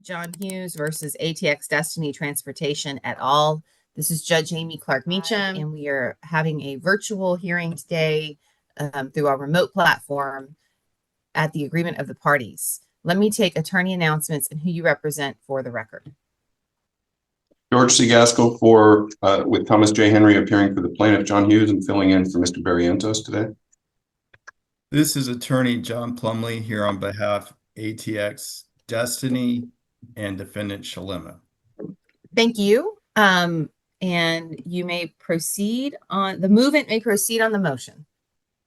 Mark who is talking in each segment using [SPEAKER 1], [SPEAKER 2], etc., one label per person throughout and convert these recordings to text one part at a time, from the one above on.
[SPEAKER 1] John Hughes versus ATX Destiny Transportation et al. This is Judge Amy Clark Meachum, and we are having a virtual hearing today through our remote platform at the agreement of the parties. Let me take attorney announcements and who you represent for the record.
[SPEAKER 2] George C. Gaskell with Thomas J. Henry appearing for the plaintiff John Hughes and filling in for Mr. Barrientos today.
[SPEAKER 3] This is attorney John Plumley here on behalf of ATX Destiny and defendant Shalima.
[SPEAKER 1] Thank you. And you may proceed on the movement may proceed on the motion.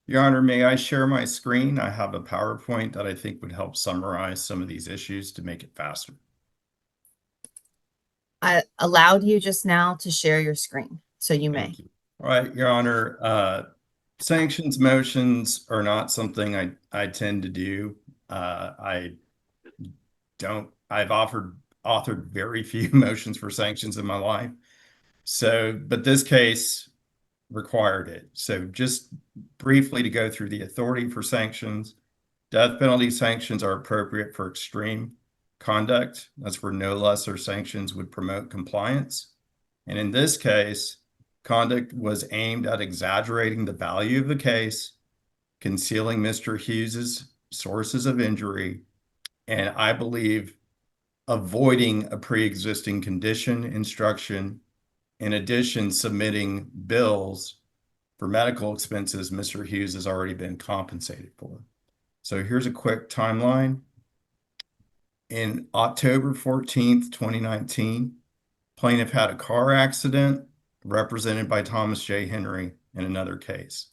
[SPEAKER 3] Your Honor, may I share my screen? I have a PowerPoint that I think would help summarize some of these issues to make it faster.
[SPEAKER 1] I allowed you just now to share your screen, so you may.
[SPEAKER 3] All right, Your Honor. Sanctions motions are not something I tend to do. I've authored very few motions for sanctions in my life. But this case required it. So just briefly to go through the authority for sanctions, death penalty sanctions are appropriate for extreme conduct. That's where no lesser sanctions would promote compliance. And in this case, conduct was aimed at exaggerating the value of the case, concealing Mr. Hughes's sources of injury, and I believe avoiding a pre-existing condition instruction. In addition, submitting bills for medical expenses Mr. Hughes has already been compensated for. So here's a quick timeline. In October 14th, 2019, plaintiff had a car accident represented by Thomas J. Henry in another case.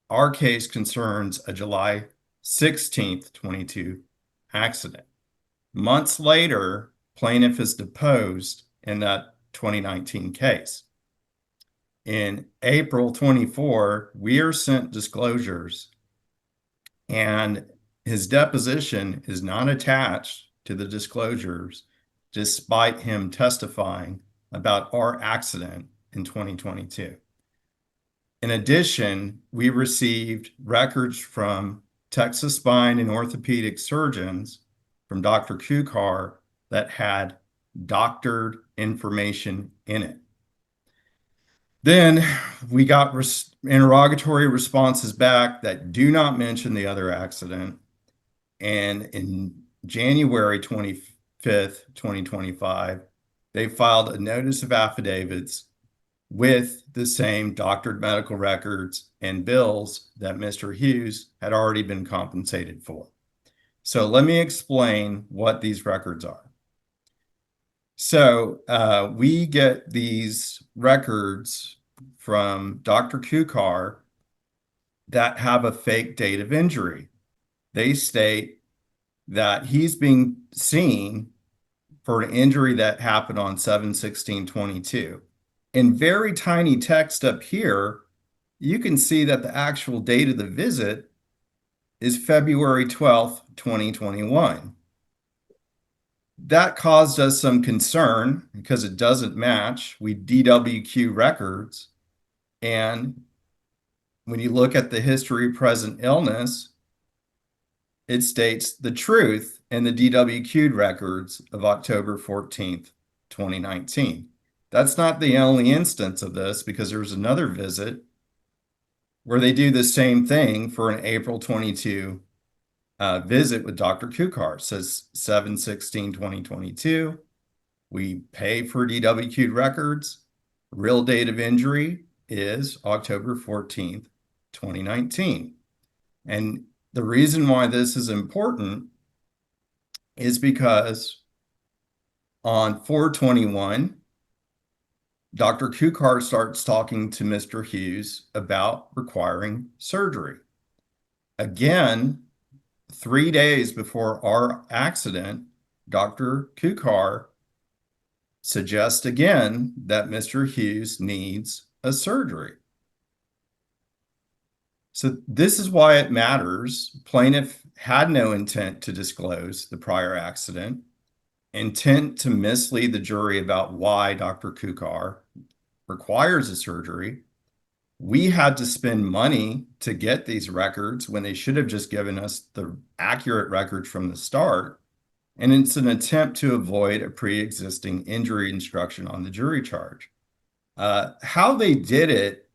[SPEAKER 3] Our case concerns a July 16th, 22 accident. Months later, plaintiff is deposed in that 2019 case. In April 24, we are sent disclosures, and his deposition is not attached to the disclosures, despite him testifying about our accident in 2022. In addition, we received records from Texas spine and orthopedic surgeons from Dr. Kukar that had doctored information in it. Then we got interrogatory responses back that do not mention the other accident. And in January 25th, 2025, they filed a notice of affidavits with the same doctored medical records and bills that Mr. Hughes had already been compensated for. So let me explain what these records are. So we get these records from Dr. Kukar that have a fake date of injury. They state that he's being seen for an injury that happened on 7/16/22. In very tiny text up here, you can see that the actual date of the visit is February 12th, 2021. That caused us some concern because it doesn't match. We DWQ records. And when you look at the history of present illness, it states the truth in the DWQ records of October 14th, 2019. That's not the only instance of this, because there was another visit where they do the same thing for an April 22 visit with Dr. Kukar. It says 7/16/2022. We pay for DWQ records. Real date of injury is October 14th, 2019. And the reason why this is important is because on 4/21, Dr. Kukar starts talking to Mr. Hughes about requiring surgery. Again, 3 days before our accident, Dr. Kukar suggests again that Mr. Hughes needs a surgery. So this is why it matters. Plaintiff had no intent to disclose the prior accident, intent to mislead the jury about why Dr. Kukar requires a surgery. We had to spend money to get these records when they should have just given us the accurate records from the start. and it's an attempt to avoid a pre-existing injury instruction on the jury charge. How they did it,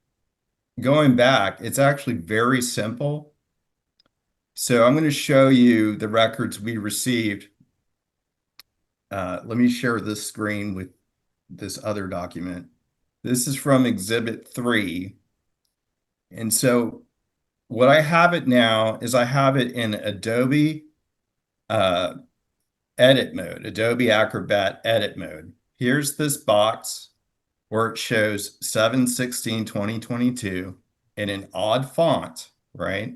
[SPEAKER 3] going back, it's actually very simple. So I'm going to show you the records we received. Let me share this screen with this other document. This is from Exhibit 3. And so what I have it now is I have it in Adobe edit mode, Adobe Acrobat edit mode. Here's this box where it shows 7/16/2022 in an odd font, right?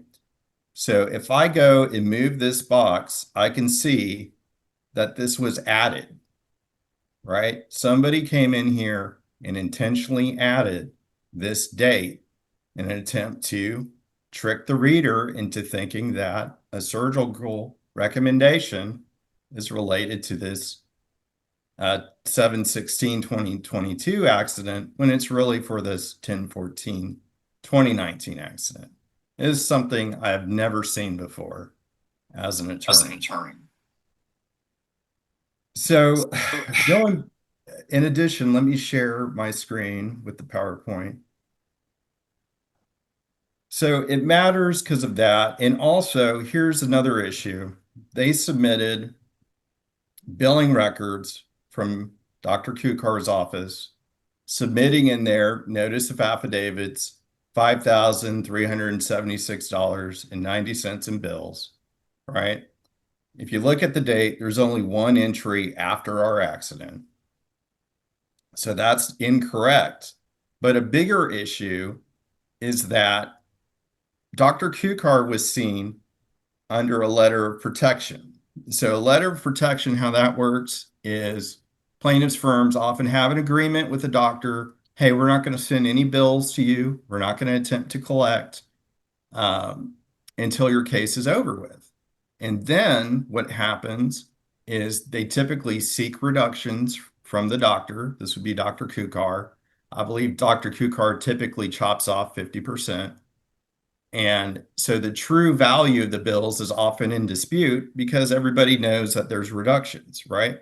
[SPEAKER 3] So if I go and move this box, I can see that this was added, right? Somebody came in here and intentionally added this date in an attempt to trick the reader into thinking that a surgical recommendation is related to this 7/16/2022 accident when it's really for this 10/14/2019 accident. It is something I have never seen before as an attorney. So in addition, let me share my screen with the PowerPoint. So it matters because of that. And also, here's another issue. They submitted billing records from Dr. Kukar's office, submitting in their notice of affidavits $5,376.90 in bills, right? If you look at the date, there's only one entry after our accident. So that's incorrect. But a bigger issue is that Dr. Kukar was seen under a letter of protection. So a letter of protection, how that works is plaintiff's firms often have an agreement with the doctor. Hey, we're not going to send any bills to you. We're not going to attempt to collect until your case is over with. And then what happens is they typically seek reductions from the doctor. This would be Dr. Kukar. I believe Dr. Kukar typically chops off 50%. And so the true value of the bills is often in dispute because everybody knows that there's reductions, right?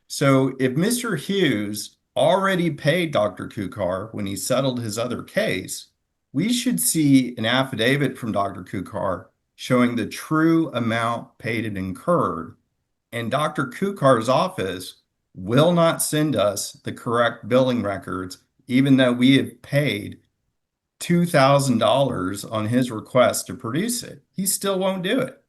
[SPEAKER 3] So if Mr. Hughes already paid Dr. Kukar when he settled his other case, we should see an affidavit from Dr. Kukar showing the true amount paid and incurred. And Dr. Kukar's office will not send us the correct billing records, even though we have paid $2,000 on his request to produce it. He still won't do it.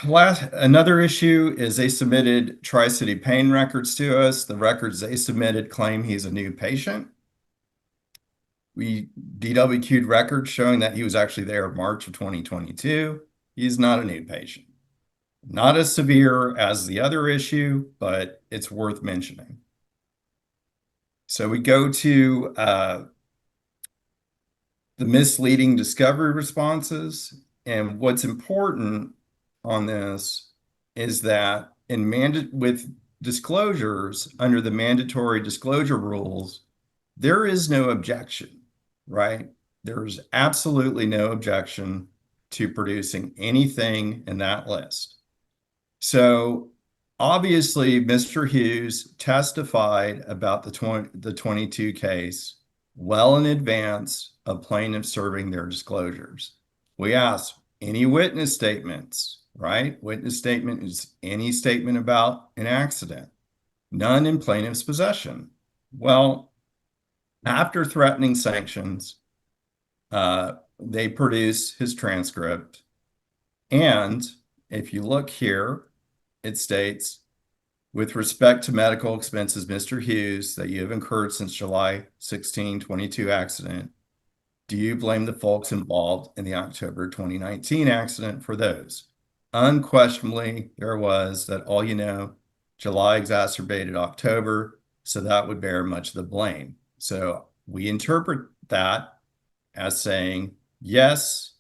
[SPEAKER 3] Another issue is they submitted Tri-City pain records to us. The records they submitted claim he's a new patient. We DWQ'd records showing that he was actually there in March of 2022. He's not a new patient. Not as severe as the other issue, but it's worth mentioning. So we go to the misleading discovery responses. And what's important on this is that with disclosures under the mandatory disclosure rules, there is no objection, right? There's absolutely no objection to producing anything in that list. So obviously, Mr. Hughes testified about the 22 case well in advance of plaintiffs serving their disclosures. We asked any witness statements, right? Witness statement is any statement about an accident. None in plaintiff's possession. Well, after threatening sanctions, they produce his transcript. And if you look here, it states, with respect to medical expenses, Mr. Hughes, that you have incurred since July 16/22 accident, do you blame the folks involved in the October 2019 accident for those? Unquestionably, there was that all you know, July exacerbated October, so that would bear much of the blame. So we interpret that as saying, yes,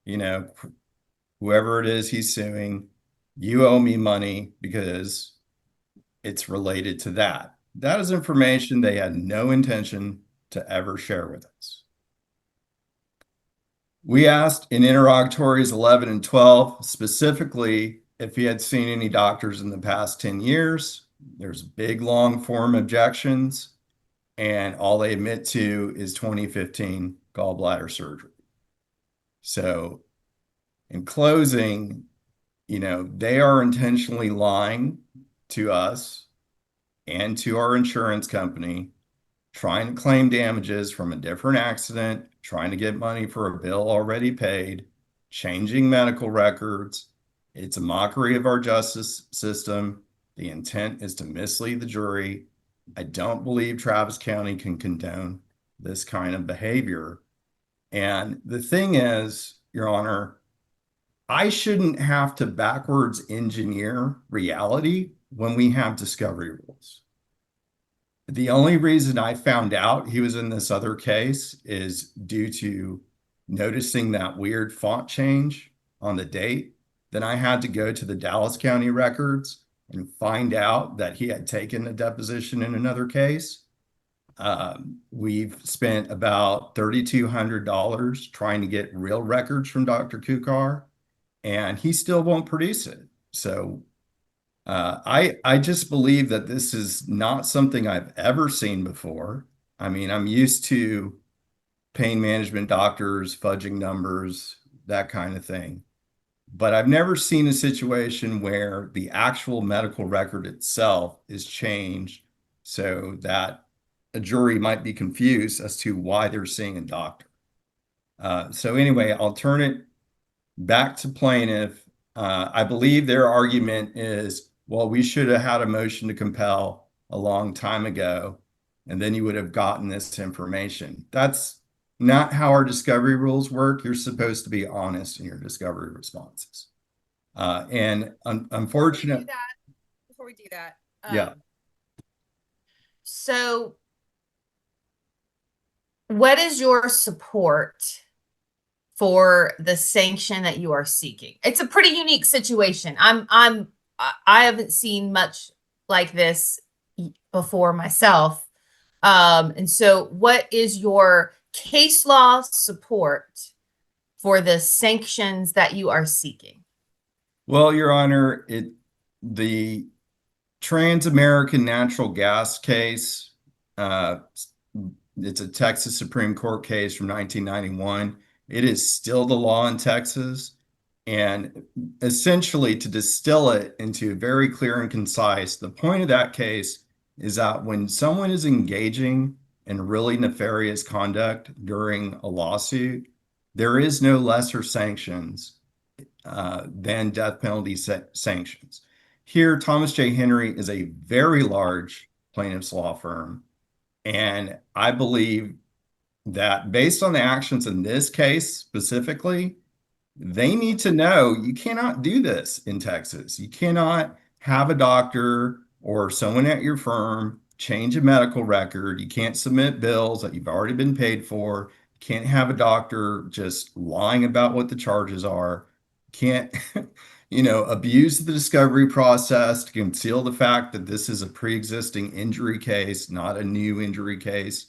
[SPEAKER 3] whoever it is he's suing, you owe me money because it's related to that. That is information they had no intention to ever share with us. We asked in interrogatories 11 and 12, specifically if he had seen any doctors in the past 10 years. There's big, long form objections, and all they admit to is 2015 gallbladder surgery. So in closing, they are intentionally lying to us and to our insurance company, trying to claim damages from a different accident, trying to get money for a bill already paid, changing medical records. It's a mockery of our justice system. The intent is to mislead the jury. I don't believe Travis County can condone this kind of behavior. And the thing is, Your Honor, I shouldn't have to backwards engineer reality when we have discovery rules. The only reason I found out he was in this other case is due to noticing that weird font change on the date. Then I had to go to the Dallas County records and find out that he had taken a deposition in another case. We've spent about $3,200 trying to get real records from Dr. Kukar, and he still won't produce it. So I just believe that this is not something I've ever seen before. I mean, I'm used to pain management doctors fudging numbers, that kind of thing. But I've never seen a situation where the actual medical record itself is changed so that a jury might be confused as to why they're seeing a doctor. So anyway, I'll turn it back to plaintiff. I believe their argument is, well, we should have had a motion to compel a long time ago, and then you would have gotten this information. That's not how our discovery rules work. You're supposed to be honest in your discovery responses. Unfortunately,
[SPEAKER 1] before we do that,
[SPEAKER 3] yeah.
[SPEAKER 1] So what is your support for the sanction that you are seeking? It's a pretty unique situation. I haven't seen much like this before myself. And so what is your case law support for the sanctions that you are seeking?
[SPEAKER 3] Well, Your Honor, the Trans-American Natural Gas case, it's a Texas Supreme Court case from 1991. It is still the law in Texas. And essentially, to distill it into very clear and concise, the point of that case is that when someone is engaging in really nefarious conduct during a lawsuit, there is no lesser sanctions than death penalty sanctions. Here, Thomas J. Henry is a very large plaintiff's law firm. And I believe that based on the actions in this case specifically, they need to know you cannot do this in Texas. You cannot have a doctor or someone at your firm change a medical record. You can't submit bills that you've already been paid for. You can't have a doctor just lying about what the charges are. Can't, abuse the discovery process to conceal the fact that this is a pre-existing injury case, not a new injury case.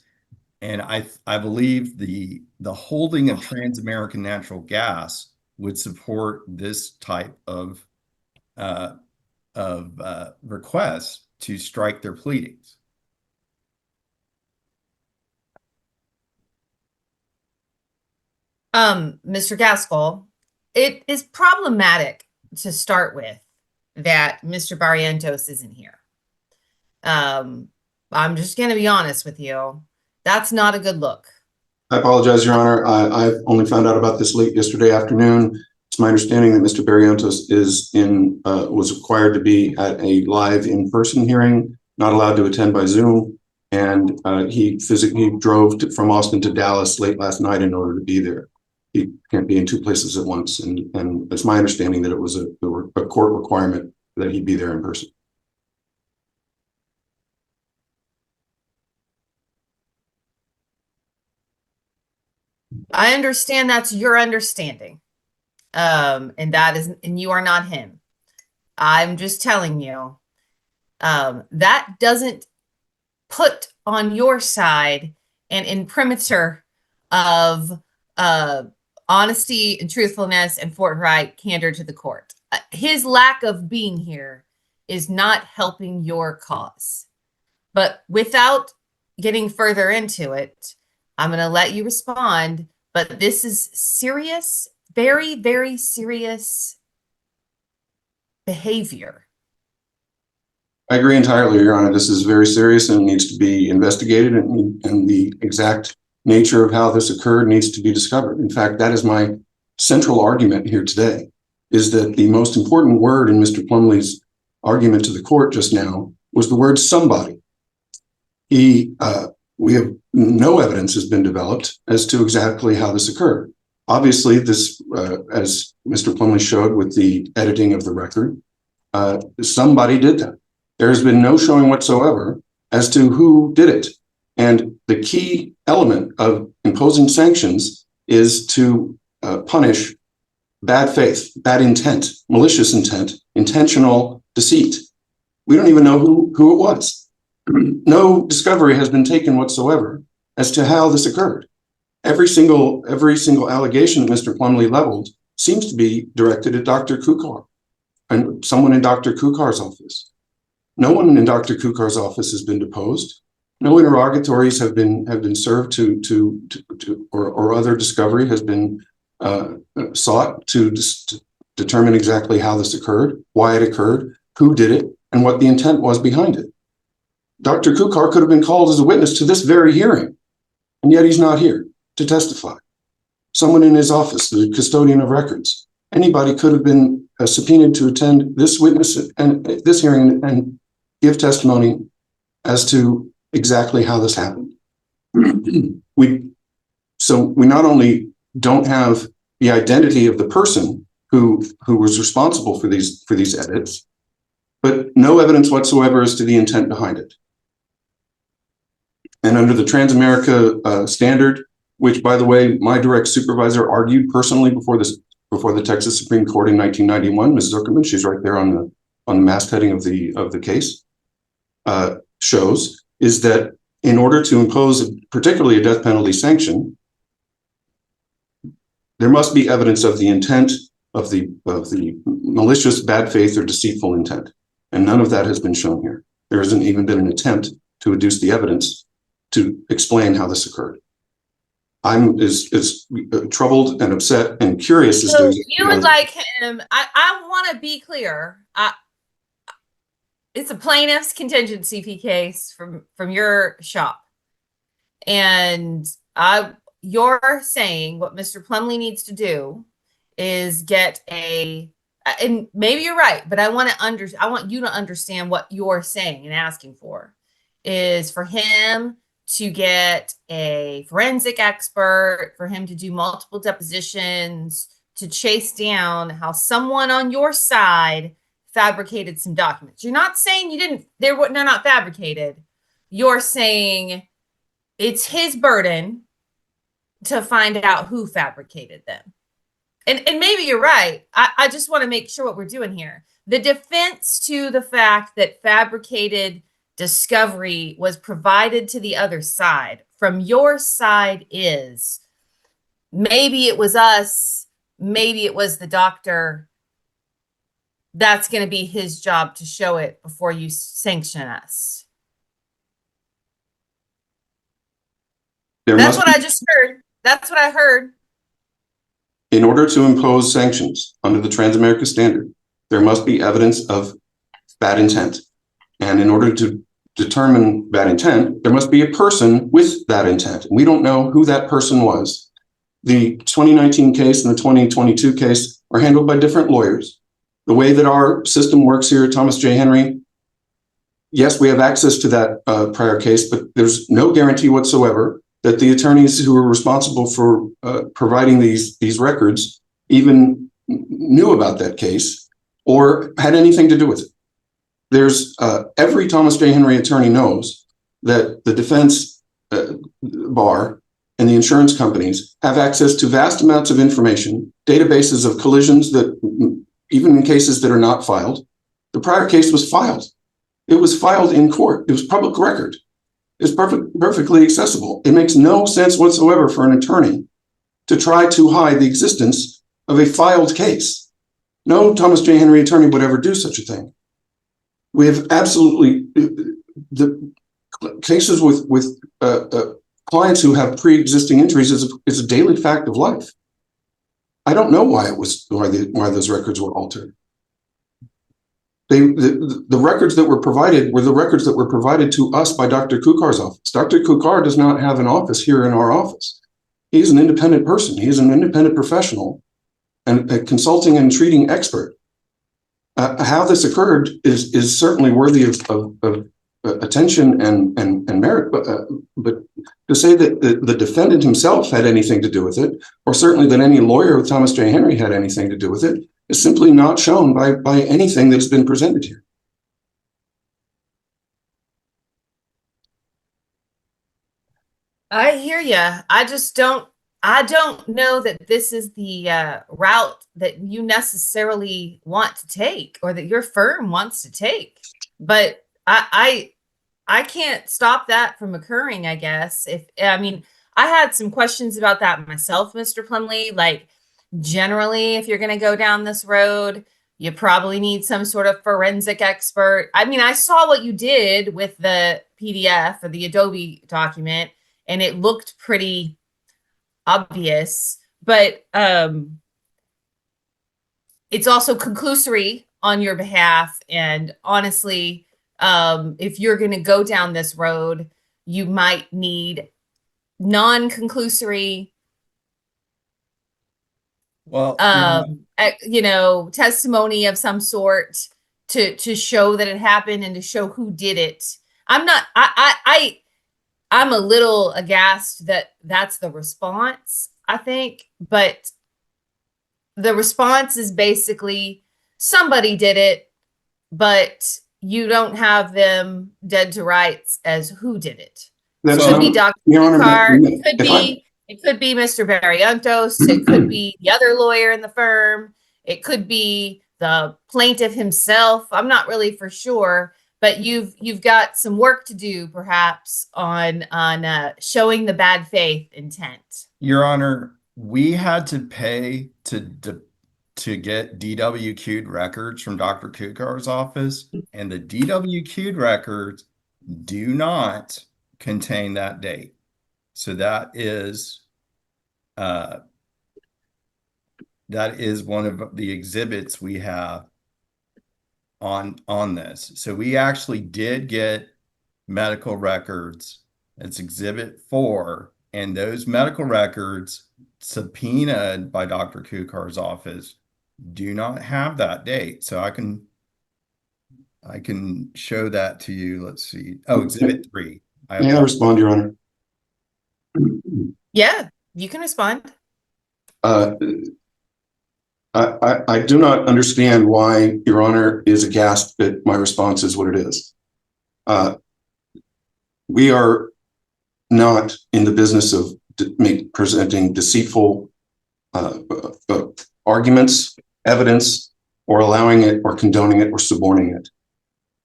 [SPEAKER 3] And I believe the holding of Trans-American Natural Gas would support this type of request to strike their pleadings.
[SPEAKER 1] Mr. Gaskell, it is problematic to start with that Mr. Barrientos isn't here. I'm just going to be honest with you. That's not a good look.
[SPEAKER 2] I apologize, Your Honor. I've only found out about this late yesterday afternoon. It's my understanding that Mr. Barrientos was required to be at a live in-person hearing, not allowed to attend by Zoom, and he physically drove from Austin to Dallas late last night in order to be there. He can't be in two places at once, and it's my understanding that it was a court requirement that he be there in person.
[SPEAKER 1] I understand that's your understanding. And you are not him. I'm just telling you, that doesn't put on your side an imprimatur of honesty and truthfulness and forthright candor to the court. his lack of being here is not helping your cause. But without getting further into it, I'm going to let you respond. But this is serious, very, very serious behavior.
[SPEAKER 2] I agree entirely, Your Honor. This is very serious and needs to be investigated, and the exact nature of how this occurred needs to be discovered. In fact, that is my central argument here today, is that the most important word in Mr. Plumlee's argument to the court just now was the word somebody. We have no evidence has been developed as to exactly how this occurred. Obviously, this, as Mr. Plumlee showed with the editing of the record, somebody did that. There has been no showing whatsoever as to who did it. And the key element of imposing sanctions is to punish bad faith, bad intent, malicious intent, intentional deceit. We don't even know who it was. No discovery has been taken whatsoever as to how this occurred. Every single allegation that Mr. Plumlee leveled seems to be directed at Dr. Kukar and someone in Dr. Kukar's office. No one in Dr. Kukar's office has been deposed. No interrogatories have been served or other discovery has been sought to determine exactly how this occurred, why it occurred, who did it, and what the intent was behind it. Dr. Kukar could have been called as a witness to this very hearing, and yet he's not here to testify. Someone in his office, the custodian of records, anybody could have been subpoenaed to attend this witness and this hearing and give testimony as to exactly how this happened. We not only don't have the identity of the person who was responsible for these edits, but no evidence whatsoever as to the intent behind it. And under the Transamerica standard, which, by the way, my direct supervisor argued personally before the Texas Supreme Court in 1991, Ms. Zuckerman, she's right there on the mastheading of the case, shows is that in order to impose particularly a death penalty sanction, there must be evidence of the intent of the malicious, bad faith, or deceitful intent, and none of that has been shown here. There hasn't even been an attempt to adduce the evidence to explain how this occurred. I'm as troubled and upset and curious as to.
[SPEAKER 1] You would like him. I want to be clear. It's a plaintiff's contingency fee case from your shop, and you're saying what Mr. Plumlee needs to do is get and maybe you're right, but I want you to understand what you're saying and asking for is for him to get a forensic expert, for him to do multiple depositions, to chase down how someone on your side fabricated some documents. You're not saying they're not fabricated. You're saying it's his burden to find out who fabricated them. And maybe you're right. I just want to make sure what we're doing here. The defense to the fact that fabricated discovery was provided to the other side from your side is maybe it was us, maybe it was the doctor. That's going to be his job to show it before you sanction us. That's what I just heard. That's what I heard.
[SPEAKER 2] In order to impose sanctions under the Transamerica standard, there must be evidence of bad intent. And in order to determine bad intent, there must be a person with that intent. We don't know who that person was. The 2019 case and the 2022 case are handled by different lawyers. The way that our system works here at Thomas J. Henry, yes, we have access to that prior case, but there's no guarantee whatsoever that the attorneys who were responsible for providing these records even knew about that case or had anything to do with it. There's every Thomas J. Henry attorney knows that the defense bar and the insurance companies have access to vast amounts of information, databases of collisions that even in cases that are not filed. The prior case was filed. It was filed in court. It was public record. It's perfectly accessible. It makes no sense whatsoever for an attorney to try to hide the existence of a filed case. No Thomas J. Henry attorney would ever do such a thing. We have absolutely the cases with clients who have pre-existing injuries is a daily fact of life. I don't know why those records were altered. The records that were provided were the records that were provided to us by Dr. Kukar's office. Dr. Kukar does not have an office here in our office. He's an independent person. He's an independent professional and a consulting and treating expert. How this occurred is certainly worthy of attention and merit, but to say that the defendant himself had anything to do with it, or certainly that any lawyer with Thomas J. Henry had anything to do with it, is simply not shown by anything that's been presented here.
[SPEAKER 1] I hear you. I don't know that this is the route that you necessarily want to take or that your firm wants to take. But I can't stop that from occurring, I guess. I had some questions about that myself, Mr. Plumley. Like, generally, if you're going to go down this road, you probably need some sort of forensic expert. I mean, I saw what you did with the PDF or the Adobe document, and it looked pretty obvious, but it's also conclusory on your behalf. And honestly, if you're going to go down this road, you might need non-conclusory testimony of some sort to show that it happened and to show who did it. I'm a little aghast that that's the response, I think, but the response is basically somebody did it, but you don't have them dead to rights as who did it. It could be Dr. Kukar, it could be Mr. Barrientos, it could be the other lawyer in the firm, it could be the plaintiff himself. I'm not really for sure, but you've got some work to do, perhaps, on showing the bad faith intent.
[SPEAKER 3] Your Honor, we had to pay to get DWQ'd records from Dr. Kukar's office, and the DWQ'd records do not contain that date. So that is one of the exhibits we have on this. So we actually did get medical records. It's Exhibit 4, and those medical records subpoenaed by Dr. Kukar's office do not have that date. So I can show that to you. Let's see. Oh, Exhibit 3.
[SPEAKER 2] May I respond, Your Honor?
[SPEAKER 1] Yeah, you can respond.
[SPEAKER 2] I do not understand why Your Honor is aghast that my response is what it is. We are not in the business of presenting deceitful arguments, evidence, or allowing it or condoning it or suborning it.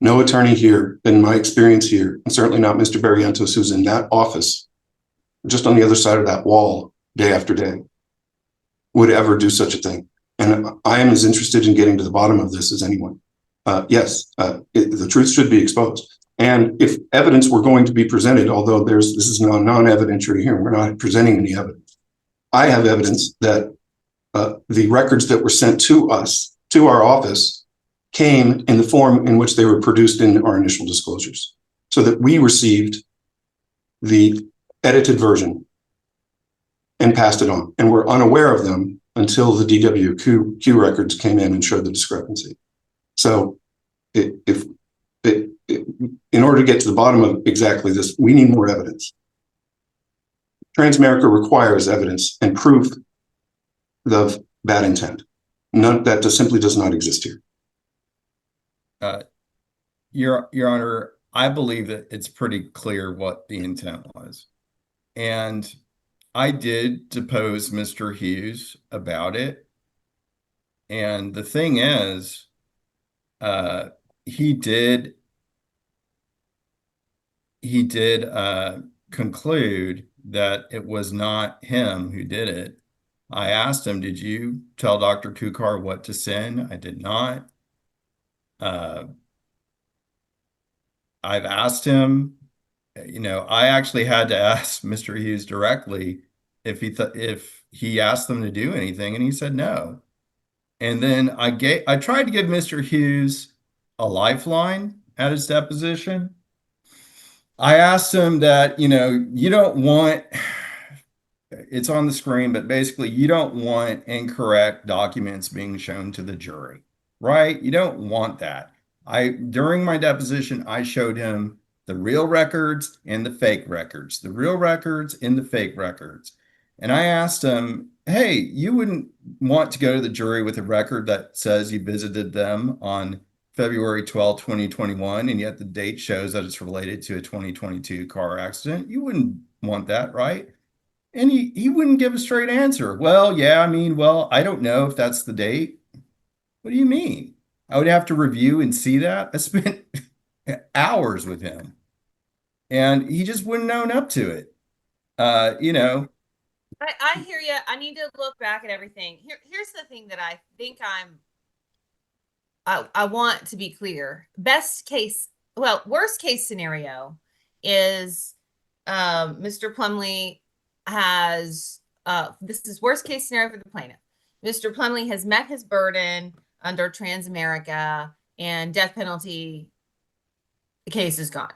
[SPEAKER 2] No attorney here, in my experience here, and certainly not Mr. Barrientos, who's in that office, just on the other side of that wall day after day, would ever do such a thing. And I am as interested in getting to the bottom of this as anyone. The truth should be exposed. And if evidence were going to be presented, although this is a non-evidentiary hearing, we're not presenting any evidence. I have evidence that the records that were sent to us, to our office, came in the form in which they were produced in our initial disclosures, so that we received the edited version and passed it on. And we're unaware of them until the DWQ records came in and showed the discrepancy. So in order to get to the bottom of exactly this, we need more evidence. Transamerica requires evidence and proof of bad intent. That just simply does not exist here.
[SPEAKER 3] Your Honor, I believe that it's pretty clear what the intent was. And I did depose Mr. Hughes about it. And the thing is, he did conclude that it was not him who did it. I asked him, did you tell Dr. Kukar what to send? I did not. I've asked him, I actually had to ask Mr. Hughes directly if he asked them to do anything, and he said no. And then I tried to give Mr. Hughes a lifeline at his deposition. I asked him that, you don't want, it's on the screen, but basically you don't want incorrect documents being shown to the jury, right? You don't want that. During my deposition, I showed him the real records and the fake records, the real records and the fake records. And I asked him, hey, you wouldn't want to go to the jury with a record that says you visited them on February 12, 2021, and yet the date shows that it's related to a 2022 car accident. You wouldn't want that, right? And he wouldn't give a straight answer. Well, yeah, I don't know if that's the date. What do you mean? I would have to review and see that. I spent hours with him, and he just wouldn't own up to it.
[SPEAKER 1] I hear you. I need to look back at everything. Here's the thing that I think I want to be clear. Worst case scenario is Mr. Plumlee has this is worst case scenario for the plaintiff. Mr. Plumlee has met his burden under Transamerica, and death penalty case is gone.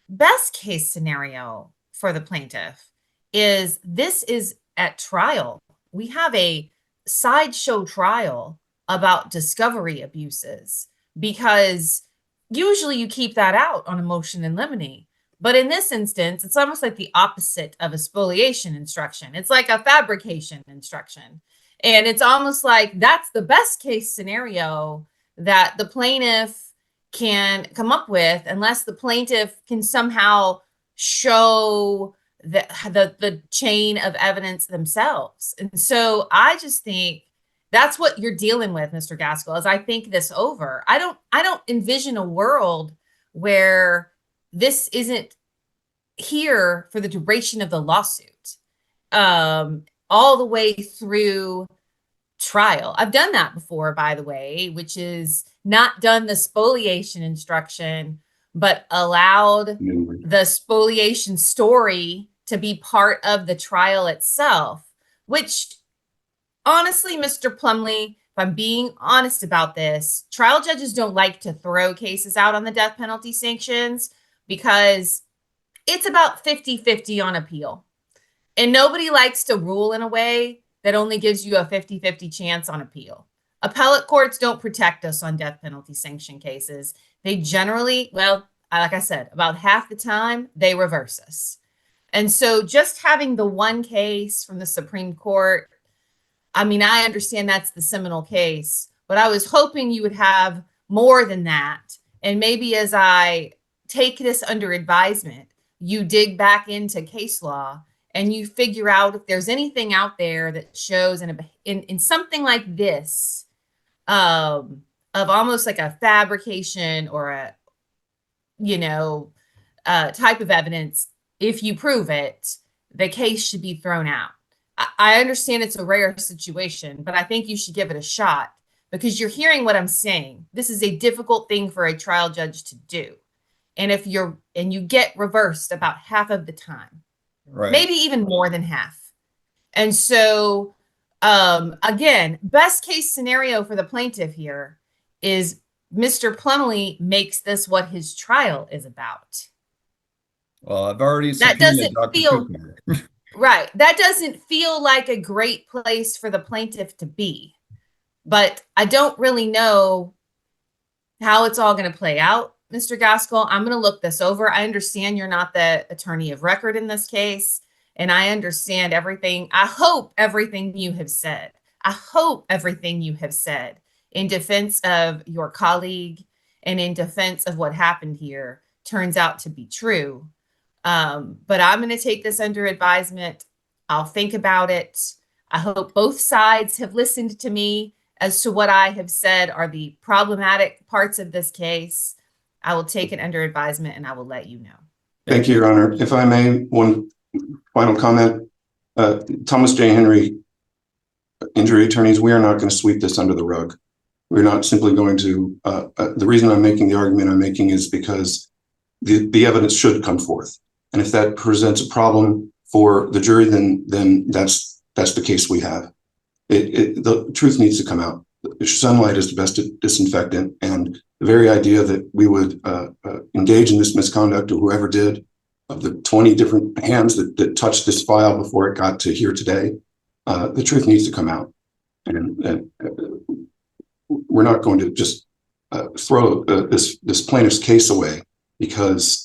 [SPEAKER 1] Best case scenario for the plaintiff is this is at trial. We have a sideshow trial about discovery abuses, because usually you keep that out on a motion in limine. But in this instance, it's almost like the opposite of a spoliation instruction. It's like a fabrication instruction. And it's almost like that's the best case scenario that the plaintiff can come up with, unless the plaintiff can somehow show the chain of evidence themselves. And so I just think that's what you're dealing with, Mr. Gaskell, as I think this over. I don't envision a world where this isn't here for the duration of the lawsuit, all the way through trial. I've done that before, by the way, which is not done the spoliation instruction, but allowed the spoliation story to be part of the trial itself, which honestly, Mr. Plumlee, if I'm being honest about this, trial judges don't like to throw cases out on the death penalty sanctions because it's about 50-50 on appeal. And nobody likes to rule in a way that only gives you a 50-50 chance on appeal. Appellate courts don't protect us on death penalty sanction cases. They generally, well, like I said, about half the time, they reverse us. And so just having the one case from the Supreme Court, I understand that's the seminal case, but I was hoping you would have more than that. And maybe as I take this under advisement, you dig back into case law and you figure out if there's anything out there that shows in something like this, of almost like a fabrication or a, type of evidence. If you prove it, the case should be thrown out. I understand it's a rare situation, but I think you should give it a shot, because you're hearing what I'm saying. This is a difficult thing for a trial judge to do. And you get reversed about half of the time, right? Maybe even more than half. And so, again, best case scenario for the plaintiff here is Mr. Plumlee makes this what his trial is about.
[SPEAKER 3] Well, I've already
[SPEAKER 1] that doesn't feel right. That doesn't feel like a great place for the plaintiff to be. But I don't really know how it's all going to play out, Mr. Gaskell. I'm going to look this over. I understand you're not the attorney of record in this case, and I understand everything. I hope everything you have said. I hope everything you have said in defense of your colleague and in defense of what happened here turns out to be true. But I'm going to take this under advisement. I'll think about it. I hope both sides have listened to me as to what I have said are the problematic parts of this case. I will take it under advisement and I will let you know.
[SPEAKER 2] Thank you, Your Honor. If I may, one final comment. Thomas J. Henry injury attorneys, we are not going to sweep this under the rug. We're not simply going to, the reason I'm making the argument I'm making is because the evidence should come forth. And if that presents a problem for the jury, then that's the case we have. The truth needs to come out. Sunlight is the best disinfectant, and the very idea that we would engage in this misconduct, or whoever did, of the 20 different hands that touched this file before it got to here today, the truth needs to come out. And we're not going to just throw this plaintiff's case away because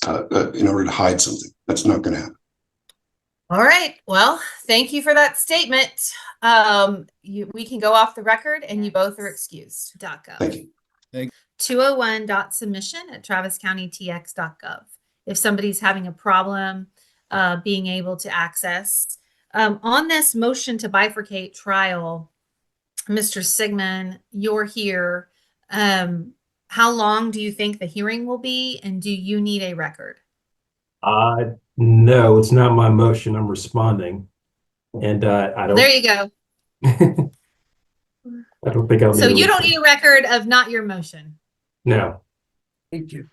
[SPEAKER 2] in order to hide something. That's not going to happen.
[SPEAKER 1] All right. Well, thank you for that statement. We can go off the record, and you both are excused. .gov.
[SPEAKER 2] Thank you.
[SPEAKER 1] 201.submission@traviscountytx.gov. If somebody's having a problem being able to access. On this motion to bifurcate trial, Mr. Sigmund, you're here. How long do you think the hearing will be, and do you need a record?
[SPEAKER 4] No, it's not my motion. I'm responding. And I don't.
[SPEAKER 1] There you go.
[SPEAKER 4] I don't think I'll
[SPEAKER 1] So
[SPEAKER 4] need a
[SPEAKER 1] you don't
[SPEAKER 4] record.
[SPEAKER 1] need a record of not your motion.
[SPEAKER 4] No. Thank you.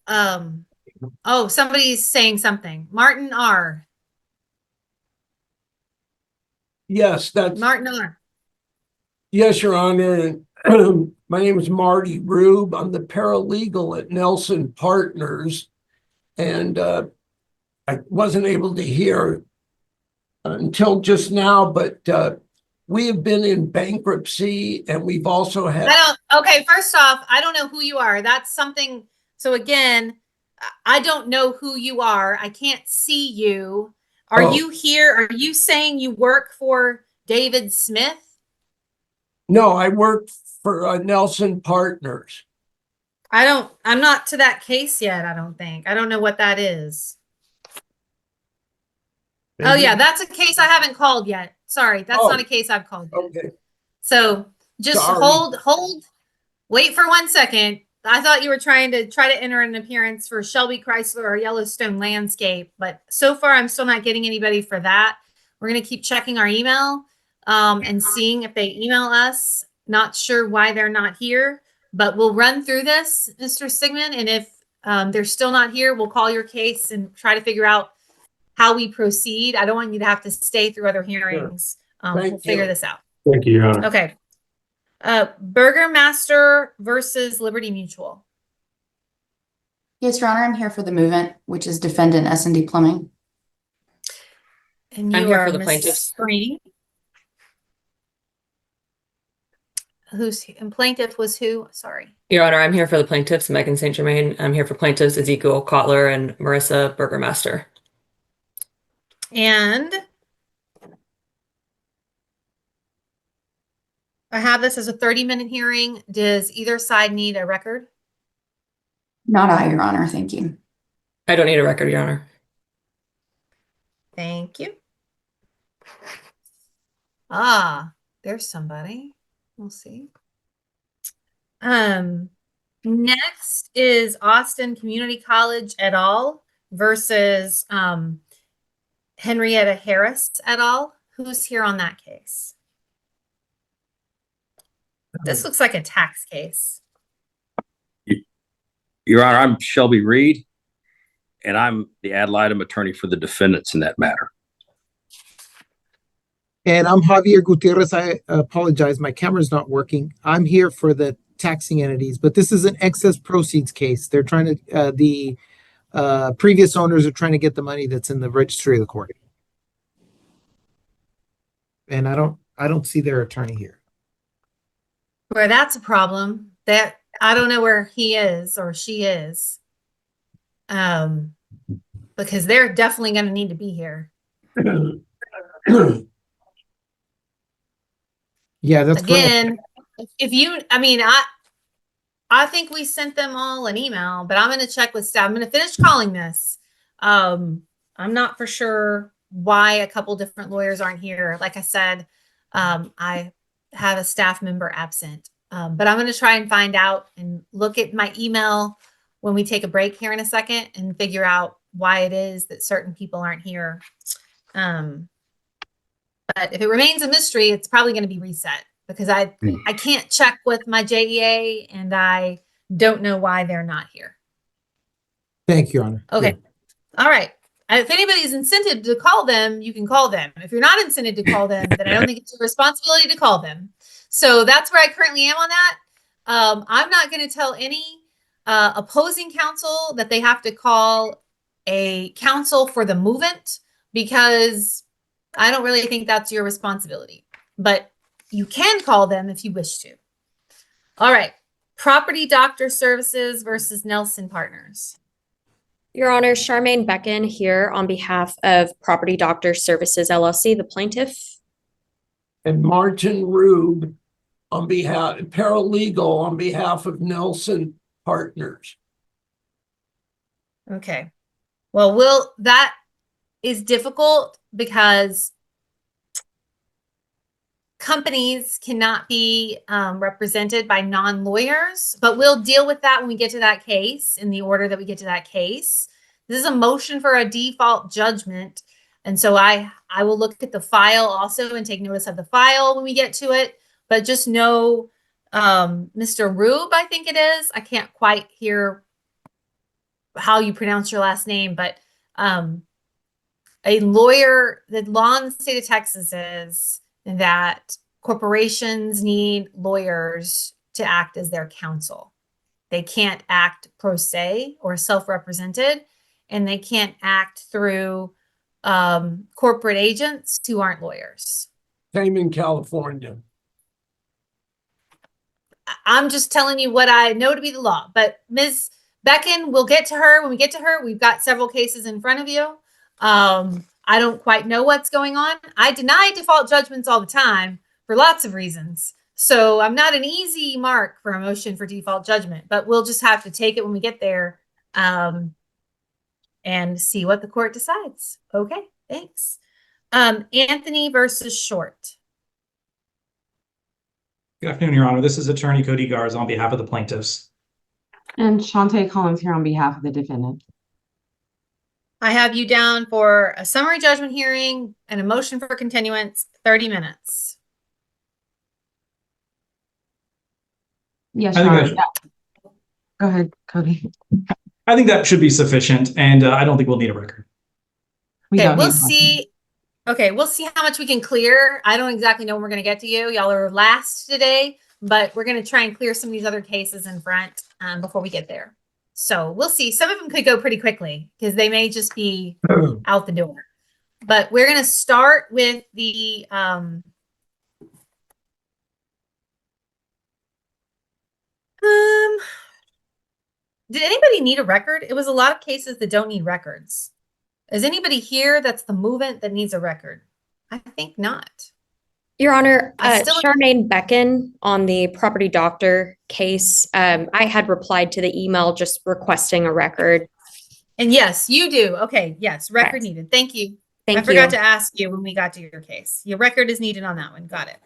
[SPEAKER 1] Oh, somebody's saying something. Martin R.
[SPEAKER 5] Yes, that's
[SPEAKER 1] Martin R.
[SPEAKER 5] yes, Your Honor. And my name is Marty Rube. I'm the paralegal at Nelson Partners, and I wasn't able to hear until just now, but we have been in bankruptcy, and we've also had.
[SPEAKER 1] Okay, first off, I don't know who you are. That's something. So again, I don't know who you are. I can't see you. Are you here? Are you saying you work for David Smith?
[SPEAKER 5] No, I work for Nelson Partners.
[SPEAKER 1] I'm not to that case yet, I don't think. I don't know what that is. Oh yeah, that's a case I haven't called yet. Sorry, that's not a case I've called yet.
[SPEAKER 5] Okay.
[SPEAKER 1] So just
[SPEAKER 5] Sorry.
[SPEAKER 1] hold, wait for 1 second. I thought you were trying to enter an appearance for Shelby Chrysler or Yellowstone Landscape, but so far I'm still not getting anybody for that. We're going to keep checking our email and seeing if they email us. Not sure why they're not here, but we'll run through this, Mr. Sigmund. And if they're still not here, we'll call your case and try to figure out how we proceed. I don't want you to have to stay through other hearings. We'll figure this out.
[SPEAKER 4] Thank you, Your Honor.
[SPEAKER 1] Okay. Burgermaster versus Liberty Mutual.
[SPEAKER 6] Yes, Your Honor, I'm here for the movement, which is defendant S&D Plumbing.
[SPEAKER 1] And
[SPEAKER 7] I'm
[SPEAKER 1] you
[SPEAKER 7] here
[SPEAKER 1] are
[SPEAKER 7] for the
[SPEAKER 1] Ms.
[SPEAKER 7] plaintiffs.
[SPEAKER 1] Green. And plaintiff was who? Sorry.
[SPEAKER 7] Your Honor, I'm here for the plaintiffs, Megan St. Germain. I'm here for plaintiffs, Ezekiel Kotler and Marissa Burgermaster.
[SPEAKER 1] And I have this as a 30-minute hearing. Does either side need a record?
[SPEAKER 6] Not I, Your Honor. Thank you.
[SPEAKER 7] I don't need a record, Your Honor.
[SPEAKER 1] Thank you. Ah, there's somebody. We'll see. Next is Austin Community College et al. Versus Henrietta Harris et al. Who's here on that case? This looks like a tax case.
[SPEAKER 8] Your Honor, I'm Shelby Reed, and I'm the ad litem attorney for the defendants in that matter.
[SPEAKER 9] And I'm Javier Gutierrez. I apologize. My camera's not working. I'm here for the taxing entities, but this is an excess proceeds case. They're trying to, the previous owners are trying to get the money that's in the registry of the court. And I don't see their attorney here.
[SPEAKER 1] Where that's a problem. That I don't know where he is or she is. Because they're definitely going to need to be here.
[SPEAKER 9] Yeah, that's
[SPEAKER 1] again. If you, I think we sent them all an email, but I'm going to check with staff. I'm going to finish calling this. I'm not for sure why a couple different lawyers aren't here. Like I said, I have a staff member absent, but I'm going to try and find out and look at my email when we take a break here in a second and figure out why it is that certain people aren't here.
[SPEAKER 10] But if it remains a mystery, it's probably going to be reset because I can't check with my JEA and I don't know why they're not here.
[SPEAKER 9] Thank you, Your Honor.
[SPEAKER 10] Okay. All right. If anybody's incented to call them, you can call them. If you're not incented to call them, then I don't think it's your responsibility to call them. So that's where I currently am on that. I'm not going to tell any opposing counsel that they have to call a counsel for the movement because I don't really think that's your responsibility. But you can call them if you wish to. All right. Property Doctor Services versus Nelson Partners.
[SPEAKER 11] Your Honor, Charmaine Becken here on behalf of Property Doctor Services LLC, the plaintiff.
[SPEAKER 5] And Martin Rube on behalf, paralegal on behalf of Nelson Partners.
[SPEAKER 10] Okay. Well, that is difficult because companies cannot be represented by non-lawyers, but we'll deal with that when we get to that case in the order that we get to that case. This is a motion for a default judgment. And so I will look at the file also and take notice of the file when we get to it, but just know Mr. Rube, I think it is. I can't quite hear how you pronounce your last name, but a lawyer, the law in the state of Texas is that corporations need lawyers to act as their counsel. They can't act pro se or self-represented, and they can't act through corporate agents who aren't lawyers.
[SPEAKER 5] Same in California.
[SPEAKER 10] I'm just telling you what I know to be the law, but Ms. Becken, we'll get to her when we get to her. We've got several cases in front of you. I don't quite know what's going on. I deny default judgments all the time for lots of reasons. So I'm not an easy mark for a motion for default judgment, but we'll just have to take it when we get there and see what the court decides. Okay, thanks. Anthony versus Short.
[SPEAKER 12] Good afternoon, Your Honor. This is Attorney Cody Garza on behalf of the plaintiffs.
[SPEAKER 13] And Shantae Collins here on behalf of the defendant.
[SPEAKER 10] I have you down for a summary judgment hearing and a motion for continuance, 30 minutes.
[SPEAKER 13] Yes, Your Honor. Go ahead, Cody.
[SPEAKER 12] I think that should be sufficient, and I don't think we'll need a record.
[SPEAKER 10] Okay, we'll see. Okay, we'll see how much we can clear. I don't exactly know when we're going to get to you. Y'all are last today, but we're going to try and clear some of these other cases in front before we get there. So we'll see. Some of them could go pretty quickly because they may just be out the door. But we're going to start with the did anybody need a record? It was a lot of cases that don't need records. Is anybody here that's the movement that needs a record? I think not.
[SPEAKER 11] Your Honor, Charmaine Becken on the property doctor case, I had replied to the email just requesting a record.
[SPEAKER 10] And yes, you do. Okay, yes, record needed. Thank you. I forgot to ask you when we got to your case. Your record is needed on that one. Got it.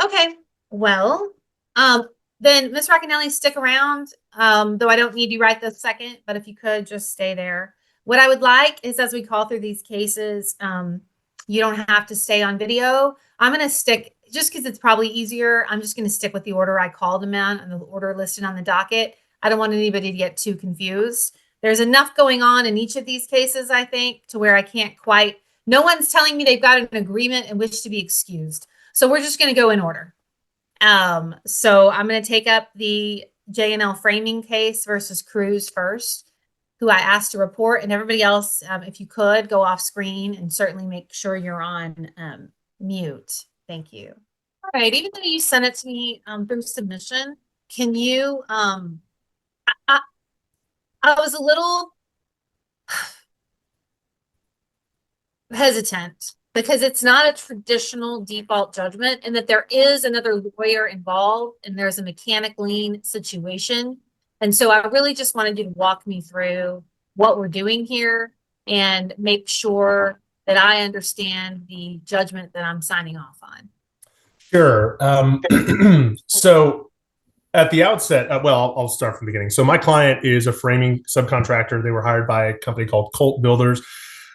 [SPEAKER 10] Okay, well, then Ms. Roccanelli, stick around, though I don't need you right this second, but if you could just stay there. What I would like is as we call through these cases, you don't have to stay on video. I'm going to stick, just because it's probably easier, I'm just going to stick with the order I called them in and the order listed on the docket. I don't want anybody to get too confused. There's enough going on in each of these cases, I think, to where I can't quite, no one's telling me they've got an agreement and wish to be excused. So we're just going to go in order. So I'm going to take up the JNL Framing case versus Cruz first, who I asked to report, and everybody else, if you could, go off screen and certainly make sure you're on mute. Thank you. All right, even though you sent it to me through submission, can you, I was a little hesitant because it's not a traditional default judgment and that there is another lawyer involved and there's a mechanic lien situation. And so I really just wanted you to walk me through what we're doing here and make sure that I understand the judgment that I'm signing off on.
[SPEAKER 14] Sure. So at the outset, well, I'll start from the beginning. So my client is a framing subcontractor. They were hired by a company called Colt Builders.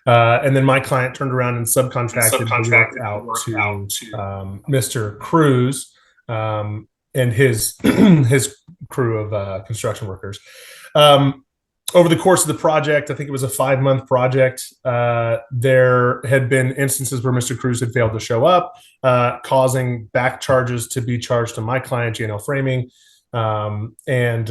[SPEAKER 14] And then my client turned around and subcontracted the work out to Mr. Cruz and his his crew of construction workers. Over the course of the project, I think it was a 5-month project, there had been instances where Mr. Cruz had failed to show up, causing back charges to be charged to my client, JNL Framing. And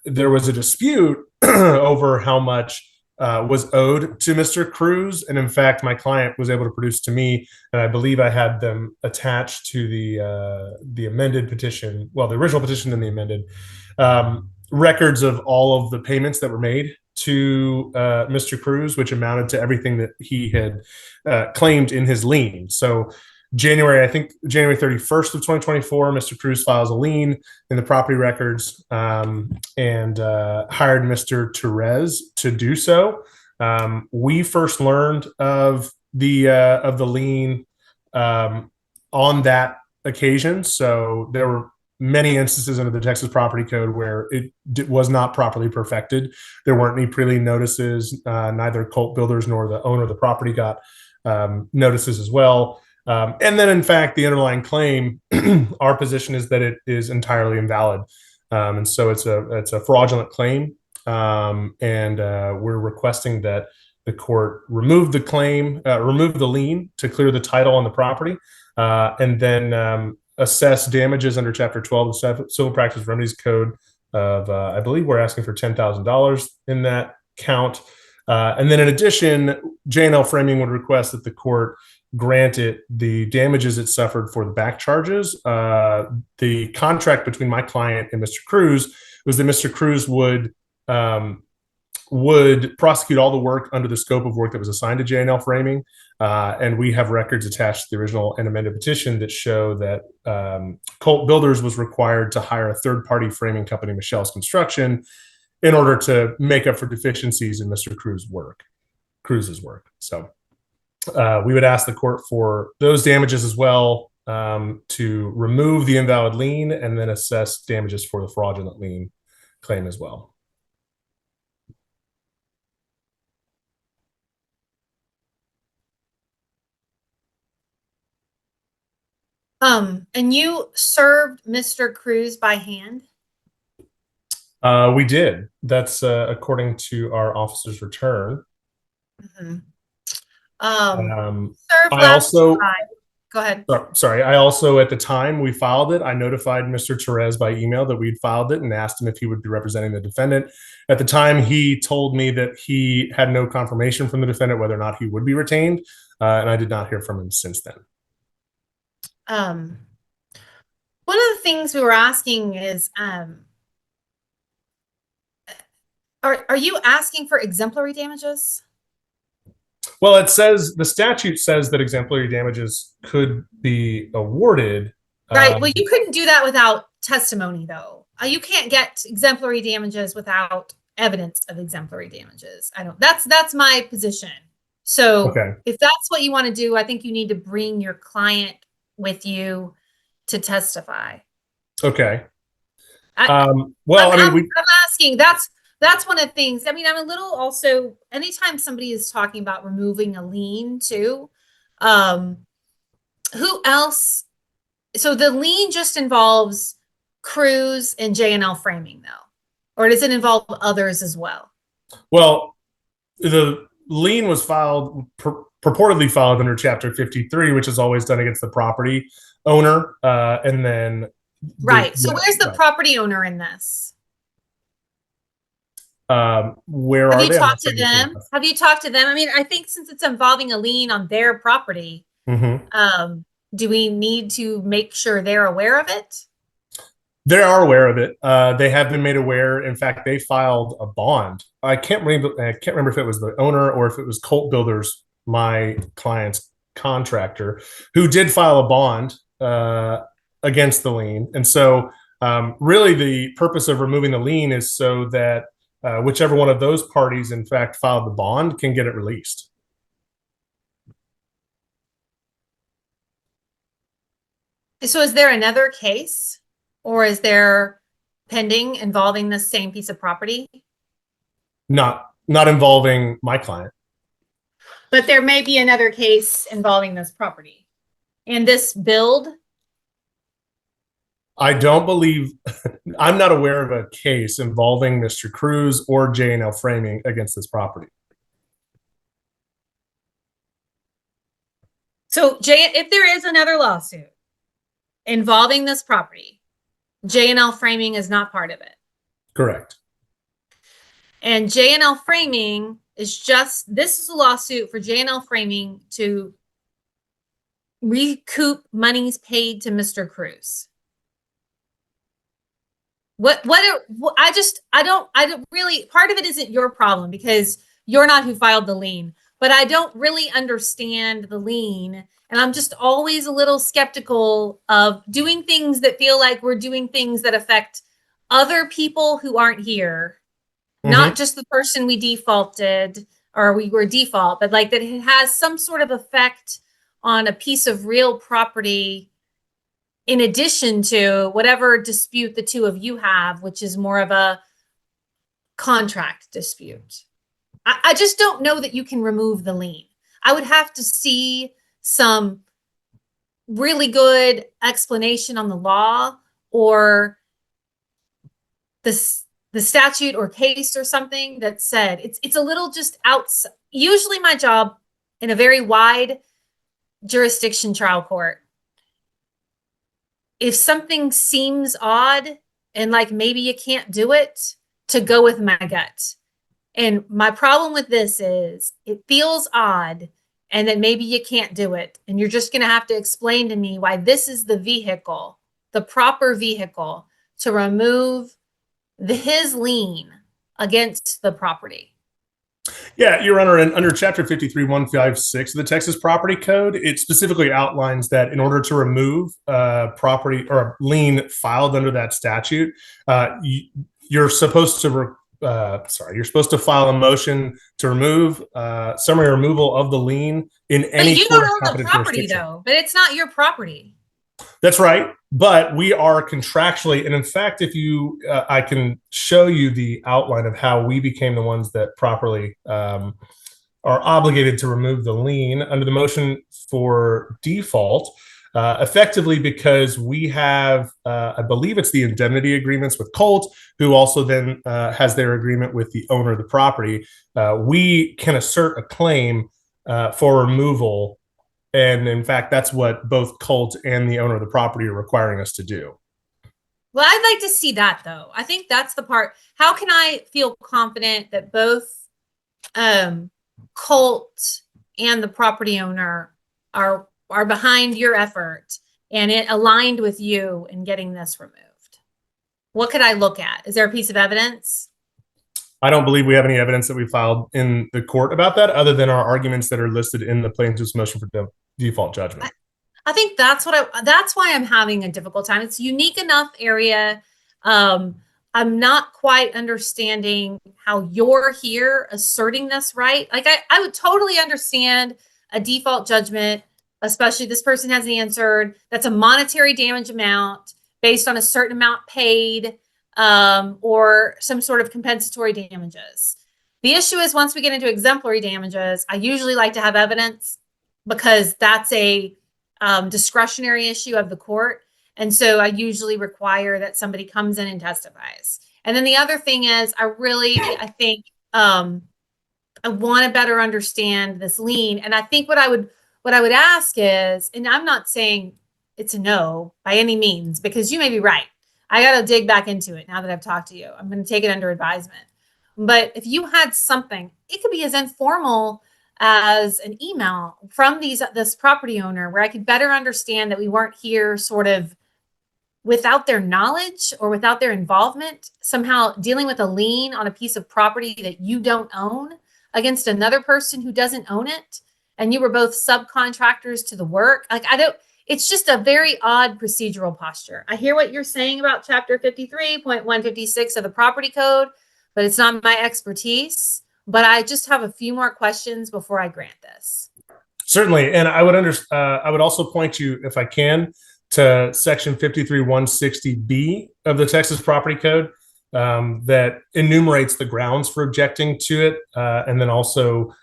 [SPEAKER 14] there was a dispute over how much was owed to Mr. Cruz. And in fact, my client was able to produce to me, and I believe I had them attached to the amended petition, well, the original petition and the amended, records of all of the payments that were made to Mr. Cruz, which amounted to everything that he had claimed in his lien. So January 31st of 2024, Mr. Cruz files a lien in the property records and hired Mr. Therese to do so. We first learned of the lien on that occasion. So there were many instances under the Texas Property Code where it was not properly perfected. There weren't any pre-lien notices. Neither Colt Builders nor the owner of the property got notices as well. And then, in fact, the underlying claim, our position is that it is entirely invalid, and so it's a fraudulent claim, and we're requesting that the court remove the claim, remove the lien to clear the title on the property, and then assess damages under Chapter 12 of the Civil Practice Remedies Code of, I believe we're asking for $10,000 in that count. And then in addition, JNL Framing would request that the court grant it the damages it suffered for the back charges. The contract between my client and Mr. Cruz was that Mr. Cruz would prosecute all the work under the scope of work that was assigned to JNL Framing. And we have records attached to the original and amended petition that show that Colt Builders was required to hire a third-party framing company, Michelle's Construction, in order to make up for deficiencies in Mr. Cruz's work. So we would ask the court for those damages as well, to remove the invalid lien and then assess damages for the fraudulent lien claim as well.
[SPEAKER 10] And you served Mr. Cruz by hand?
[SPEAKER 14] We did. That's according to our officer's return.
[SPEAKER 10] Mm-hmm.
[SPEAKER 14] I also
[SPEAKER 10] go ahead.
[SPEAKER 14] Sorry. I also, at the time we filed it, I notified Mr. Therese by email that we'd filed it and asked him if he would be representing the defendant. At the time, he told me that he had no confirmation from the defendant whether or not he would be retained, and I did not hear from him since then.
[SPEAKER 10] One of the things we were asking is, are you asking for exemplary damages?
[SPEAKER 14] Well, it says, the statute says that exemplary damages could be awarded.
[SPEAKER 10] Right. Well, you couldn't do that without testimony, though. You can't get exemplary damages without evidence of exemplary damages. That's my position. So if that's what you want to do, I think you need to bring your client with you to testify.
[SPEAKER 14] Okay.
[SPEAKER 10] I'm asking, that's one of the things. I mean, I'm a little also, anytime somebody is talking about removing a lien too, who else? So the lien just involves Cruz and JNL Framing though, or does it involve others as well?
[SPEAKER 14] Well, the lien was purportedly filed under Chapter 53, which is always done against the property owner. And then.
[SPEAKER 10] Right. So where's the property owner in this?
[SPEAKER 14] Where
[SPEAKER 10] have
[SPEAKER 14] are
[SPEAKER 10] you
[SPEAKER 14] they?
[SPEAKER 10] talked to them? Have you talked to them? I mean, I think since it's involving a lien on their property, do we need to make sure they're aware of it?
[SPEAKER 14] They are aware of it. They have been made aware. In fact, they filed a bond. I can't remember if it was the owner or if it was Colt Builders, my client's contractor, who did file a bond against the lien. And so really the purpose of removing the lien is so that whichever one of those parties, in fact, filed the bond can get it released.
[SPEAKER 10] So is there another case or is there pending involving the same piece of property?
[SPEAKER 14] Not involving my client.
[SPEAKER 10] But there may be another case involving this property and this build.
[SPEAKER 14] I don't believe, I'm not aware of a case involving Mr. Cruz or JNL Framing against this property.
[SPEAKER 10] So if there is another lawsuit involving this property, JNL Framing is not part of it.
[SPEAKER 14] Correct.
[SPEAKER 10] And JNL Framing is this is a lawsuit for JNL Framing to recoup monies paid to Mr. Cruz. I don't really, part of it isn't your problem because you're not who filed the lien, but I don't really understand the lien. And I'm just always a little skeptical of doing things that feel like we're doing things that affect other people who aren't here, not just the person we defaulted or we were default, but like that it has some sort of effect on a piece of real property in addition to whatever dispute the two of you have, which is more of a contract dispute. I just don't know that you can remove the lien. I would have to see some really good explanation on the law or the statute or case or something that said it's a little just outside. Usually my job in a very wide jurisdiction trial court, if something seems odd and like maybe you can't do it, to go with my gut. And my problem with this is it feels odd and then maybe you can't do it. And you're just going to have to explain to me why this is the vehicle, the proper vehicle to remove his lien against the property.
[SPEAKER 14] Yeah, Your Honor, and under Chapter 53-156 of the Texas Property Code, it specifically outlines that in order to remove property or a lien filed under that statute, you're supposed to file a motion to remove summary removal of the lien in any
[SPEAKER 10] but you
[SPEAKER 14] court
[SPEAKER 10] don't
[SPEAKER 14] of
[SPEAKER 10] own the
[SPEAKER 14] competent
[SPEAKER 10] property
[SPEAKER 14] jurisdiction.
[SPEAKER 10] though, but it's not your property.
[SPEAKER 14] That's right. But we are contractually, and in fact, if you, I can show you the outline of how we became the ones that properly are obligated to remove the lien under the motion for default, effectively because we have, I believe it's the indemnity agreements with Colt, who also then has their agreement with the owner of the property. We can assert a claim for removal. And in fact, that's what both Colt and the owner of the property are requiring us to do.
[SPEAKER 10] Well, I'd like to see that though. I think that's the part. How can I feel confident that both Colt and the property owner are behind your effort and it aligned with you in getting this removed? What could I look at? Is there a piece of evidence?
[SPEAKER 14] I don't believe we have any evidence that we filed in the court about that other than our arguments that are listed in the plaintiff's motion for default judgment.
[SPEAKER 10] I think that's why I'm having a difficult time. It's a unique enough area. I'm not quite understanding how you're here asserting this right. Like I would totally understand a default judgment, especially this person hasn't answered. That's a monetary damage amount based on a certain amount paid. Or some sort of compensatory damages. The issue is once we get into exemplary damages, I usually like to have evidence because that's a discretionary issue of the court. And so I usually require that somebody comes in and testifies. And then the other thing is I think I want to better understand this lien. And I think what I would ask is, and I'm not saying it's a no by any means, because you may be right. I got to dig back into it now that I've talked to you. I'm going to take it under advisement. But if you had something, it could be as informal as an email from this property owner where I could better understand that we weren't here sort of without their knowledge or without their involvement, somehow dealing with a lien on a piece of property that you don't own against another person who doesn't own it. And you were both subcontractors to the work. It's just a very odd procedural posture. I hear what you're saying about Chapter 53.156 of the Property Code, but it's not my expertise. But I just have a few more questions before I grant this.
[SPEAKER 14] Certainly, and I would also point you, if I can, to Section 53-160B of the Texas Property Code that enumerates the grounds for objecting to it, and then also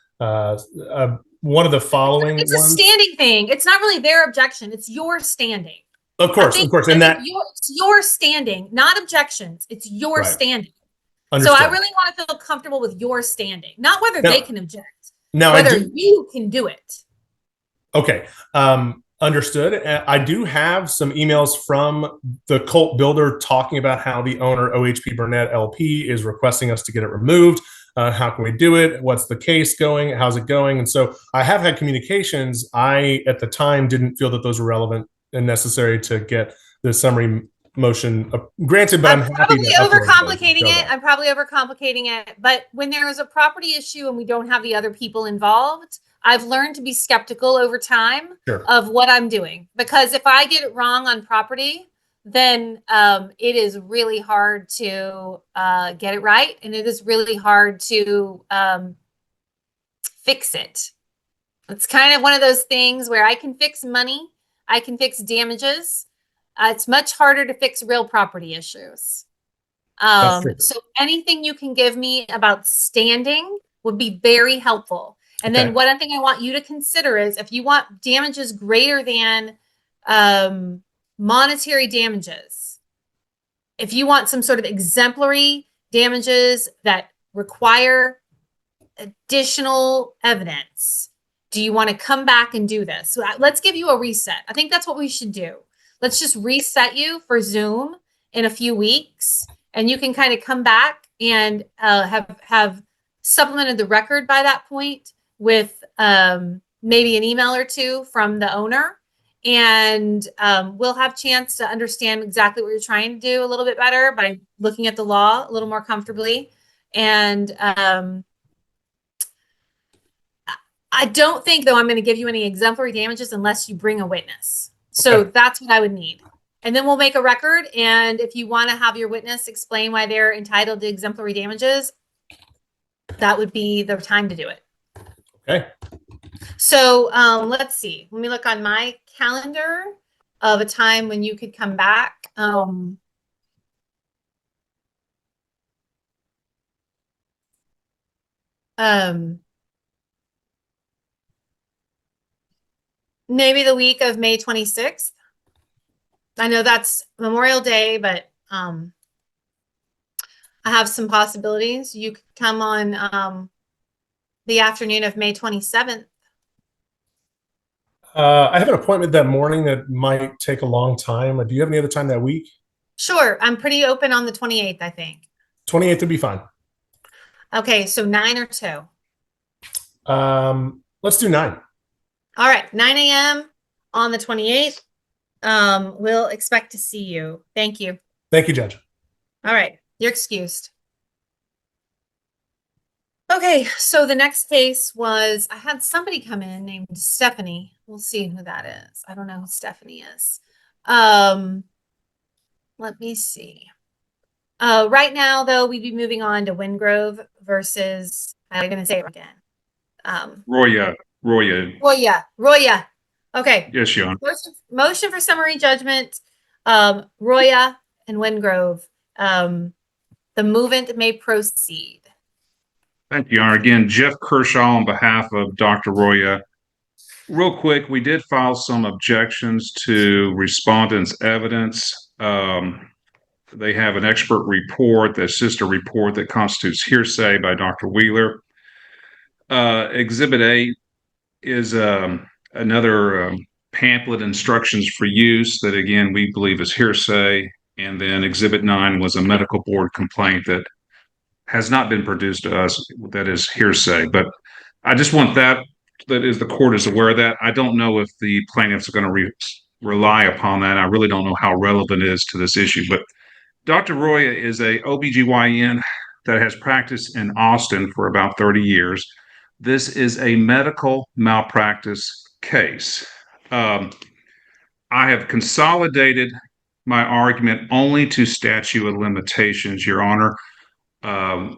[SPEAKER 14] one of the following
[SPEAKER 10] It's a
[SPEAKER 14] ones.
[SPEAKER 10] standing thing. It's not really their objection. It's your standing.
[SPEAKER 14] Of course. And that
[SPEAKER 10] it's your standing, not objections. It's your
[SPEAKER 14] Right.
[SPEAKER 10] standing.
[SPEAKER 14] Understood.
[SPEAKER 10] So I really want to feel comfortable with your standing, not whether they can object,
[SPEAKER 14] now
[SPEAKER 10] whether you can do it.
[SPEAKER 14] Okay. Understood. I do have some emails from the cult builder talking about how the owner, OHP Burnett LP, is requesting us to get it removed. How can we do it? What's the case going? How's it going? And so I have had communications. I, at the time, didn't feel that those were relevant and necessary to get the summary motion granted, but I'm happy
[SPEAKER 10] probably
[SPEAKER 14] that
[SPEAKER 10] overcomplicating it. I'm probably overcomplicating it. But when there is a property issue and we don't have the other people involved, I've learned to be skeptical over time of what I'm doing, because if I get it wrong on property, then it is really hard to get it right. And it is really hard to fix it. It's kind of one of those things where I can fix money. I can fix damages. It's much harder to fix real property issues. So anything you can give me about standing would be very helpful. And then one thing I want you to consider is if you want damages greater than monetary damages, if you want some sort of exemplary damages that require additional evidence, do you want to come back and do this? So let's give you a reset. I think that's what we should do. Let's just reset you for Zoom in a few weeks, and you can kind of come back and have supplemented the record by that point with maybe an email or two from the owner, and we'll have chance to understand exactly what you're trying to do a little bit better by looking at the law a little more comfortably. And I don't think, though, I'm going to give you any exemplary damages unless you bring a witness. So that's what I would need. And then we'll make a record. And if you want to have your witness explain why they're entitled to exemplary damages, that would be the time to do it.
[SPEAKER 14] Okay.
[SPEAKER 10] So let's see. Let me look on my calendar of a time when you could come back. Maybe the week of May 26th. I know that's Memorial Day, but I have some possibilities. You could come on the afternoon of May 27th.
[SPEAKER 14] I have an appointment that morning that might take a long time. Do you have any other time that week?
[SPEAKER 10] Sure. I'm pretty open on the 28th, I think.
[SPEAKER 14] 28th would be fine.
[SPEAKER 10] Okay, so 9 or 2?
[SPEAKER 14] Let's do 9.
[SPEAKER 10] All right, 9 a.m. on the 28th. We'll expect to see you. Thank you.
[SPEAKER 14] Thank you, Judge.
[SPEAKER 10] All right, you're excused. Okay, so the next case was, I had somebody come in named Stephanie. We'll see who that is. I don't know who Stephanie is. Let me see. Right now, though, we'd be moving on to Windrove versus, I'm going to say it again.
[SPEAKER 15] Roya.
[SPEAKER 10] Okay.
[SPEAKER 15] Yes, Your Honor.
[SPEAKER 10] Motion for summary judgment. Roya and Windrove. The movement may proceed.
[SPEAKER 15] Thank you, Your Honor. Again, Jeff Kershaw on behalf of Dr. Roya. Real quick, we did file some objections to respondents' evidence. They have an expert report, the sister report that constitutes hearsay by Dr. Wheeler. Exhibit A is another pamphlet, instructions for use, that again we believe is hearsay. And then Exhibit 9 was a medical board complaint that has not been produced to us, that is hearsay. But I just want that is the court is aware of that. I don't know if the plaintiffs are going to rely upon that. I really don't know how relevant it is to this issue. But Dr. Roya is a OBGYN that has practiced in Austin for about 30 years. This is a medical malpractice case. I have consolidated my argument only to statute of limitations, Your Honor.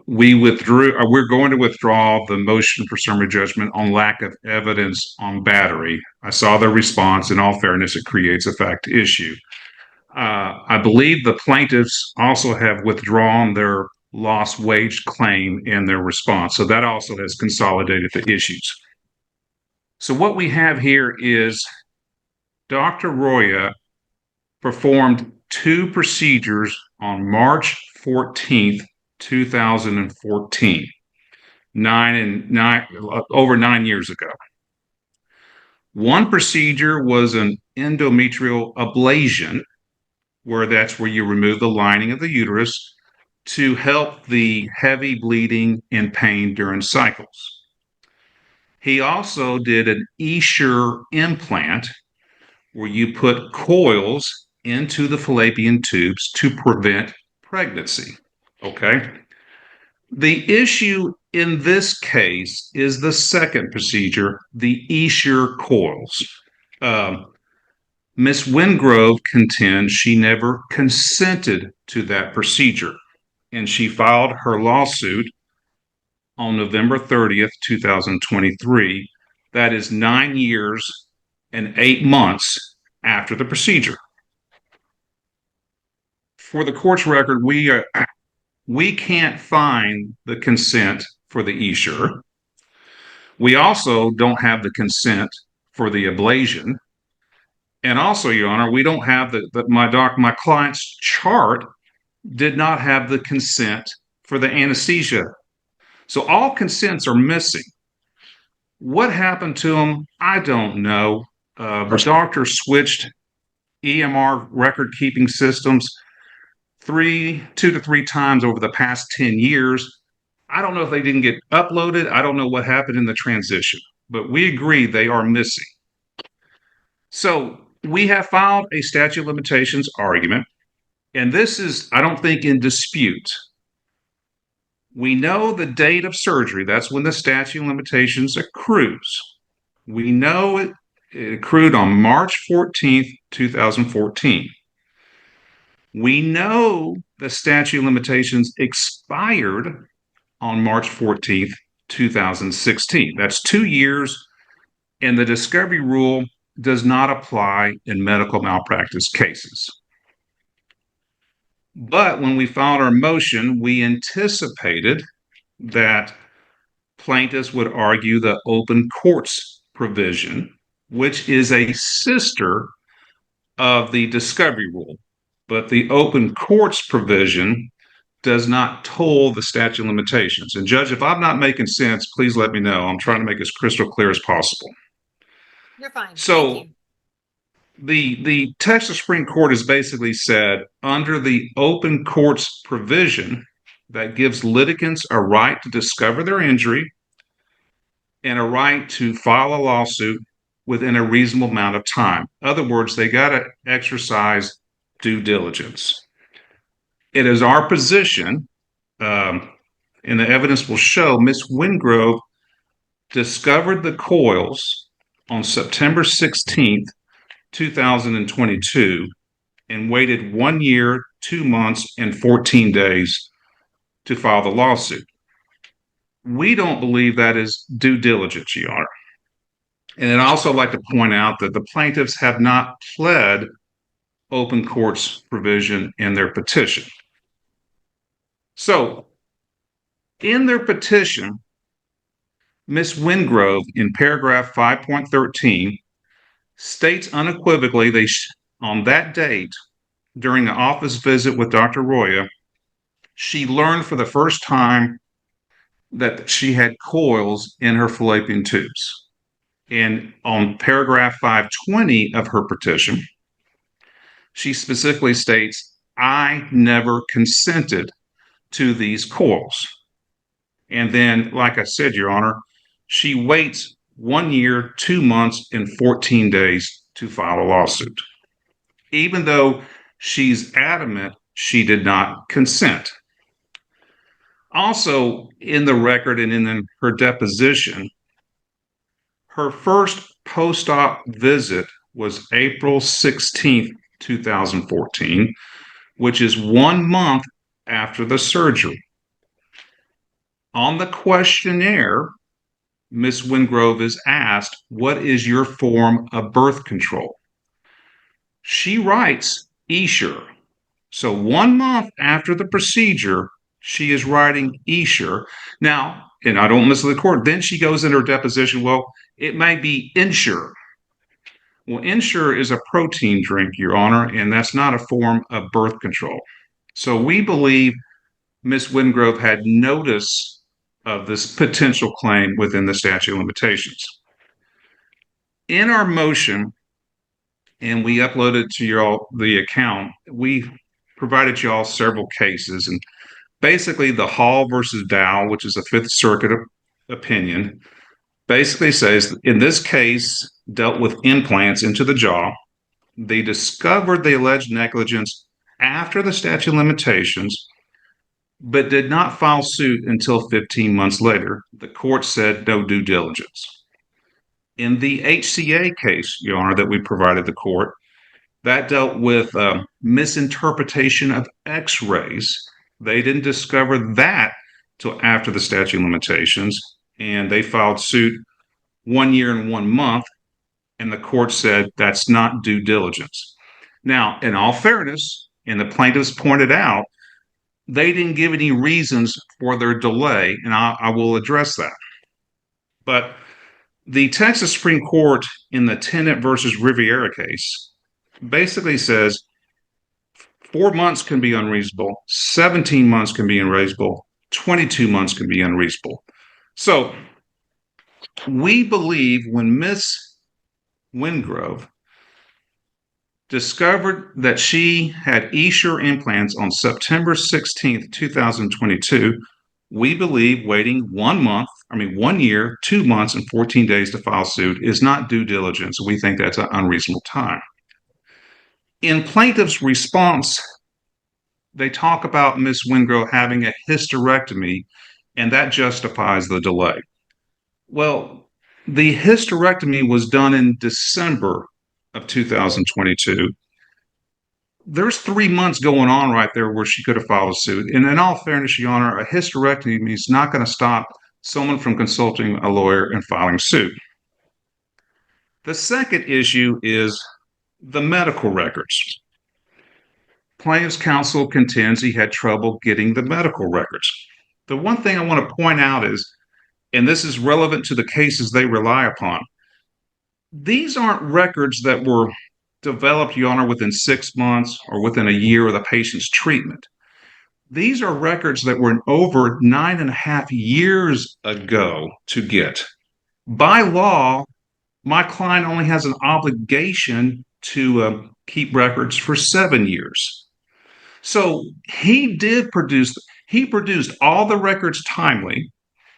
[SPEAKER 15] We're going to withdraw the motion for summary judgment on lack of evidence on battery. I saw the response. In all fairness, it creates a fact issue. I believe the plaintiffs also have withdrawn their lost wage claim in their response. So that also has consolidated the issues. So what we have here is Dr. Roya performed 2 procedures on March 14th, 2014, over 9 years ago. One procedure was an endometrial ablation, that's where you remove the lining of the uterus to help the heavy bleeding and pain during cycles. He also did an Essure implant, where you put coils into the fallopian tubes to prevent pregnancy. Okay. The issue in this case is the second procedure, the Essure coils. Ms. Windrove contends she never consented to that procedure, and she filed her lawsuit on November 30th, 2023. That is 9 years and 8 months after the procedure. For the court's record, we can't find the consent for the Essure. We also don't have the consent for the ablation. And also, Your Honor, we don't have my client's chart did not have the consent for the anesthesia. So all consents are missing. What happened to them? I don't know. The doctor switched EMR record keeping systems 2 to 3 times over the past 10 years. I don't know if they didn't get uploaded. I don't know what happened in the transition, but we agree they are missing. So we have filed a statute of limitations argument, and this is, I don't think, in dispute. We know the date of surgery. That's when the statute of limitations accrues. We know it accrued on March 14th, 2014. We know the statute of limitations expired on March 14th, 2016. That's 2 years, and the discovery rule does not apply in medical malpractice cases. But when we filed our motion, we anticipated that plaintiffs would argue the open courts provision, which is a sister of the discovery rule. But the open courts provision does not toll the statute of limitations. And Judge, if I'm not making sense, please let me know. I'm trying to make it as crystal clear as possible.
[SPEAKER 10] You're fine.
[SPEAKER 15] So the Texas Supreme Court has basically said, under the open courts provision that gives litigants a right to discover their injury and a right to file a lawsuit within a reasonable amount of time. In other words, they got to exercise due diligence. It is our position, and the evidence will show, Ms. Windrove discovered the coils on September 16th, 2022, and waited 1 year, 2 months, and 14 days to file the lawsuit. We don't believe that is due diligence, Your Honor. And I'd also like to point out that the plaintiffs have not pled open courts provision in their petition. So, in their petition, Ms. Windrove, in paragraph 5.13, states unequivocally on that date, during the office visit with Dr. Roya, she learned for the first time that she had coils in her fallopian tubes. And on paragraph 520 of her petition, she specifically states, I never consented to these coils. And then, like I said, Your Honor, she waits 1 year, 2 months, and 14 days to file a lawsuit, even though she's adamant she did not consent. Also, in the record and in her deposition, her first post-op visit was April 16th, 2014, which is 1 month after the surgery. On the questionnaire, Ms. Windrove is asked, what is your form of birth control? She writes Essure. So 1 month after the procedure, she is writing Essure. Now, and I don't mislead the court, then she goes in her deposition, well, it may be Ensure. Well, Ensure is a protein drink, Your Honor, and that's not a form of birth control. So we believe Ms. Windrove had notice of this potential claim within the statute of limitations. In our motion, and we uploaded to y'all the account, we provided y'all several cases, and basically the Hall versus Dow, which is a Fifth Circuit opinion, basically says in this case dealt with implants into the jaw. They discovered the alleged negligence after the statute of limitations, but did not file suit until 15 months later. The court said no due diligence. In the HCA case, Your Honor, that we provided the court, that dealt with misinterpretation of x-rays. They didn't discover that till after the statute of limitations, and they filed suit 1 year and 1 month, and the court said that's not due diligence. Now, in all fairness, and the plaintiffs pointed out, they didn't give any reasons for their delay, and I will address that. But the Texas Supreme Court in the Tennant versus Riviera case basically says 4 months can be unreasonable, 17 months can be unreasonable, 22 months can be unreasonable. So we believe when Miss Windrove discovered that she had Essure implants on September 16th, 2022, we believe waiting 1 year, 2 months, and 14 days to file suit is not due diligence. We think that's an unreasonable time. In plaintiff's response, they talk about Miss Windrove having a hysterectomy, and that justifies the delay. Well, the hysterectomy was done in December of 2022. There's 3 months going on right there where she could have filed a suit. And in all fairness, Your Honor, a hysterectomy is not going to stop someone from consulting a lawyer and filing suit. The second issue is the medical records. Plaintiff's counsel contends he had trouble getting the medical records. The one thing I want to point out is, and this is relevant to the cases they rely upon, these aren't records that were developed, Your Honor, within 6 months or within a year of the patient's treatment. These are records that were over 9.5 years ago to get. By law, my client only has an obligation to keep records for 7 years. So he produced all the records timely.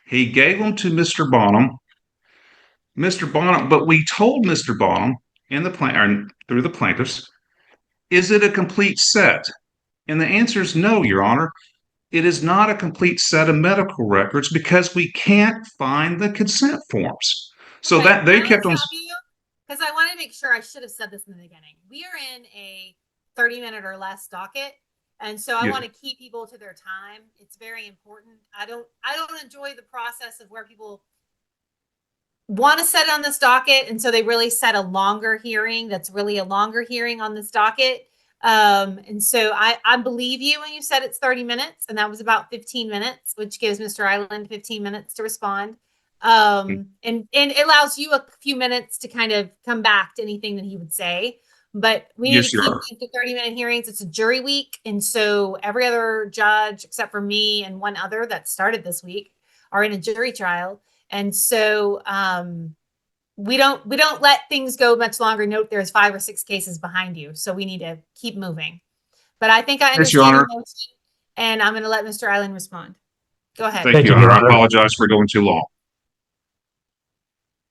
[SPEAKER 15] He gave them to Mr. Bonham. But we told Mr. Bonham through the plaintiffs, is it a complete set? And the answer is no, Your Honor. It is not a complete set of medical records because we can't find the consent forms. So
[SPEAKER 10] okay,
[SPEAKER 15] that they kept on.
[SPEAKER 10] Because I want to make sure I should have said this in the beginning. We are in a 30-minute or less docket. And so I want to keep people to their time. It's very important. I don't enjoy the process of where people want to set it on this docket, and so they really set a longer hearing that's really a longer hearing on this docket. And so I believe you when you said it's 30 minutes, and that was about 15 minutes, which gives Mr. Island 15 minutes to respond. And it allows you a few minutes to kind of come back to anything that he would say. But we need to keep the 30-minute hearings. It's a jury week. And so every other judge, except for me and one other that started this week, are in a jury trial. And so we don't let things go much longer. Note there's 5 or 6 cases behind you. So we need to keep moving. But I think I understand your motion, and I'm going to let Mr. Island respond. Go ahead.
[SPEAKER 15] Thank you, Your Honor. I apologize for going too long.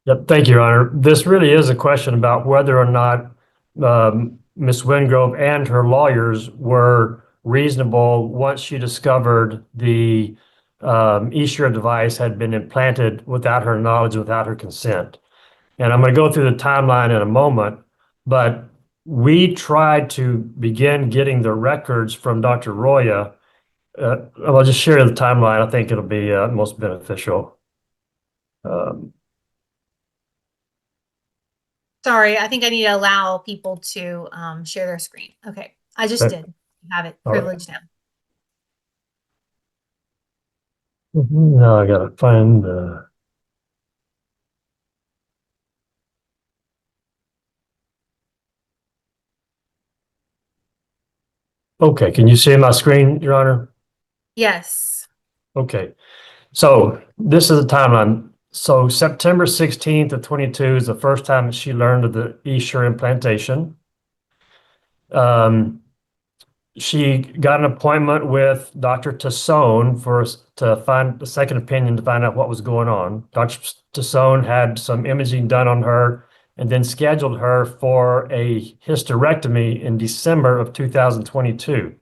[SPEAKER 4] Yep, thank you, Your Honor. This really is a question about whether or not Ms. Windrove and her lawyers were reasonable once she discovered the Essure device had been implanted without her knowledge, without her consent. And I'm going to go through the timeline in a moment, but we tried to begin getting the records from Dr. Roya. I'll just share the timeline. I think it'll be most beneficial.
[SPEAKER 10] Sorry, I think I need to allow people to share their screen. Okay, I just did. You have it privileged now.
[SPEAKER 4] Now I gotta find Okay, can you see my screen, Your Honor?
[SPEAKER 10] Yes.
[SPEAKER 4] Okay, so this is the timeline. So September 16th of 22 is the first time that she learned of the Esure implantation. She got an appointment with Dr. Tassone to find a second opinion to find out what was going on. Dr. Tassone had some imaging done on her and then scheduled her for a hysterectomy in December of 2022.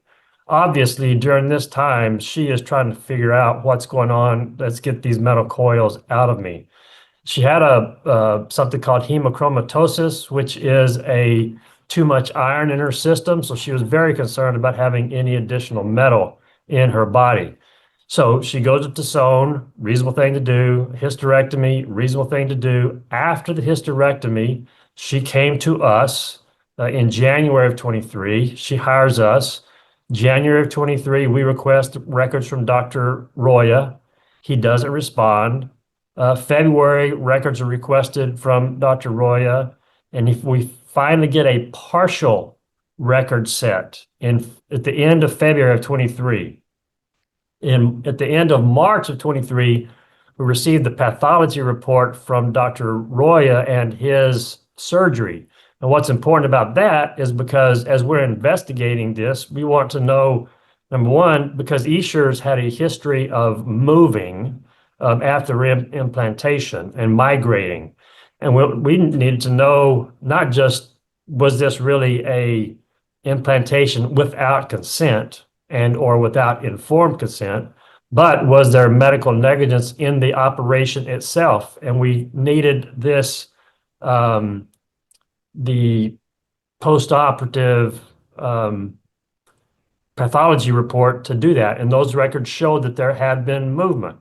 [SPEAKER 4] Obviously, during this time, she is trying to figure out what's going on. Let's get these metal coils out of me. She had something called hemochromatosis, which is too much iron in her system. So she was very concerned about having any additional metal in her body. So she goes to Tassone, reasonable thing to do. Hysterectomy, reasonable thing to do. After the hysterectomy, she came to us in January of 23. She hires us. January of 23, we request records from Dr. Roya. He doesn't respond. February, records are requested from Dr. Roya. And if we finally get a partial record set at the end of February of 23, at the end of March of 23, we received the pathology report from Dr. Roya and his surgery. And what's important about that is because as we're investigating this, we want to know, number one, because Esures had a history of moving after implantation and migrating. And we needed to know not just was this really a implantation without consent or without informed consent, but was there medical negligence in the operation itself? And we needed this, the post-operative pathology report to do that. And those records showed that there had been movement.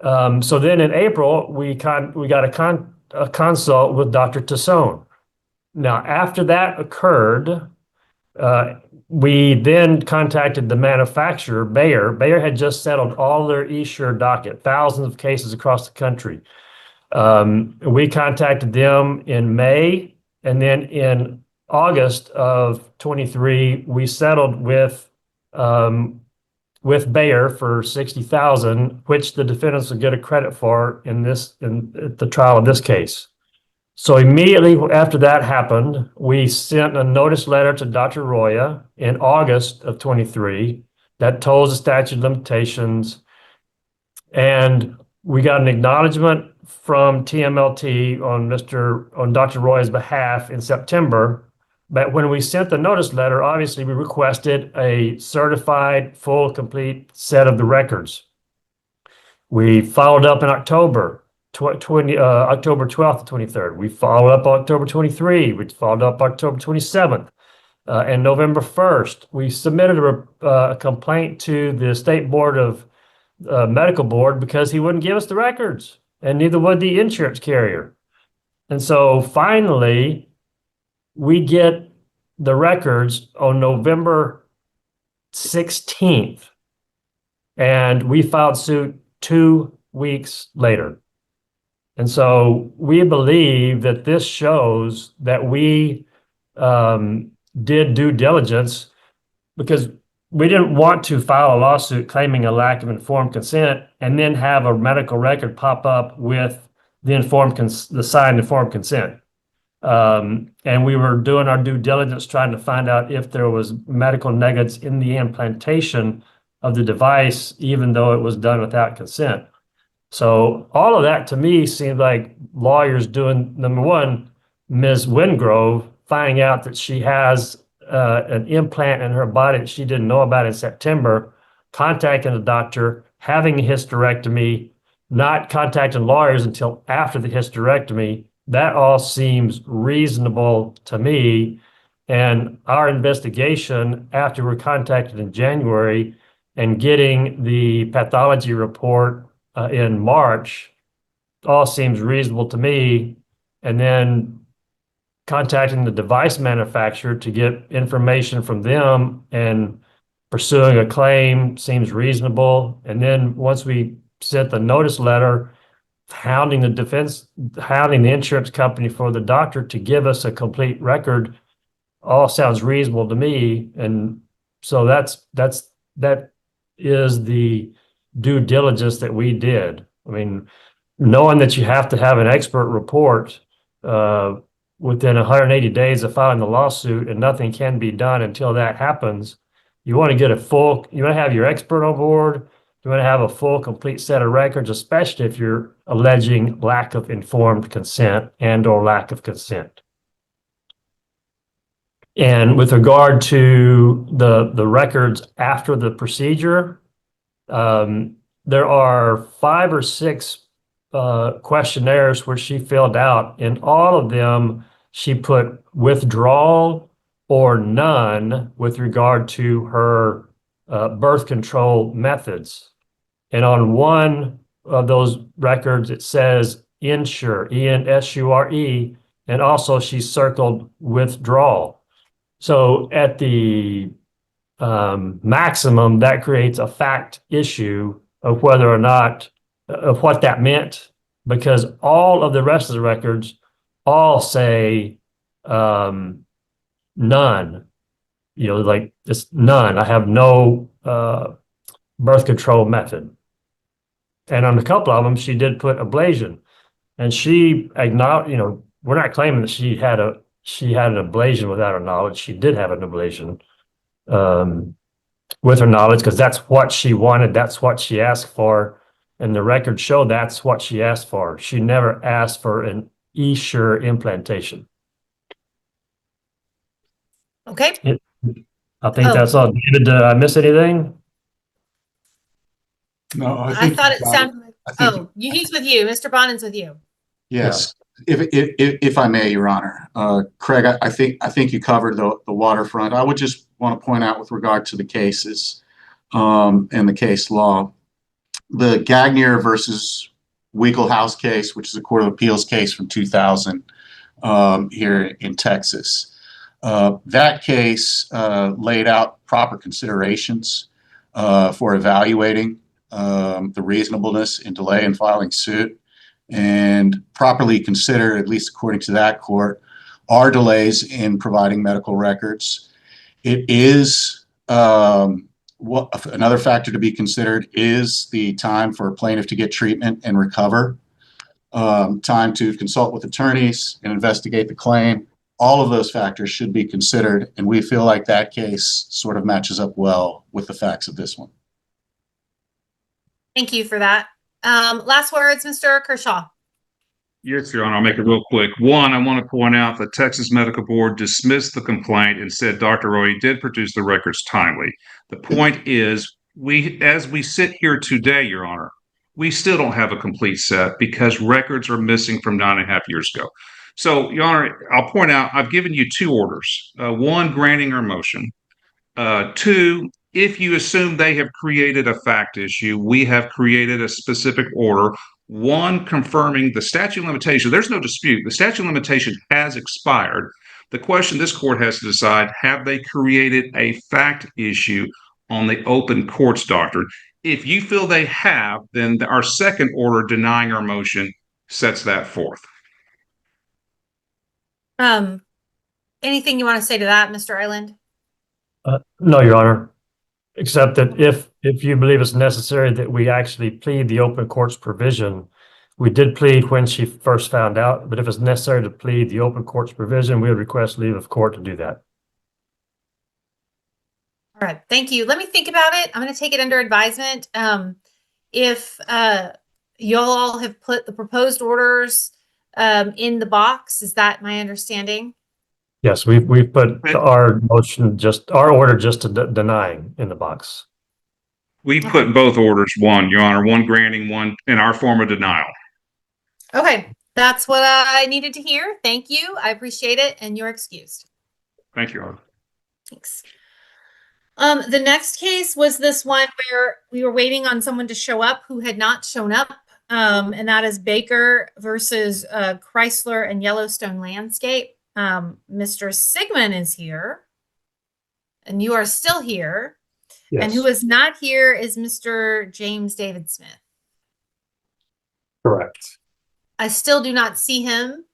[SPEAKER 4] So then in April, we got a consult with Dr. Tassone. Now, after that occurred, we then contacted the manufacturer, Bayer. Bayer had just settled all their Esure docket, thousands of cases across the country. We contacted them in May, and then in August of 23, we settled with Bayer for $60,000, which the defendants would get a credit for in the trial of this case. So immediately after that happened, we sent a notice letter to Dr. Roya in August of 23 that told the statute of limitations, and we got an acknowledgement from TMLT on Dr. Roya's behalf in September. But when we sent the notice letter, obviously we requested a certified, full, complete set of the records. We followed up in October 12th to 23rd. We followed up October 23. We followed up October 27th. And November 1st, we submitted a complaint to the State Board of Medical Board because he wouldn't give us the records, and neither would the insurance carrier. And so finally, we get the records on November 16th, and we filed suit 2 weeks later. And so we believe that this shows that we did due diligence, because we didn't want to file a lawsuit claiming a lack of informed consent and then have a medical record pop up with the signed informed consent. And we were doing our due diligence trying to find out if there was medical negligence in the implantation of the device, even though it was done without consent. So all of that to me seemed like lawyers doing, number one, Ms. Windrove finding out that she has an implant in her body that she didn't know about in September, contacting the doctor, having a hysterectomy, not contacting lawyers until after the hysterectomy. That all seems reasonable to me. And our investigation after we were contacted in January and getting the pathology report in March all seems reasonable to me. And then contacting the device manufacturer to get information from them and pursuing a claim seems reasonable. And then once we sent the notice letter, hounding the insurance company for the doctor to give us a complete record, all sounds reasonable to me. And So that is the due diligence that we did. I mean, knowing that you have to have an expert report within 180 days of filing the lawsuit and nothing can be done until that happens, you want to get you want to have your expert on board. You want to have a full, complete set of records, especially if you're alleging lack of informed consent and or lack of consent. And with regard to the records after the procedure, there are 5 or 6 questionnaires which she filled out. In all of them, she put withdrawal or none with regard to her birth control methods. And on one of those records, it says insure, E-N-S-U-R-E, and also she circled withdrawal. So at the maximum, that creates a fact issue of whether or not, of what that meant, because all of the rest of the records all say none. You know, like it's none. I have no birth control method. And on a couple of them, she did put ablation, and she acknowledged, you know, we're not claiming that she had an ablation without her knowledge. She did have an ablation with her knowledge, because that's what she wanted. That's what she asked for. And the records show that's what she asked for. She never asked for an E-Sure implantation.
[SPEAKER 10] Okay.
[SPEAKER 4] I think that's all. David, did I miss anything?
[SPEAKER 16] No,
[SPEAKER 10] I thought it sounded like, he's with you. Mr. Bonin's with you.
[SPEAKER 16] Yes. If I may, Your Honor, Craig, I think you covered the waterfront. I would just want to point out with regard to the cases and the case law, the Gagnier versus Weigel-House case, which is a Court of Appeals case from 2000 here in Texas. That case laid out proper considerations for evaluating the reasonableness in delay in filing suit, and properly consider, at least according to that court, are delays in providing medical records. It is another factor to be considered is the time for a plaintiff to get treatment and recover, time to consult with attorneys and investigate the claim. All of those factors should be considered, and we feel like that case sort of matches up well with the facts of this one.
[SPEAKER 10] Thank you for that. Last words, Mr. Kershaw.
[SPEAKER 15] Yes, Your Honor, I'll make it real quick. One, I want to point out the Texas Medical Board dismissed the complaint and said Dr. Roya did produce the records timely. The point is, as we sit here today, Your Honor, we still don't have a complete set because records are missing from 9.5 years ago. So, Your Honor, I'll point out, I've given you 2 orders. One, granting our motion. 2, if you assume they have created a fact issue, we have created a specific order. 1, confirming the statute of limitation. There's no dispute. The statute of limitation has expired. The question this court has to decide, have they created a fact issue on the open courts doctrine? If you feel they have, then our second order denying our motion sets that forth.
[SPEAKER 10] Anything you want to say to that, Mr. Island?
[SPEAKER 4] No, Your Honor, except that if you believe it's necessary that we actually plead the open courts provision, we did plead when she first found out, but if it's necessary to plead the open courts provision, we would request leave of court to do that.
[SPEAKER 10] All right, thank you. Let me think about it. I'm going to take it under advisement. If you all have put the proposed orders in the box, is that my understanding?
[SPEAKER 4] Yes, we've put our motion, our order just to denying in the box.
[SPEAKER 15] We put both orders, one, Your Honor, one granting, one in our form of denial.
[SPEAKER 10] Okay, that's what I needed to hear. Thank you. I appreciate it, and you're excused.
[SPEAKER 15] Thank you, Your Honor.
[SPEAKER 10] Thanks. The next case was this one where we were waiting on someone to show up who had not shown up, and that is Baker versus Chrysler and Yellowstone Landscape. Mr. Sigmund is here, and you are still here. Yes. And who is not here is Mr. James David Smith.
[SPEAKER 14] Correct.
[SPEAKER 10] I still do not see him.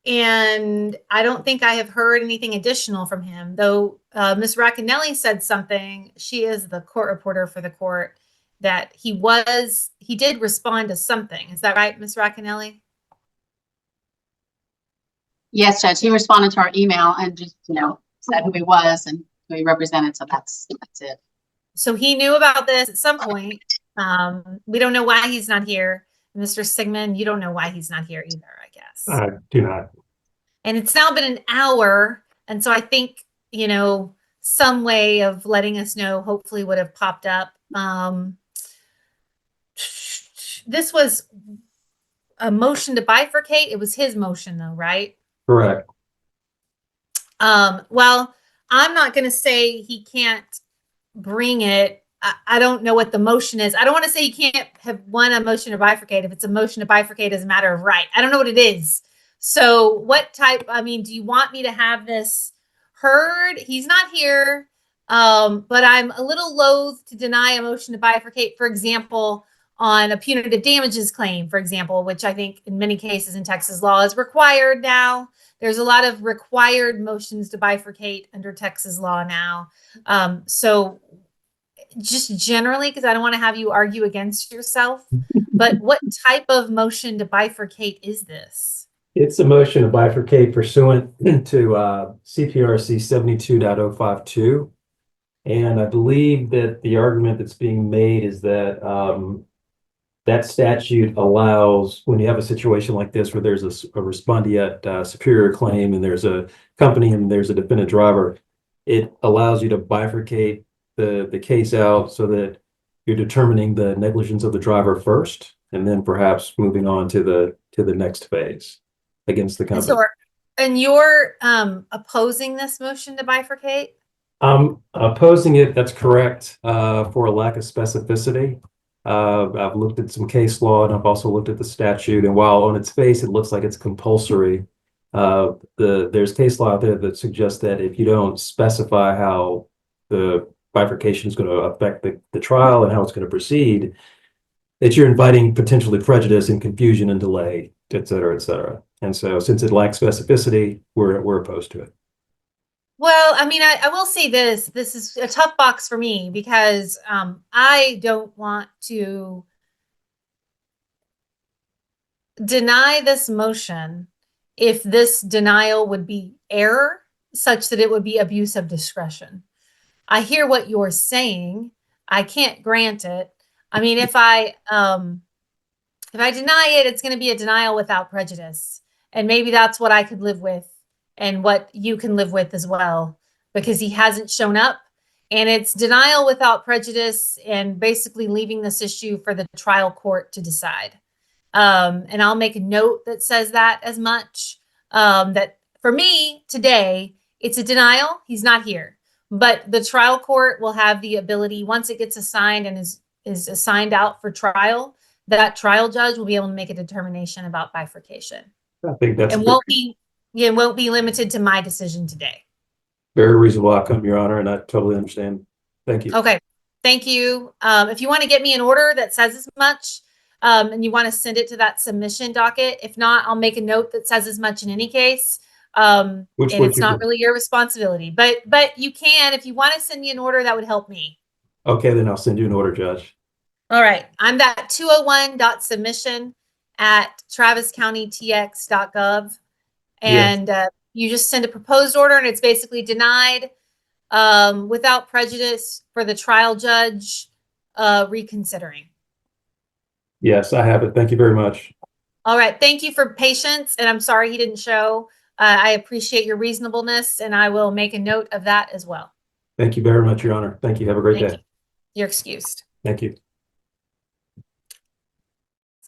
[SPEAKER 10] And I don't think I have heard anything additional from him, though Ms. Racanelli said something. She is the court reporter for the court, that he did respond to something. Is that right, Ms. Racanelli?
[SPEAKER 17] Yes, Judge. He responded to our email and just, said who he was and who he represented. So that's it.
[SPEAKER 10] So he knew about this at some point. We don't know why he's not here. Mr. Sigmund, you don't know why he's not here either, I guess.
[SPEAKER 4] I do not.
[SPEAKER 10] And it's now been an hour. And so I think, some way of letting us know hopefully would have popped up. This was a motion to bifurcate. It was his motion though, right?
[SPEAKER 4] Correct.
[SPEAKER 10] Well, I'm not going to say he can't bring it. I don't know what the motion is. I don't want to say he can't have won a motion to bifurcate if it's a motion to bifurcate as a matter of right. I don't know what it is. So what type, do you want me to have this heard? He's not here. But I'm a little loath to deny a motion to bifurcate, for example, on a punitive damages claim, for example, which I think in many cases in Texas law is required now. There's a lot of required motions to bifurcate under Texas law now. So just generally, because I don't want to have you argue against yourself, but what type of motion to bifurcate is this?
[SPEAKER 4] It's a motion to bifurcate pursuant to CPRC 72.052. And I believe that the argument that's being made is that that statute allows, when you have a situation like this where there's a respondeat superior claim and there's a company and there's a defendant driver, it allows you to bifurcate the case out so that you're determining the negligence of the driver first, and then perhaps moving on to the next phase against the company.
[SPEAKER 10] And you're opposing this motion to bifurcate?
[SPEAKER 4] I'm opposing it, that's correct, for a lack of specificity. I've looked at some case law and I've also looked at the statute, and while on its face it looks like it's compulsory, there's case law out there that suggests that if you don't specify how the bifurcation is going to affect the trial and how it's going to proceed, that you're inviting potentially prejudice and confusion and delay, et cetera, et cetera. And so since it lacks specificity, we're opposed to it.
[SPEAKER 10] Well, I will say this is a tough box for me because I don't want to deny this motion if this denial would be error such that it would be abuse of discretion. I hear what you're saying. I can't grant it. If I deny it, it's going to be a denial without prejudice. And maybe that's what I could live with and what you can live with as well, because he hasn't shown up, and it's denial without prejudice and basically leaving this issue for the trial court to decide. And I'll make a note that says that as much, that for me today, it's a denial. He's not here, but the trial court will have the ability, once it gets assigned and is assigned out for trial, that trial judge will be able to make a determination about bifurcation.
[SPEAKER 4] I think that's
[SPEAKER 10] it won't be limited to my decision today.
[SPEAKER 4] very reasonable outcome, Your Honor, and I totally understand. Thank you.
[SPEAKER 10] Okay, thank you. If you want to get me an order that says as much, and you want to send it to that submission docket, if not, I'll make a note that says as much in any case. And it's not really your responsibility, but you can, if you want to send me an order, that would help me.
[SPEAKER 4] Okay, then I'll send you an order, Judge.
[SPEAKER 10] All right, I'm that 201.submission@traviscountytx.gov. And you just send a proposed order and it's basically denied without prejudice for the trial judge reconsidering.
[SPEAKER 4] Yes, I have it. Thank you very much.
[SPEAKER 10] All right. Thank you for patience. And I'm sorry he didn't show. I appreciate your reasonableness, and I will make a note of that as well.
[SPEAKER 4] Thank you very much, Your Honor. Thank you. Have a great day.
[SPEAKER 10] You're excused.
[SPEAKER 4] Thank you.
[SPEAKER 10] This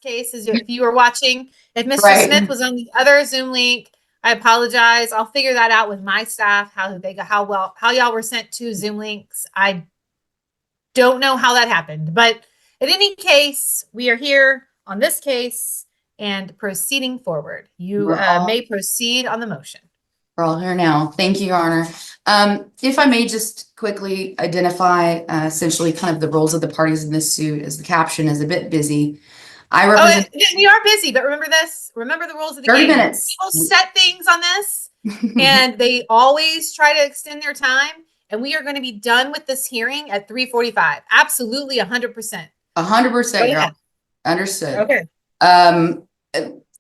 [SPEAKER 10] case is, if you were watching, if Mr. Smith was on the other Zoom link, I apologize. I'll figure that out with my staff, how y'all were sent to Zoom links. I don't know how that happened, but in any case, we are here on this case and proceeding forward. You may proceed on the motion.
[SPEAKER 6] We're all here now. Thank you, Your Honor. If I may just quickly identify essentially kind of the roles of the parties in this suit, as the caption is a bit busy. I represent.
[SPEAKER 10] We are busy, but remember this. Remember the rules of the
[SPEAKER 6] 30
[SPEAKER 10] game.
[SPEAKER 6] minutes.
[SPEAKER 10] People set things on this, and they always try to extend their time. And we are going to be done with this hearing at 3:45. Absolutely, 100%.
[SPEAKER 6] 100%. Understood.
[SPEAKER 10] Okay.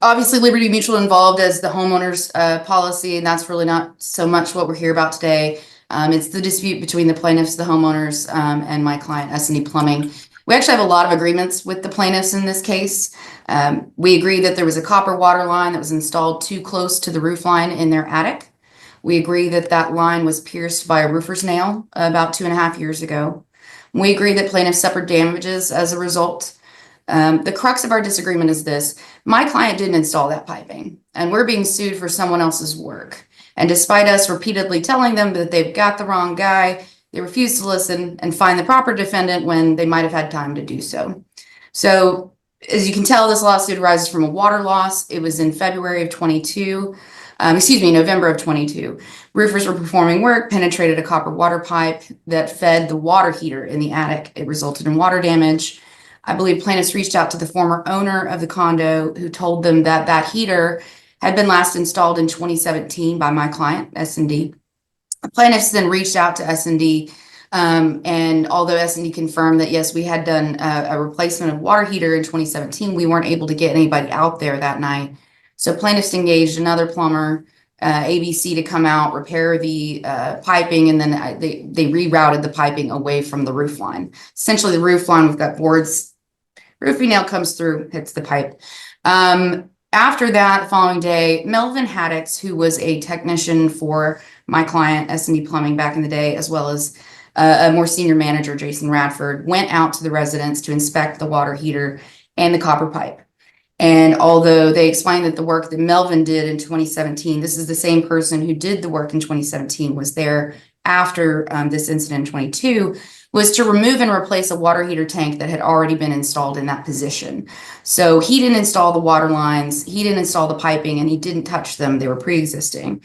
[SPEAKER 6] Obviously, Liberty Mutual involved as the homeowner's policy, and that's really not so much what we're here about today. It's the dispute between the plaintiffs, the homeowners, and my client, S&D Plumbing. We actually have a lot of agreements with the plaintiffs in this case. We agree that there was a copper water line that was installed too close to the roof line in their attic. We agree that that line was pierced by a roofer's nail about 2.5 years ago. We agree that plaintiffs suffered damages as a result. The crux of our disagreement is this. My client didn't install that piping, and we're being sued for someone else's work. And despite us repeatedly telling them that they've got the wrong guy, they refuse to listen and find the proper defendant when they might have had time to do so. So, as you can tell, this lawsuit arises from a water loss. It was in November of 22. Roofers were performing work, penetrated a copper water pipe that fed the water heater in the attic. It resulted in water damage. I believe plaintiffs reached out to the former owner of the condo who told them that that heater had been last installed in 2017 by my client, S&D. Plaintiffs then reached out to S&D, and although S&D confirmed that, yes, we had done a replacement of water heater in 2017, we weren't able to get anybody out there that night. So plaintiffs engaged another plumber, ABC, to come out, repair the piping, and then they rerouted the piping away from the roof line. Essentially, the roof line, we've got boards, roofing nail comes through, hits the pipe. After that, the following day, Melvin Haddix, who was a technician for my client, S&D Plumbing, back in the day, as well as a more senior manager, Jason Radford, went out to the residence to inspect the water heater and the copper pipe. And although they explained that the work that Melvin did in 2017, this is the same person who did the work in 2017, was there after this incident in 22, was to remove and replace a water heater tank that had already been installed in that position. So he didn't install the water lines, he didn't install the piping, and he didn't touch them. They were pre-existing.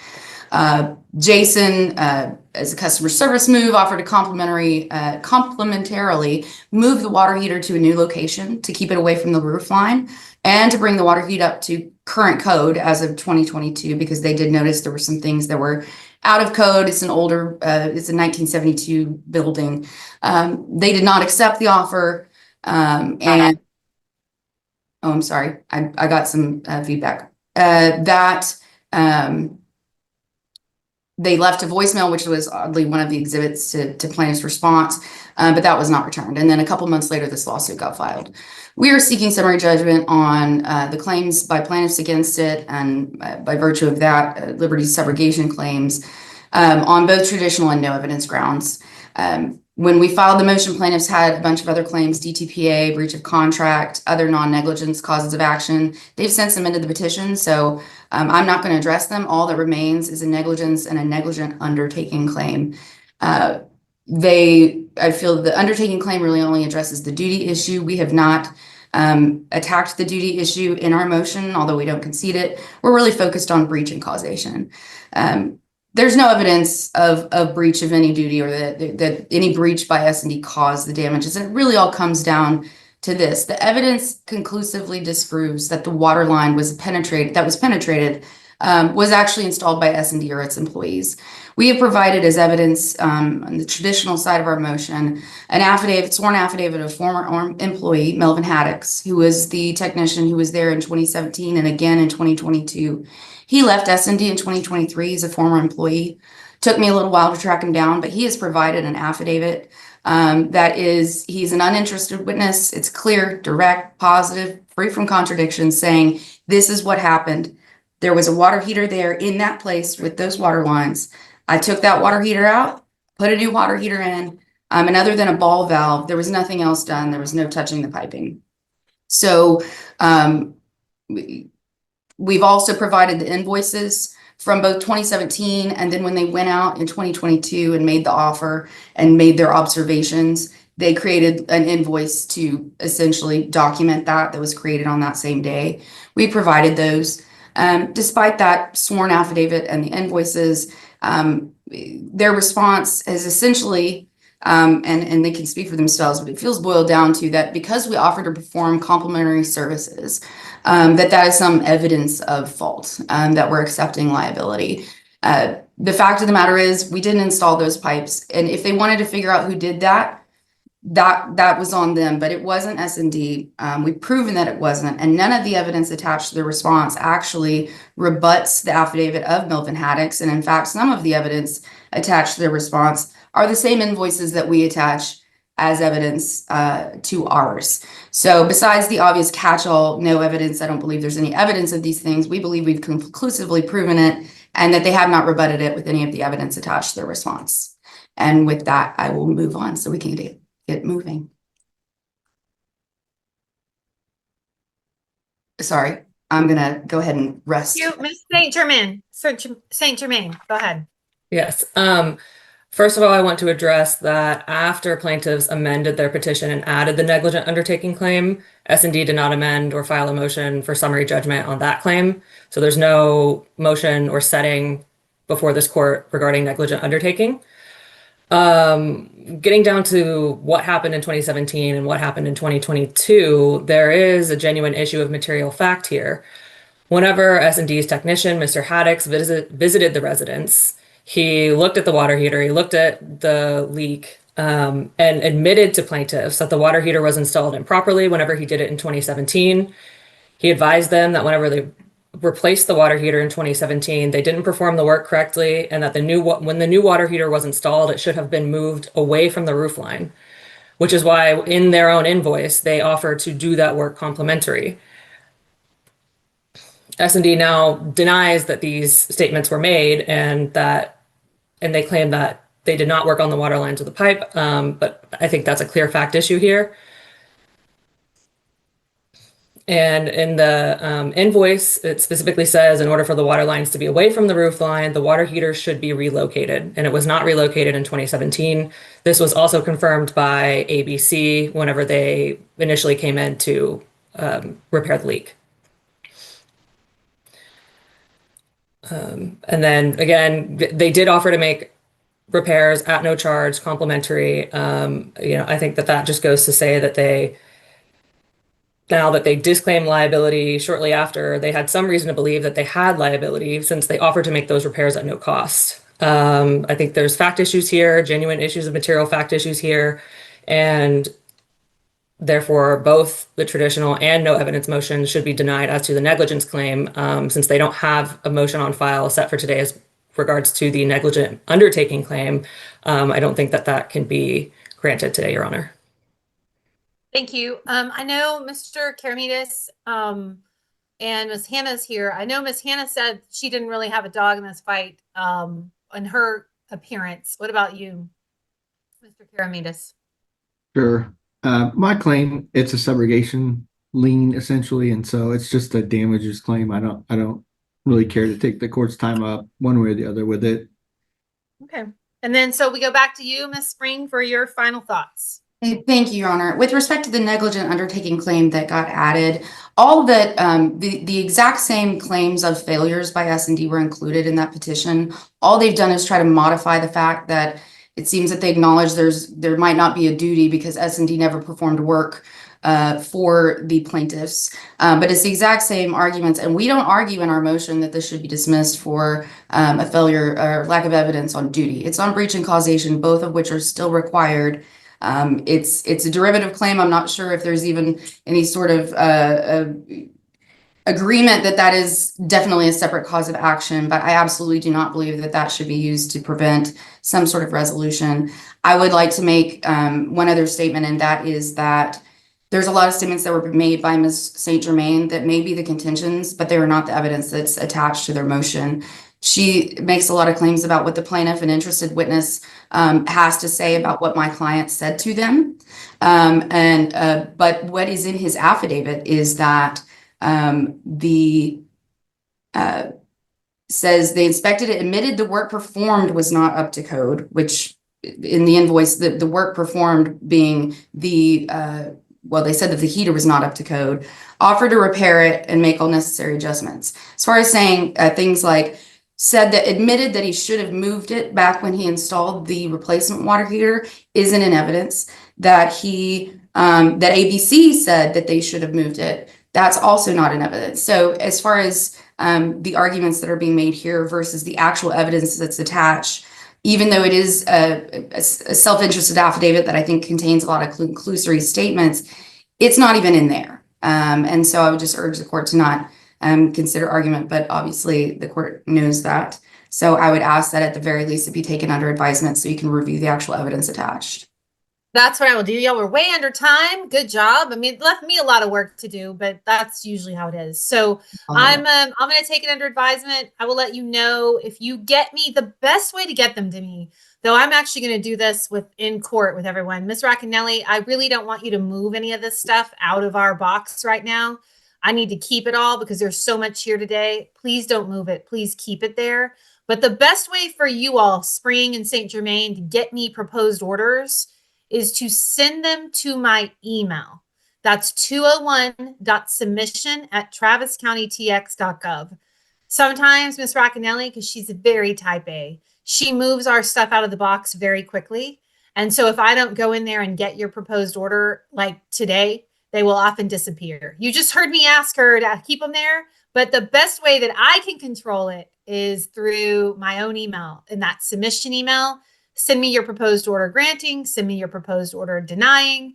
[SPEAKER 6] Jason, as a customer service move, offered to complimentarily move the water heater to a new location to keep it away from the roof line and to bring the water heat up to current code as of 2022, because they did notice there were some things that were out of code. It's an older, it's a 1972 building. They did not accept the offer. And oh, I'm sorry, I got some feedback. They left a voicemail, which was oddly one of the exhibits to plaintiff's response, but that was not returned. And then a couple months later, this lawsuit got filed. We are seeking summary judgment on the claims by plaintiffs against it, and by virtue of that, Liberty's subrogation claims on both traditional and no evidence grounds. When we filed the motion, plaintiffs had a bunch of other claims: DTPA, breach of contract, other non-negligence causes of action. They've since submitted the petition, so I'm not going to address them. All that remains is a negligence and a negligent undertaking claim. I feel the undertaking claim really only addresses the duty issue. We have not attacked the duty issue in our motion, although we don't concede it. We're really focused on breach and causation. There's no evidence of breach of any duty, or that any breach by S&D caused the damages. And it really all comes down to this. The evidence conclusively disproves that the water line was penetrated, was actually installed by S&D or its employees. We have provided as evidence on the traditional side of our motion an affidavit, sworn affidavit of former employee, Melvin Haddix, who was the technician who was there in 2017 and again in 2022. He left S&D in 2023 as a former employee. Took me a little while to track him down, but he has provided an affidavit he's an uninterested witness. It's clear, direct, positive, free from contradictions, saying this is what happened. There was a water heater there in that place with those water lines. I took that water heater out, put a new water heater in, and other than a ball valve, there was nothing else done. There was no touching the piping. So we've also provided the invoices from both 2017 and then when they went out in 2022 and made the offer and made their observations, they created an invoice to essentially document that was created on that same day. We provided those. Despite that sworn affidavit and the invoices, their response is essentially and they can speak for themselves, but it feels boiled down to that because we offer to perform complementary services, that is some evidence of fault, that we're accepting liability. The fact of the matter is we didn't install those pipes. And if they wanted to figure out who did that was on them, but it wasn't S&D. We've proven that it wasn't, and none of the evidence attached to the response actually rebuts the affidavit of Melvin Haddix. And in fact, some of the evidence attached to the response are the same invoices that we attach as evidence to ours. So besides the obvious catch-all, no evidence, I don't believe there's any evidence of these things. We believe we've conclusively proven it and that they have not rebutted it with any of the evidence attached to their response. And with that, I will move on so we can get moving. Sorry, I'm gonna go ahead and rest.
[SPEAKER 10] You, Ms. Saint Germain, Saint Germain, go ahead.
[SPEAKER 7] Yes. First of all, I want to address that after plaintiffs amended their petition and added the negligent undertaking claim, S&D did not amend or file a motion for summary judgment on that claim. So there's no motion or setting before this court regarding negligent undertaking. Getting down to what happened in 2017 and what happened in 2022, there is a genuine issue of material fact here. Whenever S&D's technician, Mr. Haddix, visited the residence, he looked at the water heater, he looked at the leak, and admitted to plaintiffs that the water heater was installed improperly whenever he did it in 2017. He advised them that whenever they replaced the water heater in 2017, they didn't perform the work correctly, and that when the new water heater was installed, it should have been moved away from the roof line, which is why in their own invoice, they offer to do that work complimentary. S&D now denies that these statements were made and they claim that they did not work on the water lines of the pipe, but I think that's a clear fact issue here. And in the invoice, it specifically says in order for the water lines to be away from the roof line, the water heater should be relocated, and it was not relocated in 2017. This was also confirmed by ABC whenever they initially came in to repair the leak. And then again, they did offer to make repairs at no charge, complimentary. I think that just goes to say that now that they disclaimed liability shortly after, they had some reason to believe that they had liability since they offered to make those repairs at no cost. I think there's fact issues here, genuine issues of material fact issues here, and therefore both the traditional and no evidence motion should be denied as to the negligence claim, since they don't have a motion on file set for today as regards to the negligent undertaking claim. I don't think that can be granted today, Your Honor.
[SPEAKER 10] Thank you. I know Mr. Karamides and Ms. Hannah's here. I know Ms. Hannah said she didn't really have a dog in this fight in her appearance. What about you, Mr. Karamides?
[SPEAKER 18] Sure. My claim, it's a subrogation lien essentially, and so it's just a damages claim. I don't really care to take the court's time up one way or the other with it.
[SPEAKER 10] Okay. And then so we go back to you, Ms. Spring, for your final thoughts.
[SPEAKER 6] Thank you, Your Honor. With respect to the negligent undertaking claim that got added, all that the exact same claims of failures by S&D were included in that petition. All they've done is try to modify the fact that it seems that they acknowledge there might not be a duty because S&D never performed work for the plaintiffs. But it's the exact same arguments, and we don't argue in our motion that this should be dismissed for a failure or lack of evidence on duty. It's on breach and causation, both of which are still required. It's a derivative claim. I'm not sure if there's even any sort of agreement that is definitely a separate cause of action, but I absolutely do not believe that should be used to prevent some sort of resolution. I would like to make one other statement, and that is that there's a lot of statements that were made by Ms. Saint Germain that may be the contentions, but they are not the evidence that's attached to their motion. She makes a lot of claims about what the plaintiff, an interested witness, has to say about what my client said to them. But what is in his affidavit is that says they inspected it, admitted the work performed was not up to code, which in the invoice, the work performed being they said that the heater was not up to code, offered to repair it and make all necessary adjustments. As far as saying things like, admitted that he should have moved it back when he installed the replacement water heater isn't in evidence. That that ABC said that they should have moved it, that's also not in evidence. So as far as the arguments that are being made here versus the actual evidence that's attached, even though it is a self-interested affidavit that I think contains a lot of conclusory statements, it's not even in there. And so I would just urge the court to not consider argument, but obviously the court knows that. So I would ask that at the very least it be taken under advisement so you can review the actual evidence attached.
[SPEAKER 10] That's what I will do. Y'all were way under time. Good job. I mean, it left me a lot of work to do, but that's usually how it is. So I'm going to take it under advisement. I will let you know if you get me the best way to get them to me, though I'm actually going to do this in court with everyone. Ms. Racanelli, I really don't want you to move any of this stuff out of our box right now. I need to keep it all because there's so much here today. Please don't move it. Please keep it there. But the best way for you all, Spring and St. Germain, to get me proposed orders is to send them to my email. That's 201.submission@traviscountytx.gov. Sometimes Ms. Racanelli, because she's very type A, she moves our stuff out of the box very quickly. And so if I don't go in there and get your proposed order like today, they will often disappear. You just heard me ask her to keep them there, but the best way that I can control it is through my own email. In that submission email, send me your proposed order granting, send me your proposed order denying,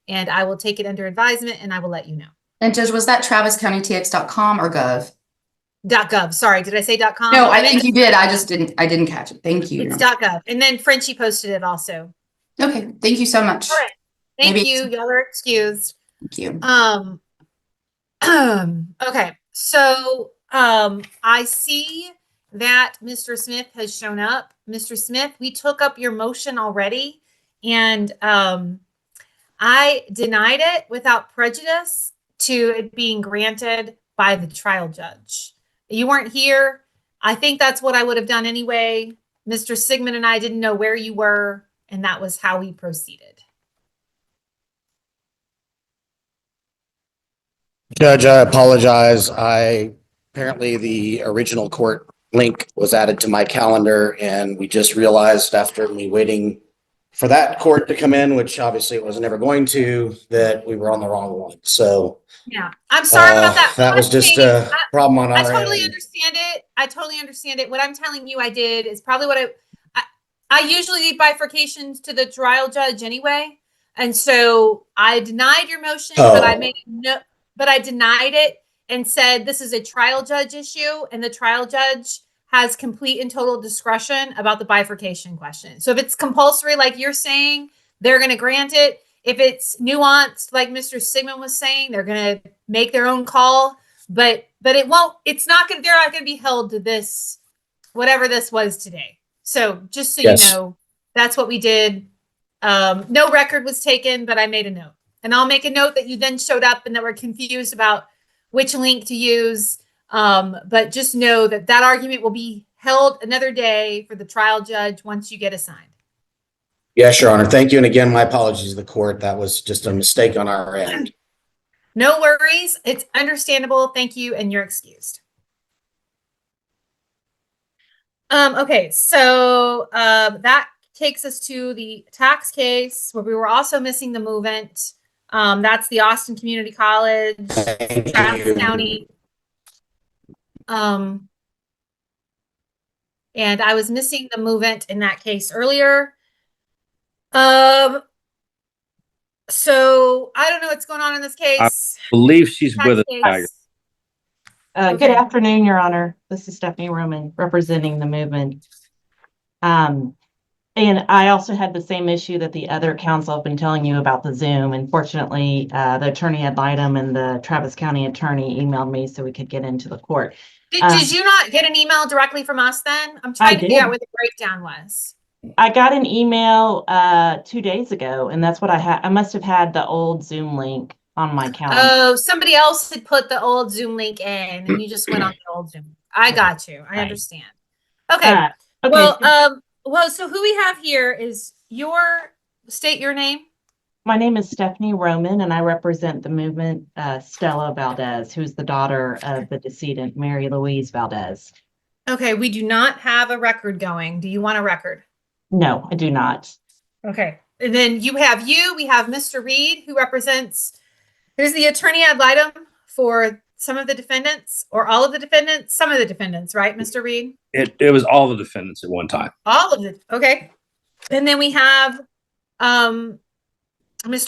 [SPEAKER 10] and I will take it under advisement and I will let you know.
[SPEAKER 6] And Judge, was that traviscountytx.com or gov?
[SPEAKER 10] .gov. Sorry, did I say .com?
[SPEAKER 6] No, I think you did. I didn't catch it. Thank you.
[SPEAKER 10] It's .gov. And then Frenchie posted it also.
[SPEAKER 6] Okay. Thank you so much.
[SPEAKER 10] All right. Thank you. Y'all are excused.
[SPEAKER 6] Thank you.
[SPEAKER 10] Okay. So I see that Mr. Smith has shown up. Mr. Smith, we took up your motion already, and I denied it without prejudice to it being granted by the trial judge. You weren't here. I think that's what I would have done anyway. Mr. Sigmund and I didn't know where you were, and that was how we proceeded.
[SPEAKER 19] Judge, I apologize. Apparently the original court link was added to my calendar, and we just realized after me waiting for that court to come in, which obviously it was never going to, that we were on the wrong one. So
[SPEAKER 10] yeah, I'm sorry about that.
[SPEAKER 19] That was just a problem on our end.
[SPEAKER 10] I totally understand it. I totally understand it. What I'm telling you I did is probably what I usually leave bifurcations to the trial judge anyway. And so I denied your motion, but I denied it and said this is a trial judge issue, and the trial judge has complete and total discretion about the bifurcation question. So if it's compulsory, like you're saying, they're going to grant it. If it's nuanced, like Mr. Sigmund was saying, they're going to make their own call. But it won't. It's not going. They're not going to be held to this, whatever this was today. So just so you know, that's what we did. No record was taken, but I made a note, and I'll make a note that you then showed up and that we're confused about which link to use. But just know that that argument will be held another day for the trial judge once you get assigned.
[SPEAKER 19] Yes, Your Honor. Thank you. And again, my apologies to the court. That was just a mistake on our end.
[SPEAKER 10] No worries. It's understandable. Thank you. And you're excused. Okay. So that takes us to the tax case where we were also missing the movement. That's the Austin Community College, Travis County. And I was missing the movement in that case earlier. So I don't know what's going on in this case.
[SPEAKER 8] I believe she's with us.
[SPEAKER 13] Good afternoon, Your Honor. This is Stephanie Roman representing the movement. And I also had the same issue that the other counsel have been telling you about the Zoom. Unfortunately, the attorney ad litem and the Travis County attorney emailed me so we could get into the court.
[SPEAKER 10] Did you not get an email directly from us then? I'm trying to figure out where the breakdown was.
[SPEAKER 13] I got an email 2 days ago, and that's what I had. I must have had the old Zoom link on my calendar.
[SPEAKER 10] Oh, somebody else had put the old Zoom link in, and you just went on the old Zoom. I got you. I understand. Okay. Well, so who we have here is state your name.
[SPEAKER 13] My name is Stephanie Roman, and I represent the movement Stella Valdez, who's the daughter of the decedent, Mary Louise Valdez.
[SPEAKER 10] Okay, we do not have a record going. Do you want a record?
[SPEAKER 13] No, I do not.
[SPEAKER 10] Okay. And then we have Mr. Reed, who represents, who's the attorney ad litem for some of the defendants or all of the defendants? Some of the defendants, right, Mr. Reed?
[SPEAKER 8] It was all the defendants at one time.
[SPEAKER 10] All of it. Okay. And then we have Mr.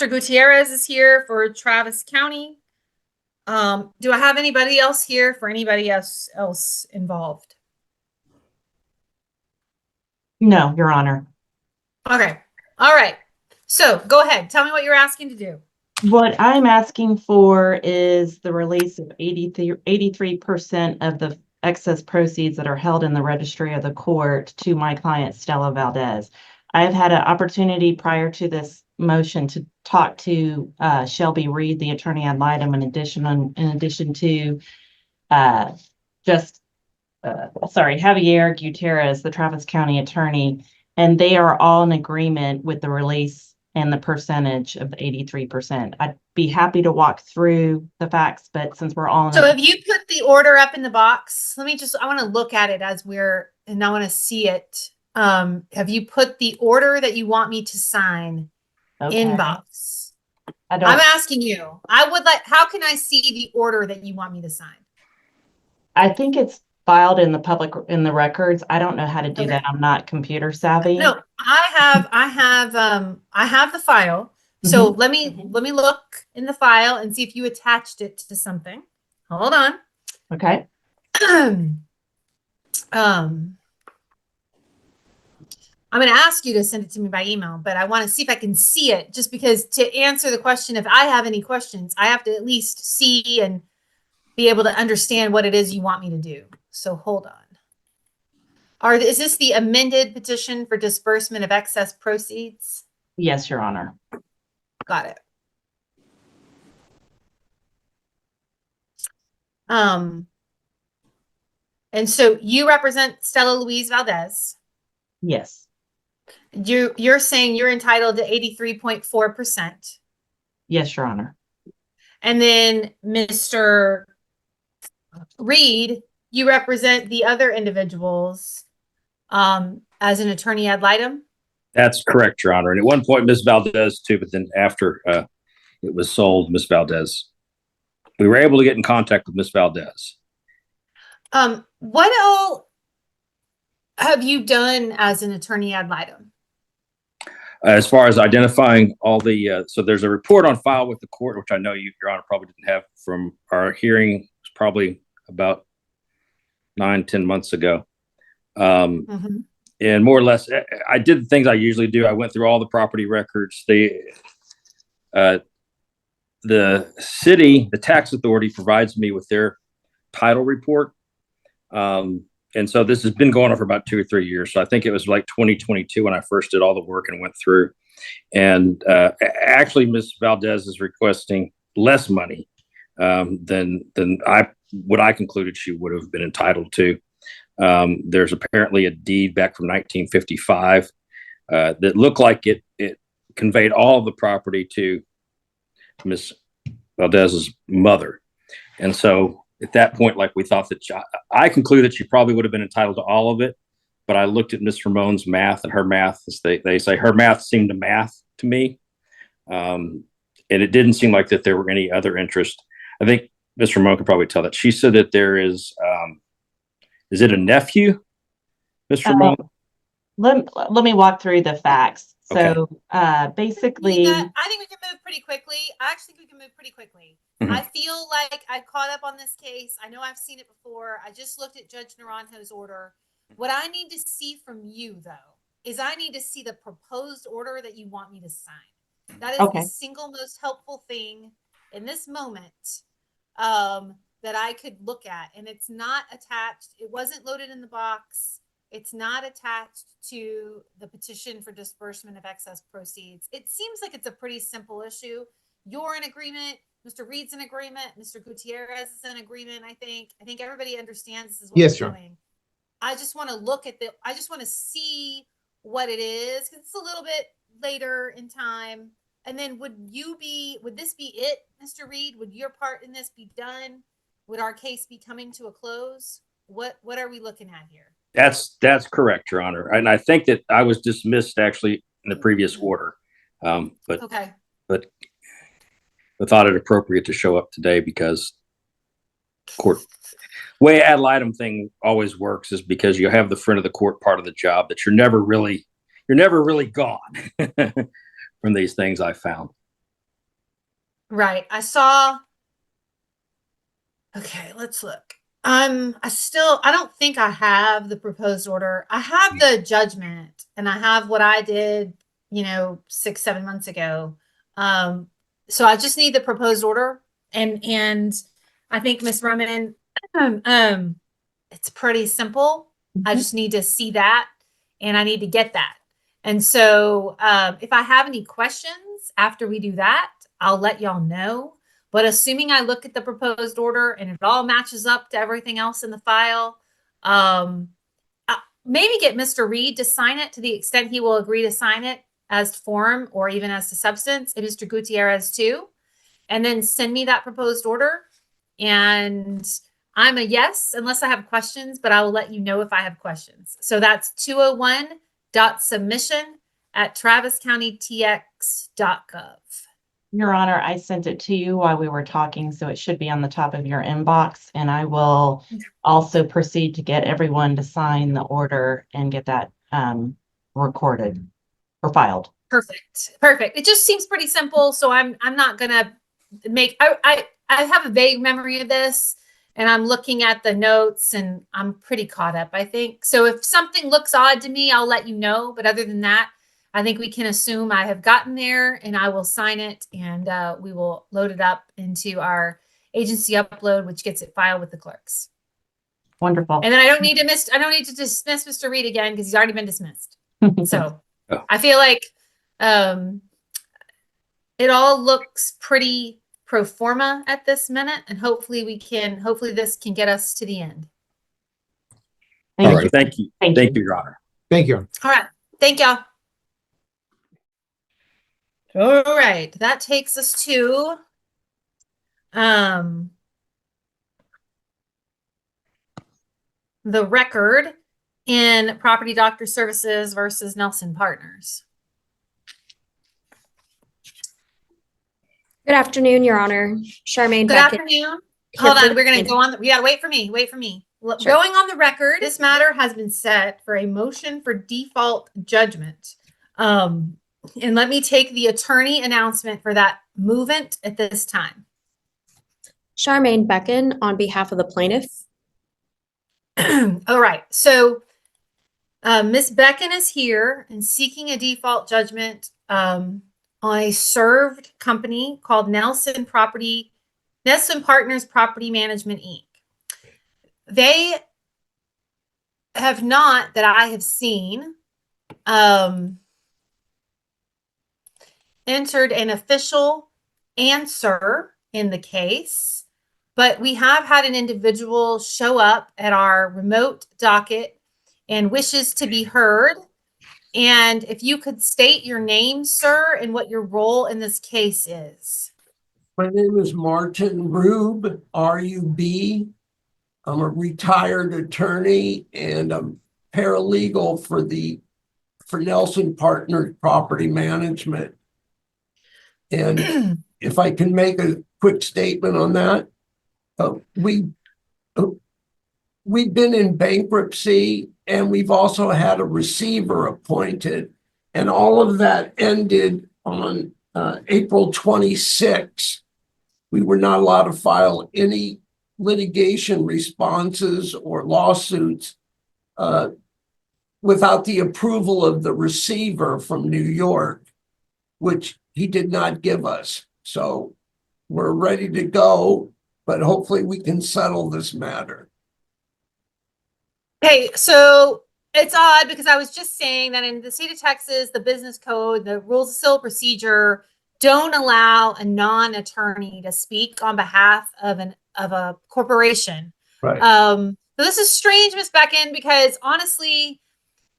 [SPEAKER 10] Gutierrez is here for Travis County. Do I have anybody else here for anybody else involved?
[SPEAKER 13] No, Your Honor.
[SPEAKER 10] Okay. All right. So go ahead. Tell me what you're asking to do.
[SPEAKER 13] What I'm asking for is the release of 83% of the excess proceeds that are held in the registry of the court to my client, Stella Valdez. I've had an opportunity prior to this motion to talk to Shelby Reed, the attorney ad litem, in addition to Javier Gutierrez, the Travis County attorney, and they are all in agreement with the release and the percentage of the 83%. I'd be happy to walk through the facts, but since we're all in
[SPEAKER 10] So have you put the order up in the box? I want to look at it and I want to see it. Have you put the order that you want me to sign in box? I'm asking you. How can I see the order that you want me to sign?
[SPEAKER 13] I think it's filed in the records. I don't know how to do that. I'm not computer savvy.
[SPEAKER 10] No, I have the file. So let me look in the file and see if you attached it to something. Hold on.
[SPEAKER 13] Okay.
[SPEAKER 10] I'm going to ask you to send it to me by email, but I want to see if I can see it, just because to answer the question, if I have any questions, I have to at least see and be able to understand what it is you want me to do. So hold on. Is this the amended petition for disbursement of excess proceeds?
[SPEAKER 13] Yes, Your Honor.
[SPEAKER 10] Got it. And so you represent Stella Louise Valdez.
[SPEAKER 13] Yes.
[SPEAKER 10] You're saying you're entitled to 83.4%.
[SPEAKER 13] Yes, Your Honor.
[SPEAKER 10] And then Mr. Reed, you represent the other individuals as an attorney ad litem?
[SPEAKER 8] That's correct, Your Honor. And at one point, Ms. Valdez too, but then after it was sold, Ms. Valdez, we were able to get in contact with Ms. Valdez.
[SPEAKER 10] What all have you done as an attorney ad litem?
[SPEAKER 8] As far as identifying all the, so there's a report on file with the court, which I know Your Honor probably didn't have from our hearing. It's probably about 9-10 months ago. And more or less, I did the things I usually do. I went through all the property records. The city, the tax authority, provides me with their title report. And so this has been going on for about 2 or 3 years. So I think it was like 2022 when I first did all the work and went through. And actually, Ms. Valdez is requesting less money than what I concluded she would have been entitled to. There's apparently a deed back from 1955 that looked like it conveyed all of the property to Ms. Valdez's mother. And so at that point, like, we thought that I concluded she probably would have been entitled to all of it. But I looked at Ms. Ramon's math, and her math, they say her math seemed to math to me. And it didn't seem like that there were any other interest. I think Ms. Ramon could probably tell that. She said that there is it a nephew, Ms. Ramon?
[SPEAKER 13] Let me walk through the facts. So basically,
[SPEAKER 10] I think we can move pretty quickly. I actually think we can move pretty quickly. I feel like I caught up on this case. I know I've seen it before. I just looked at Judge Naranjo's order. What I need to see from you, though, is I need to see the proposed order that you want me to sign. That is the single most helpful thing in this moment that I could look at. And it's not attached. It wasn't loaded in the box. It's not attached to the petition for disbursement of excess proceeds. It seems like it's a pretty simple issue. You're in agreement. Mr. Reed's in agreement. Mr. Gutierrez is in agreement. I think everybody understands this is what we're doing. I just want to look at I just want to see what it is, because it's a little bit later in time. And then would this be it, Mr. Reed? Would your part in this be done? Would our case be coming to a close? what are we looking at here?
[SPEAKER 8] That's correct, Your Honor. And I think that I was dismissed actually in the previous order. But thought it appropriate to show up today because court way ad litem thing always works is because you have the front of the court part of the job that you're never really gone from these things I found.
[SPEAKER 10] Right. I saw. Okay, let's look. I don't think I have the proposed order. I have the judgment and I have what I did, 6-7 months ago. So I just need the proposed order and I think Ms. Roman, it's pretty simple. I just need to see that and I need to get that. And so if I have any questions after we do that, I'll let y'all know. But assuming I look at the proposed order and it all matches up to everything else in the file, maybe get Mr. Reed to sign it to the extent he will agree to sign it as to form or even as to substance, and Mr. Gutierrez too, and then send me that proposed order. And I'm a yes, unless I have questions, but I will let you know if I have questions. So that's 201.submission@traviscountytx.gov.
[SPEAKER 13] Your Honor, I sent it to you while we were talking, so it should be on the top of your inbox. And I will also proceed to get everyone to sign the order and get that recorded or filed.
[SPEAKER 10] Perfect. It just seems pretty simple. So I'm not gonna make. I have a vague memory of this, and I'm looking at the notes, and I'm pretty caught up, I think. So if something looks odd to me, I'll let you know. But other than that, I think we can assume I have gotten there and I will sign it and we will load it up into our agency upload, which gets it filed with the clerks.
[SPEAKER 13] Wonderful.
[SPEAKER 10] And then I don't need to dismiss Mr. Reed again because he's already been dismissed. So I feel like it all looks pretty pro forma at this minute, and hopefully this can get us to the end.
[SPEAKER 8] All right. Thank you. Thank you, Your Honor.
[SPEAKER 9] Thank you.
[SPEAKER 10] All right. Thank y'all. All right, that takes us to the record in Property Doctor Services versus Nelson Partners.
[SPEAKER 11] Good afternoon, Your Honor. Charmaine
[SPEAKER 10] Good
[SPEAKER 11] Beckett.
[SPEAKER 10] afternoon. Hold on, we're going to go on. We got to wait for me.
[SPEAKER 11] Sure.
[SPEAKER 10] Going on the record, this matter has been set for a motion for default judgment. And let me take the attorney announcement for that movement at this time.
[SPEAKER 11] Charmaine Beckett on behalf of the plaintiff.
[SPEAKER 10] All right. So Ms. Beckett is here and seeking a default judgment on a served company called Nelson Partners Property Management, Inc. They have not, that I have seen, entered an official answer in the case, but we have had an individual show up at our remote docket and wishes to be heard. And if you could state your name, sir, and what your role in this case is.
[SPEAKER 5] My name is Martin Rube, R-U-B. I'm a retired attorney and I'm paralegal for Nelson Partners Property Management. And if I can make a quick statement on that, we've been in bankruptcy and we've also had a receiver appointed, and all of that ended on April 26. We were not allowed to file any litigation responses or lawsuits without the approval of the receiver from New York, which he did not give us. So we're ready to go, but hopefully we can settle this matter.
[SPEAKER 10] Okay, so it's odd because I was just saying that in the state of Texas, the business code, the rules of civil procedure don't allow a non-attorney to speak on behalf of a corporation.
[SPEAKER 5] Right.
[SPEAKER 10] So this is strange, Ms. Beckett, because honestly,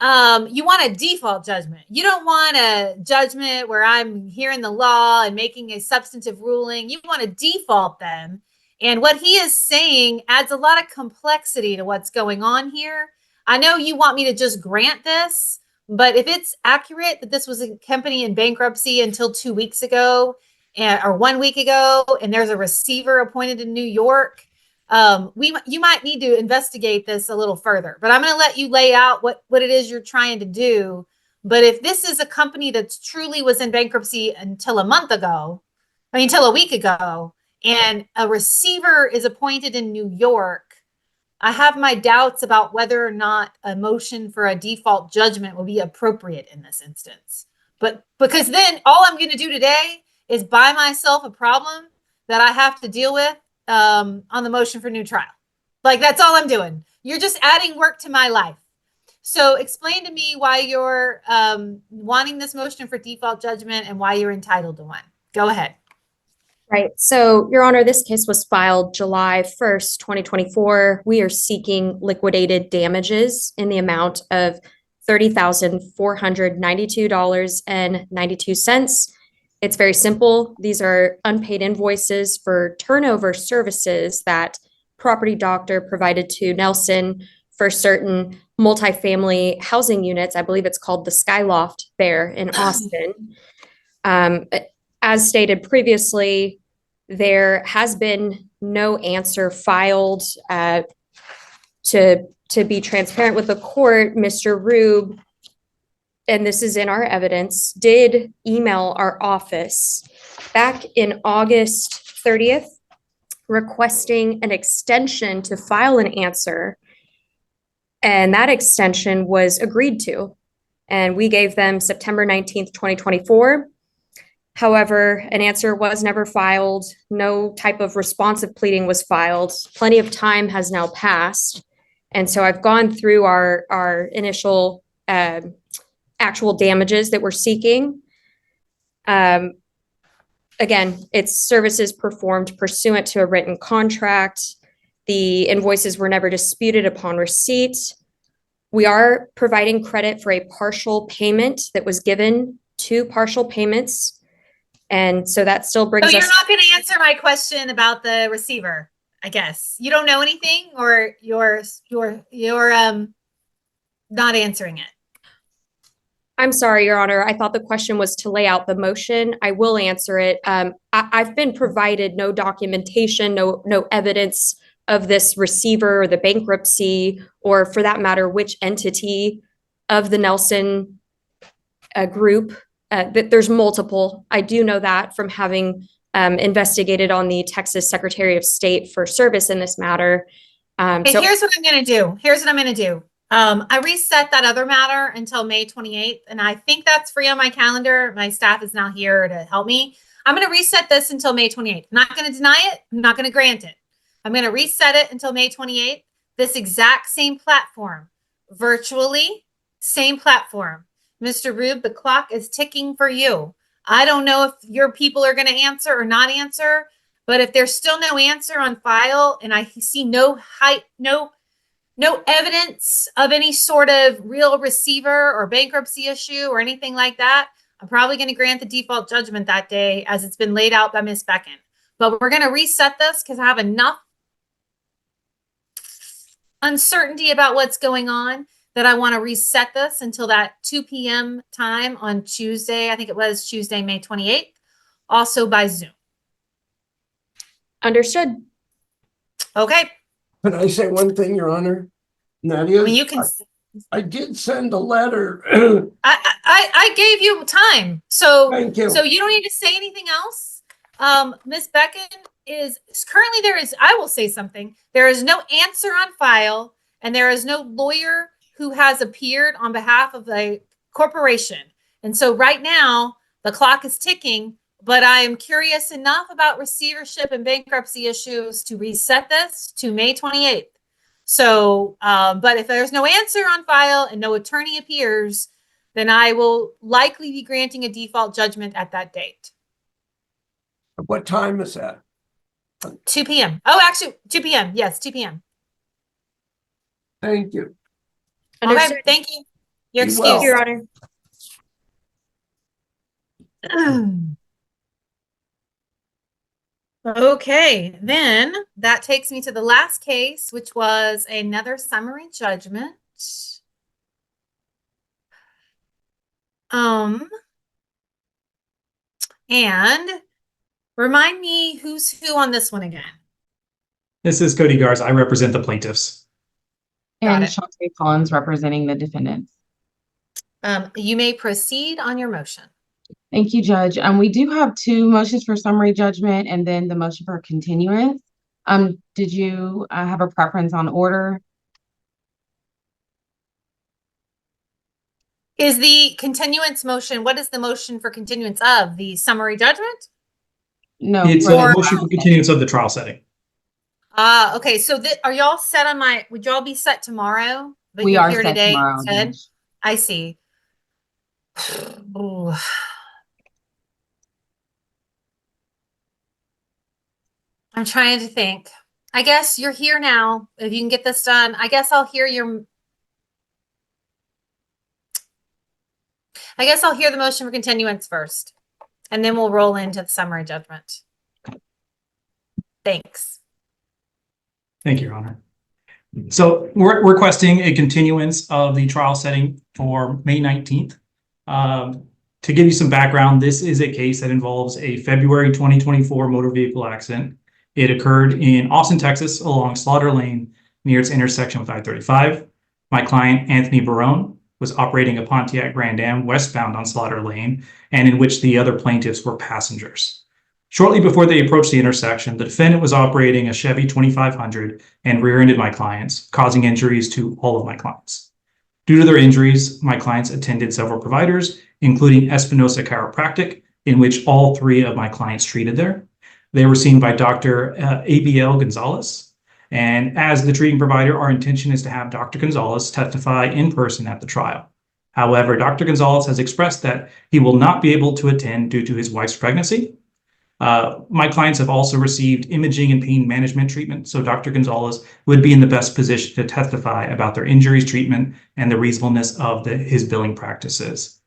[SPEAKER 10] you want a default judgment. You don't want a judgment where I'm hearing the law and making a substantive ruling. You want to default them. And what he is saying adds a lot of complexity to what's going on here. I know you want me to just grant this, but if it's accurate that this was a company in bankruptcy until 2 weeks ago or 1 week ago, and there's a receiver appointed in New York, you might need to investigate this a little further. But I'm going to let you lay out what it is you're trying to do. But if this is a company that truly was in bankruptcy until until a week ago, and a receiver is appointed in New York, I have my doubts about whether or not a motion for a default judgment will be appropriate in this instance. But because then all I'm going to do today is buy myself a problem that I have to deal with on the motion for new trial. Like, that's all I'm doing. You're just adding work to my life. So explain to me why you're wanting this motion for default judgment and why you're entitled to one. Go ahead.
[SPEAKER 11] Right. So, Your Honor, this case was filed July 1st, 2024. We are seeking liquidated damages in the amount of $30,492.92. It's very simple. These are unpaid invoices for turnover services that Property Doctor provided to Nelson for certain multifamily housing units. I believe it's called the Skyloft there in Austin. As stated previously, there has been no answer filed. To be transparent with the court, Mr. Rube, and this is in our evidence, did email our office back in August 30th, requesting an extension to file an answer. And that extension was agreed to. And we gave them September 19th, 2024. However, an answer was never filed. No type of responsive pleading was filed. Plenty of time has now passed. And so I've gone through our initial actual damages that we're seeking. Again, it's services performed pursuant to a written contract. The invoices were never disputed upon receipt. We are providing credit for a partial payment that was given, 2 partial payments. And so that still brings us.
[SPEAKER 10] So you're not going to answer my question about the receiver, I guess. You don't know anything, or you're not answering it.
[SPEAKER 11] I'm sorry, Your Honor. I thought the question was to lay out the motion. I will answer it. I've been provided no documentation, no evidence of this receiver or the bankruptcy, or for that matter, which entity of the Nelson group. That there's multiple. I do know that from having investigated on the Texas Secretary of State for service in this matter.
[SPEAKER 10] Okay,
[SPEAKER 11] So
[SPEAKER 10] here's what I'm going to do. I reset that other matter until May 28th, and I think that's free on my calendar. My staff is now here to help me. I'm going to reset this until May 28th. I'm not going to deny it. I'm not going to grant it. I'm going to reset it until May 28th. This exact same platform, virtually, same platform. Mr. Rube, the clock is ticking for you. I don't know if your people are going to answer or not answer, but if there's still no answer on file and I see no evidence of any sort of real receiver or bankruptcy issue or anything like that, I'm probably going to grant the default judgment that day as it's been laid out by Ms. Becken. But we're going to reset this because I have enough uncertainty about what's going on that I want to reset this until that 2 p.m. time on Tuesday. I think it was Tuesday, May 28th, also by Zoom.
[SPEAKER 11] Understood.
[SPEAKER 10] Okay.
[SPEAKER 5] Can I say one thing, Your Honor? And that is,
[SPEAKER 10] I mean, you can.
[SPEAKER 5] I did send a letter.
[SPEAKER 10] I gave you time, so
[SPEAKER 5] Thank you.
[SPEAKER 10] So you don't need to say anything else. Ms. Becken is currently I will say something. There is no answer on file, and there is no lawyer who has appeared on behalf of the corporation. And so right now the clock is ticking, but I am curious enough about receivership and bankruptcy issues to reset this to May 28th. So, but if there's no answer on file and no attorney appears, then I will likely be granting a default judgment at that date.
[SPEAKER 5] What time is that?
[SPEAKER 10] 2 p.m. Oh, actually 2 p.m. Yes, 2 p.m.
[SPEAKER 5] Thank you.
[SPEAKER 10] Okay, thank you. Your excuse,
[SPEAKER 11] Your Honor.
[SPEAKER 10] Okay, then that takes me to the last case, which was another summary judgment. And remind me who's who on this one again.
[SPEAKER 12] This is Cody Garza. I represent the plaintiffs.
[SPEAKER 10] Got
[SPEAKER 20] And
[SPEAKER 10] it.
[SPEAKER 20] Shantae Collins representing the defendants.
[SPEAKER 10] You may proceed on your motion.
[SPEAKER 20] Thank you, Judge. We do have two motions for summary judgment and then the motion for continuance. Did you have a preference on order?
[SPEAKER 10] Is the continuance motion, what is the motion for continuance of? The summary judgment?
[SPEAKER 20] No.
[SPEAKER 12] It's a motion for continuance of the trial setting.
[SPEAKER 10] Okay. So are y'all set on would y'all be set tomorrow? But
[SPEAKER 20] We
[SPEAKER 10] you're
[SPEAKER 20] are
[SPEAKER 10] here
[SPEAKER 20] set
[SPEAKER 10] today
[SPEAKER 20] tomorrow,
[SPEAKER 10] instead?
[SPEAKER 20] Judge.
[SPEAKER 10] I see. Ooh. I'm trying to think. I guess you're here now. If you can get this done, I guess I'll hear the motion for continuance first, and then we'll roll into the summary judgment. Thanks.
[SPEAKER 12] Thank you, Your Honor. So we're requesting a continuance of the trial setting for May 19th. To give you some background, this is a case that involves a February 2024 motor vehicle accident. It occurred in Austin, Texas, along Slaughter Lane near its intersection with I-35. My client, Anthony Barone, was operating a Pontiac Grand Am westbound on Slaughter Lane, and in which the other plaintiffs were passengers. Shortly before they approached the intersection, the defendant was operating a Chevy 2500 and rear-ended my clients, causing injuries to all of my clients. Due to their injuries, my clients attended several providers, including Espinosa Chiropractic, in which all three of my clients treated there. They were seen by Dr. ABL Gonzalez. And as the treating provider, our intention is to have Dr. Gonzalez testify in person at the trial. However, Dr. Gonzalez has expressed that he will not be able to attend due to his wife's pregnancy. My clients have also received imaging and pain management treatment, so Dr. Gonzalez would be in the best position to testify about their injuries, treatment, and the reasonableness of his billing practices.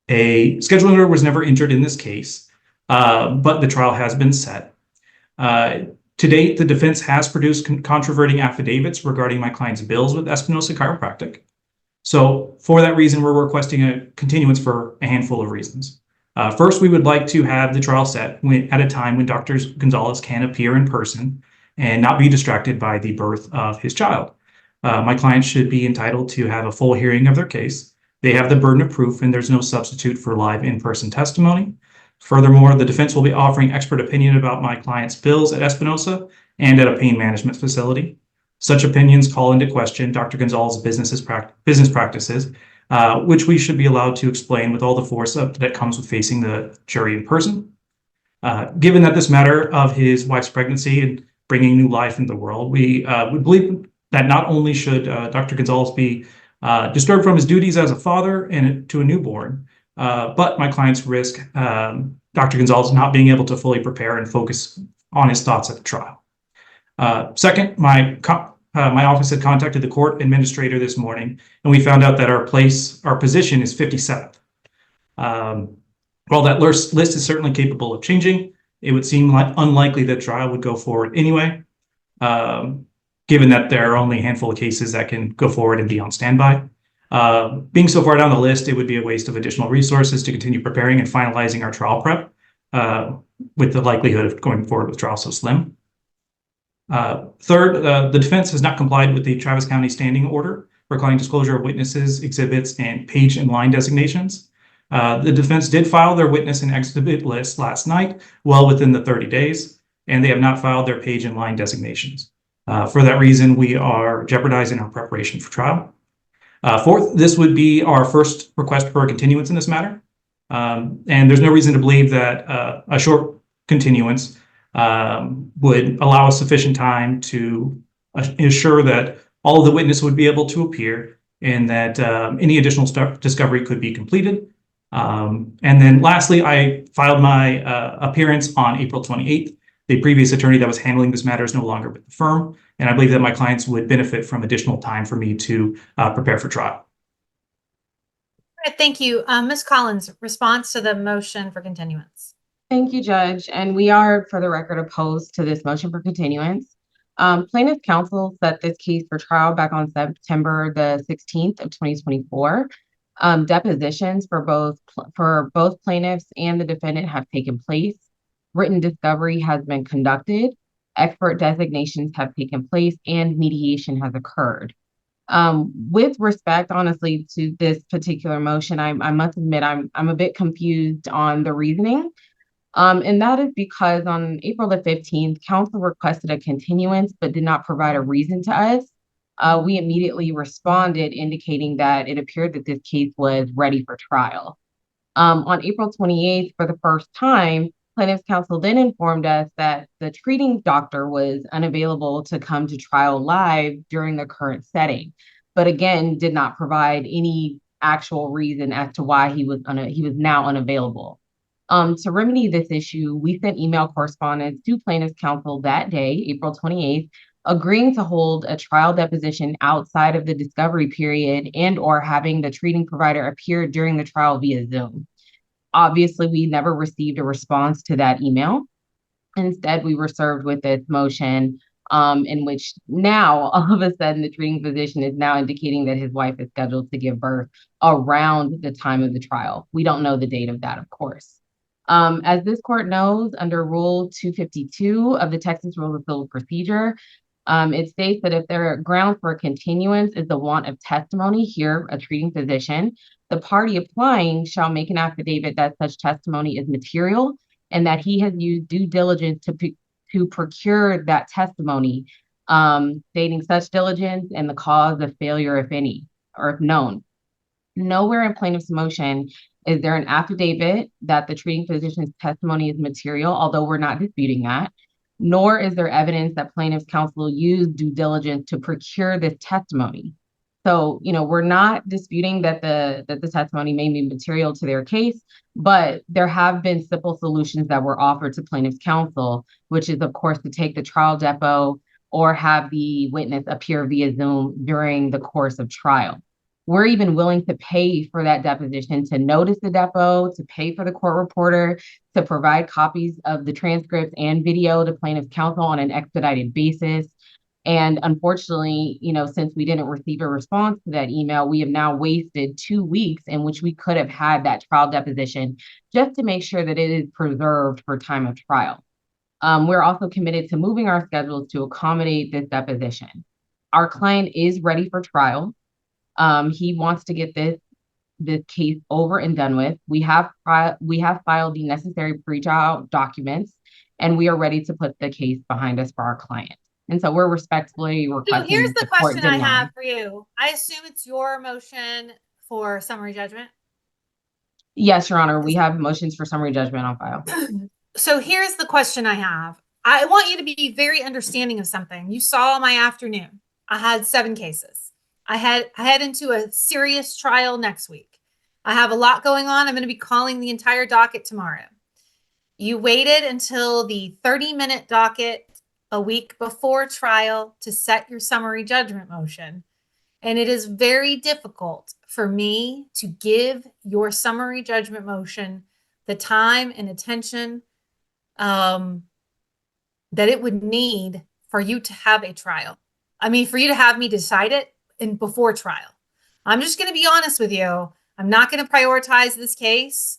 [SPEAKER 12] A scheduling order was never entered in this case, but the trial has been set. To date, the defense has produced controverting affidavits regarding my client's bills with Espinosa Chiropractic. So for that reason, we're requesting a continuance for a handful of reasons. First, we would like to have the trial set at a time when Dr. Gonzalez can appear in person and not be distracted by the birth of his child. My client should be entitled to have a full hearing of their case. They have the burden of proof, and there's no substitute for live in-person testimony. Furthermore, the defense will be offering expert opinion about my client's bills at Espinosa and at a pain management facility. Such opinions call into question Dr. Gonzalez's business practices, which we should be allowed to explain with all the force that comes with facing the jury in person. Given that this matter of his wife's pregnancy and bringing new life into the world, we would believe that not only should Dr. Gonzalez be disturbed from his duties as a father and to a newborn, but my clients risk Dr. Gonzalez not being able to fully prepare and focus on his thoughts at the trial. Second, my office had contacted the court administrator this morning, and we found out that our position is 57th. While that list is certainly capable of changing, it would seem unlikely that trial would go forward anyway, given that there are only a handful of cases that can go forward and be on standby. Being so far down the list, it would be a waste of additional resources to continue preparing and finalizing our trial prep, with the likelihood of going forward with trial so slim. Third, the defense has not complied with the Travis County standing order requiring disclosure of witnesses, exhibits, and page and line designations. The defense did file their witness and exhibit list last night, well within the 30 days, and they have not filed their page and line designations. For that reason, we are jeopardizing our preparation for trial. Fourth, this would be our first request for a continuance in this matter. And there's no reason to believe that a short continuance would allow us sufficient time to ensure that all of the witnesses would be able to appear and that any additional discovery could be completed. And then lastly, I filed my appearance on April 28th. The previous attorney that was handling this matter is no longer with the firm, and I believe that my clients would benefit from additional time for me to prepare for trial.
[SPEAKER 10] All right, thank you. Ms. Collins, response to the motion for continuance.
[SPEAKER 20] Thank you, Judge. And we are, for the record, opposed to this motion for continuance. Plaintiff counsel set this case for trial back on September the 16th of 2024. Depositions for both plaintiffs and the defendant have taken place. Written discovery has been conducted. Expert designations have taken place and mediation has occurred. With respect, honestly, to this particular motion, I must admit I'm a bit confused on the reasoning. And that is because on April the 15th, counsel requested a continuance but did not provide a reason to us. We immediately responded, indicating that it appeared that this case was ready for trial. On April 28th, for the first time, plaintiff's counsel then informed us that the treating doctor was unavailable to come to trial live during the current setting, but again, did not provide any actual reason as to why he was now unavailable. To remedy this issue, we sent email correspondence to plaintiff's counsel that day, April 28th, agreeing to hold a trial deposition outside of the discovery period and or having the treating provider appear during the trial via Zoom. Obviously, we never received a response to that email. Instead, we were served with this motion in which now all of a sudden the treating physician is now indicating that his wife is scheduled to give birth around the time of the trial. We don't know the date of that, of course. As this court knows, under Rule 252 of the Texas Rules of Civil Procedure, it states that if there are grounds for a continuance is the want of testimony, here a treating physician, the party applying shall make an affidavit that such testimony is material and that he has used due diligence to procure that testimony, stating such diligence and the cause of failure, if any, or if known. Nowhere in plaintiff's motion is there an affidavit that the treating physician's testimony is material, although we're not disputing that, nor is there evidence that plaintiff's counsel used due diligence to procure this testimony. So, we're not disputing that the testimony may be material to their case, but there have been simple solutions that were offered to plaintiff's counsel, which is, of course, to take the trial depo or have the witness appear via Zoom during the course of trial. We're even willing to pay for that deposition, to notice the depo, to pay for the court reporter, to provide copies of the transcripts and video to plaintiff's counsel on an expedited basis. And unfortunately, since we didn't receive a response to that email, we have now wasted 2 weeks in which we could have had that trial deposition just to make sure that it is preserved for time of trial. We're also committed to moving our schedules to accommodate this deposition. Our client is ready for trial. He wants to get this case over and done with. We have filed the necessary pretrial documents, and we are ready to put the case behind us for our client. And so we're respectfully requesting.
[SPEAKER 10] So here's the question I
[SPEAKER 20] deny.
[SPEAKER 10] have for you. I assume it's your motion for summary judgment.
[SPEAKER 20] Yes, Your Honor. We have motions for summary judgment on file.
[SPEAKER 10] So here's the question I have. I want you to be very understanding of something. You saw my afternoon. I had 7 cases. I head into a serious trial next week. I have a lot going on. I'm going to be calling the entire docket tomorrow. You waited until the 30-minute docket a week before trial to set your summary judgment motion. And it is very difficult for me to give your summary judgment motion the time and attention that it would need for you to have a trial. I mean, for you to have me decide it before trial. I'm just going to be honest with you. I'm not going to prioritize this case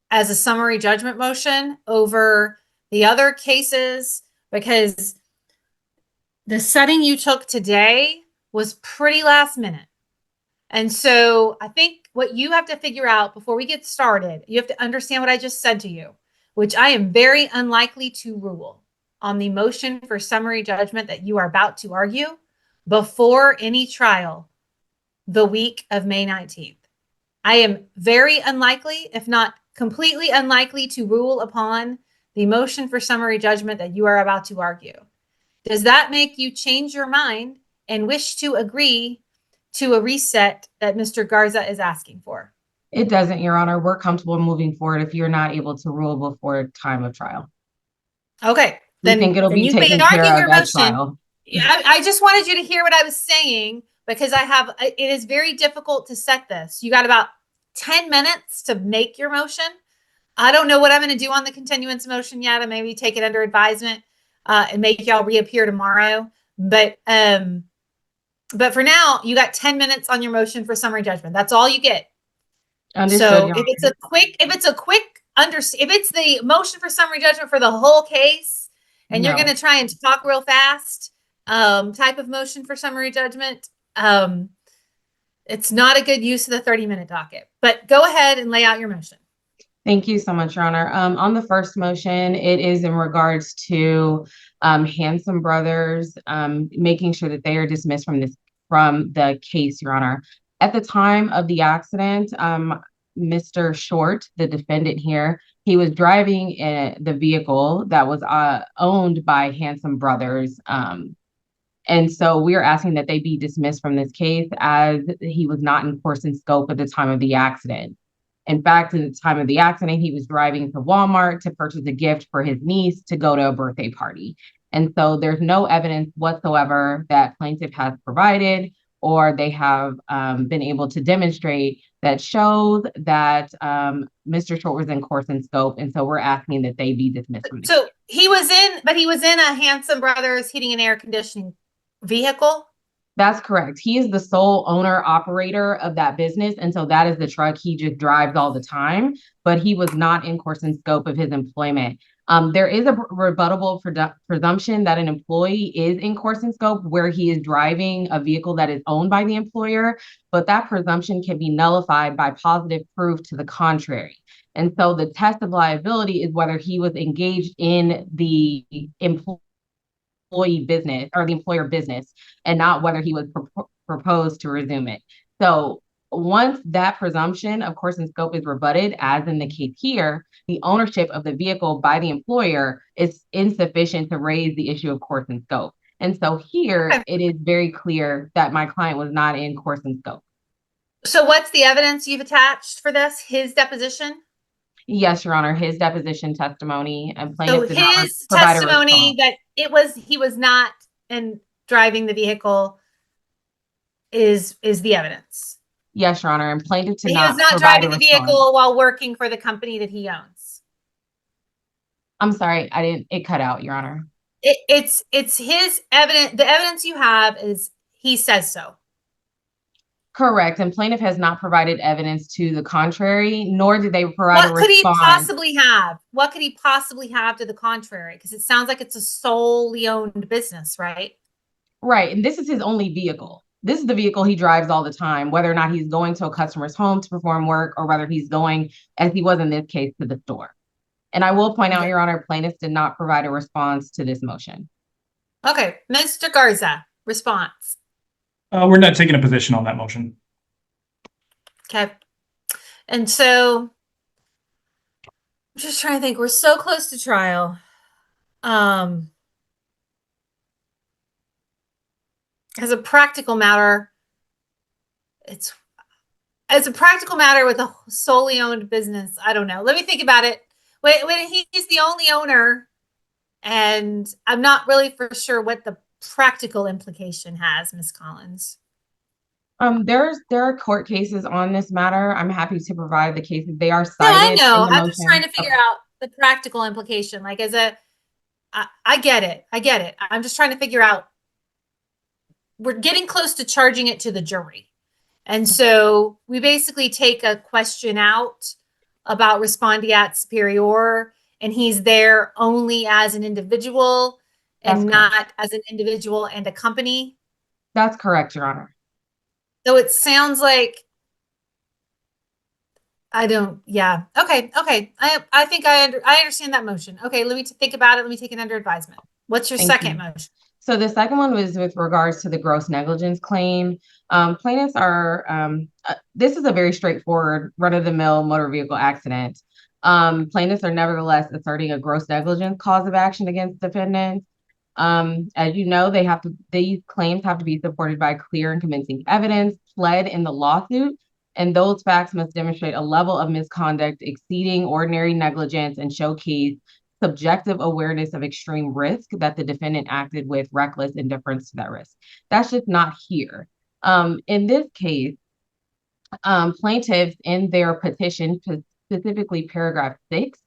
[SPEAKER 10] as a summary judgment motion over the other cases because the setting you took today was pretty last minute. And so I think what you have to figure out before we get started, you have to understand what I just said to you, which I am very unlikely to rule on the motion for summary judgment that you are about to argue before any trial the week of May 19th. I am very unlikely, if not completely unlikely, to rule upon the motion for summary judgment that you are about to argue. Does that make you change your mind and wish to agree to a reset that Mr. Garza is asking for?
[SPEAKER 20] It doesn't, Your Honor. We're comfortable moving forward if you're not able to rule before time of trial.
[SPEAKER 10] Okay.
[SPEAKER 20] We think it'll be taken care of at trial.
[SPEAKER 10] Yeah, I just wanted you to hear what I was saying because it is very difficult to set this. You got about 10 minutes to make your motion. I don't know what I'm going to do on the continuance motion yet. I maybe take it under advisement and make y'all reappear tomorrow. But for now, you got 10 minutes on your motion for summary judgment. That's all you get.
[SPEAKER 20] Understood,
[SPEAKER 10] So
[SPEAKER 20] Your
[SPEAKER 10] if it's the motion for summary judgment for the whole case, and you're
[SPEAKER 20] No.
[SPEAKER 10] going to try and talk real fast, type of motion for summary judgment, it's not a good use of the 30-minute docket. But go ahead and lay out your motion.
[SPEAKER 20] Thank you so much, Your Honor. On the first motion, it is in regards to Handsome Brothers, making sure that they are dismissed from the case, Your Honor. At the time of the accident, Mr. Short, the defendant here, he was driving the vehicle that was owned by Handsome Brothers. And so we are asking that they be dismissed from this case as he was not in course and scope at the time of the accident. In fact, at the time of the accident, he was driving to Walmart to purchase a gift for his niece to go to a birthday party. And so there's no evidence whatsoever that plaintiff has provided or they have been able to demonstrate that shows that Mr. Short was in course and scope. And so we're asking that they be dismissed from the case.
[SPEAKER 10] So he was in a Handsome Brothers heating and air conditioning vehicle.
[SPEAKER 20] That's correct. He is the sole owner operator of that business. And so that is the truck he just drives all the time, but he was not in course and scope of his employment. There is a rebuttable presumption that an employee is in course and scope where he is driving a vehicle that is owned by the employer, but that presumption can be nullified by positive proof to the contrary. And so the test of liability is whether he was engaged in the employee business or the employer business and not whether he was proposed to resume it. So once that presumption of course and scope is rebutted, as in the case here, the ownership of the vehicle by the employer is insufficient to raise the issue of course and scope. And so here it is very clear that my client was not in course and scope.
[SPEAKER 10] So what's the evidence you've attached for this? His deposition?
[SPEAKER 20] Yes, Your Honor, his deposition testimony and
[SPEAKER 10] So his testimony that he was not in driving the vehicle is the evidence.
[SPEAKER 20] Yes, Your Honor, and plaintiff did not.
[SPEAKER 10] He was not driving the vehicle while working for the company that he owns.
[SPEAKER 20] I'm sorry, it cut out, Your Honor.
[SPEAKER 10] It's his evidence. The evidence you have is he says so.
[SPEAKER 20] Correct, and plaintiff has not provided evidence to the contrary, nor did they provide a response.
[SPEAKER 10] What could he possibly have? What could he possibly have to the contrary? Because it sounds like it's a solely owned business, right?
[SPEAKER 20] Right, and this is his only vehicle. This is the vehicle he drives all the time, whether or not he's going to a customer's home to perform work or whether he's going, as he was in this case, to the store. And I will point out, Your Honor, plaintiff did not provide a response to this motion.
[SPEAKER 10] Okay, Mr. Garza, response.
[SPEAKER 12] We're not taking a position on that motion.
[SPEAKER 10] Okay. And so I'm just trying to think, we're so close to trial. As a practical matter, with a solely owned business, I don't know. Let me think about it. When he's the only owner, and I'm not really for sure what the practical implication has, Ms. Collins.
[SPEAKER 20] There are court cases on this matter. I'm happy to provide the cases. They are cited.
[SPEAKER 10] No, I know. I'm just trying to figure out the practical implication. Like I get it. I'm just trying to figure out. We're getting close to charging it to the jury. And so we basically take a question out about respondeat superior, and he's there only as an individual and not as an individual and a company.
[SPEAKER 20] That's correct, Your Honor.
[SPEAKER 10] So it sounds like yeah. Okay. I think I understand that motion. Okay, let me think about it. Let me take it under advisement. What's your second motion?
[SPEAKER 20] So the second one was with regards to the gross negligence claim. Plaintiffs are, this is a very straightforward run-of-the-mill motor vehicle accident. Plaintiffs are nevertheless asserting a gross negligence cause of action against defendants. As you know, these claims have to be supported by clear and convincing evidence pled in the lawsuit, and those facts must demonstrate a level of misconduct exceeding ordinary negligence and showcase subjective awareness of extreme risk that the defendant acted with reckless indifference to that risk. That's just not here. In this case, plaintiffs in their petition specifically paragraph 6,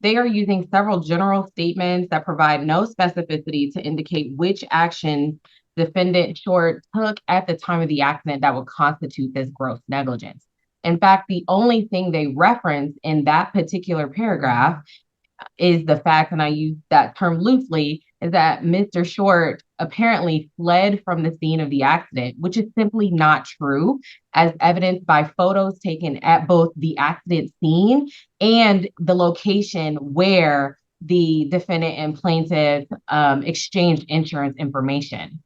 [SPEAKER 20] they are using several general statements that provide no specificity to indicate which action defendant Short took at the time of the accident that would constitute this gross negligence. In fact, the only thing they reference in that particular paragraph is the fact, and I use that term loosely, is that Mr. Short apparently fled from the scene of the accident, which is simply not true, as evidenced by photos taken at both the accident scene and the location where the defendant and plaintiff exchanged insurance information.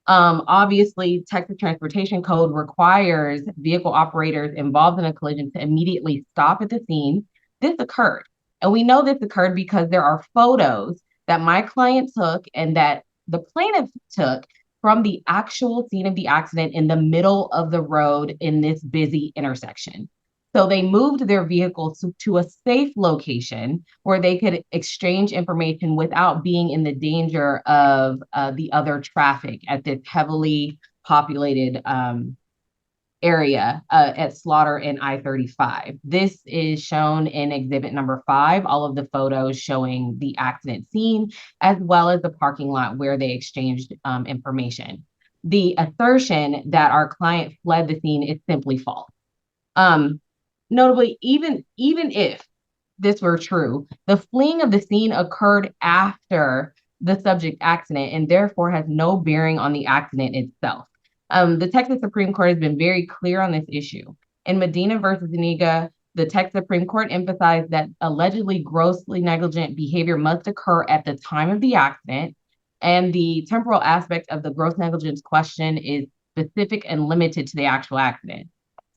[SPEAKER 20] Obviously, Texas Transportation Code requires vehicle operators involved in a collision to immediately stop at the scene. This occurred. And we know this occurred because there are photos that my client took and that the plaintiff took from the actual scene of the accident in the middle of the road in this busy intersection. So they moved their vehicle to a safe location where they could exchange information without being in the danger of the other traffic at this heavily populated area at Slaughter and I-35. This is shown in exhibit number 5, all of the photos showing the accident scene, as well as the parking lot where they exchanged information. The assertion that our client fled the scene is simply false. Notably, even if this were true, the fleeing of the scene occurred after the subject accident and therefore has no bearing on the accident itself. The Texas Supreme Court has been very clear on this issue. In Medina versus Zuniga, the Texas Supreme Court emphasized that allegedly grossly negligent behavior must occur at the time of the accident, and the temporal aspect of the gross negligence question is specific and limited to the actual accident.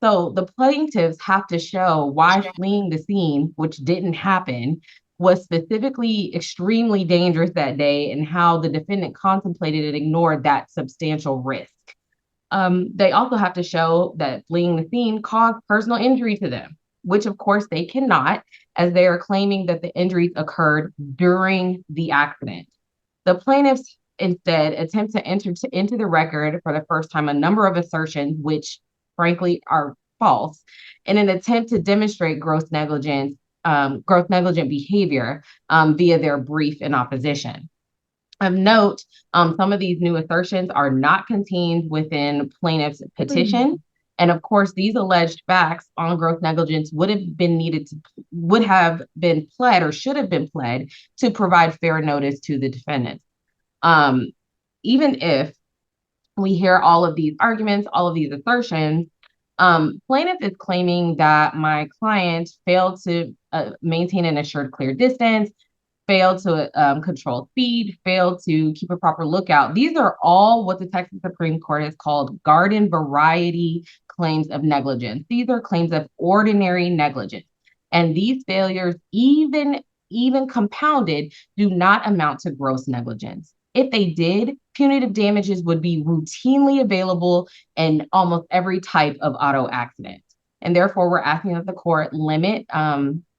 [SPEAKER 20] So the plaintiffs have to show why fleeing the scene, which didn't happen, was specifically extremely dangerous that day and how the defendant contemplated and ignored that substantial risk. They also have to show that fleeing the scene caused personal injury to them, which of course they cannot, as they are claiming that the injuries occurred during the accident. The plaintiffs instead attempt to enter into the record for the first time a number of assertions, which frankly are false, in an attempt to demonstrate gross negligent behavior via their brief in opposition. Of note, some of these new assertions are not contained within plaintiff's petition. And of course, these alleged facts on gross negligence would have been pled or should have been pled to provide fair notice to the defendants. Even if we hear all of these arguments, all of these assertions, plaintiff is claiming that my client failed to maintain an assured clear distance, failed to control speed, failed to keep a proper lookout. These are all what the Texas Supreme Court has called garden variety claims of negligence. These are claims of ordinary negligence. And these failures, even compounded, do not amount to gross negligence. If they did, punitive damages would be routinely available in almost every type of auto accident. And therefore, we're asking that the court limit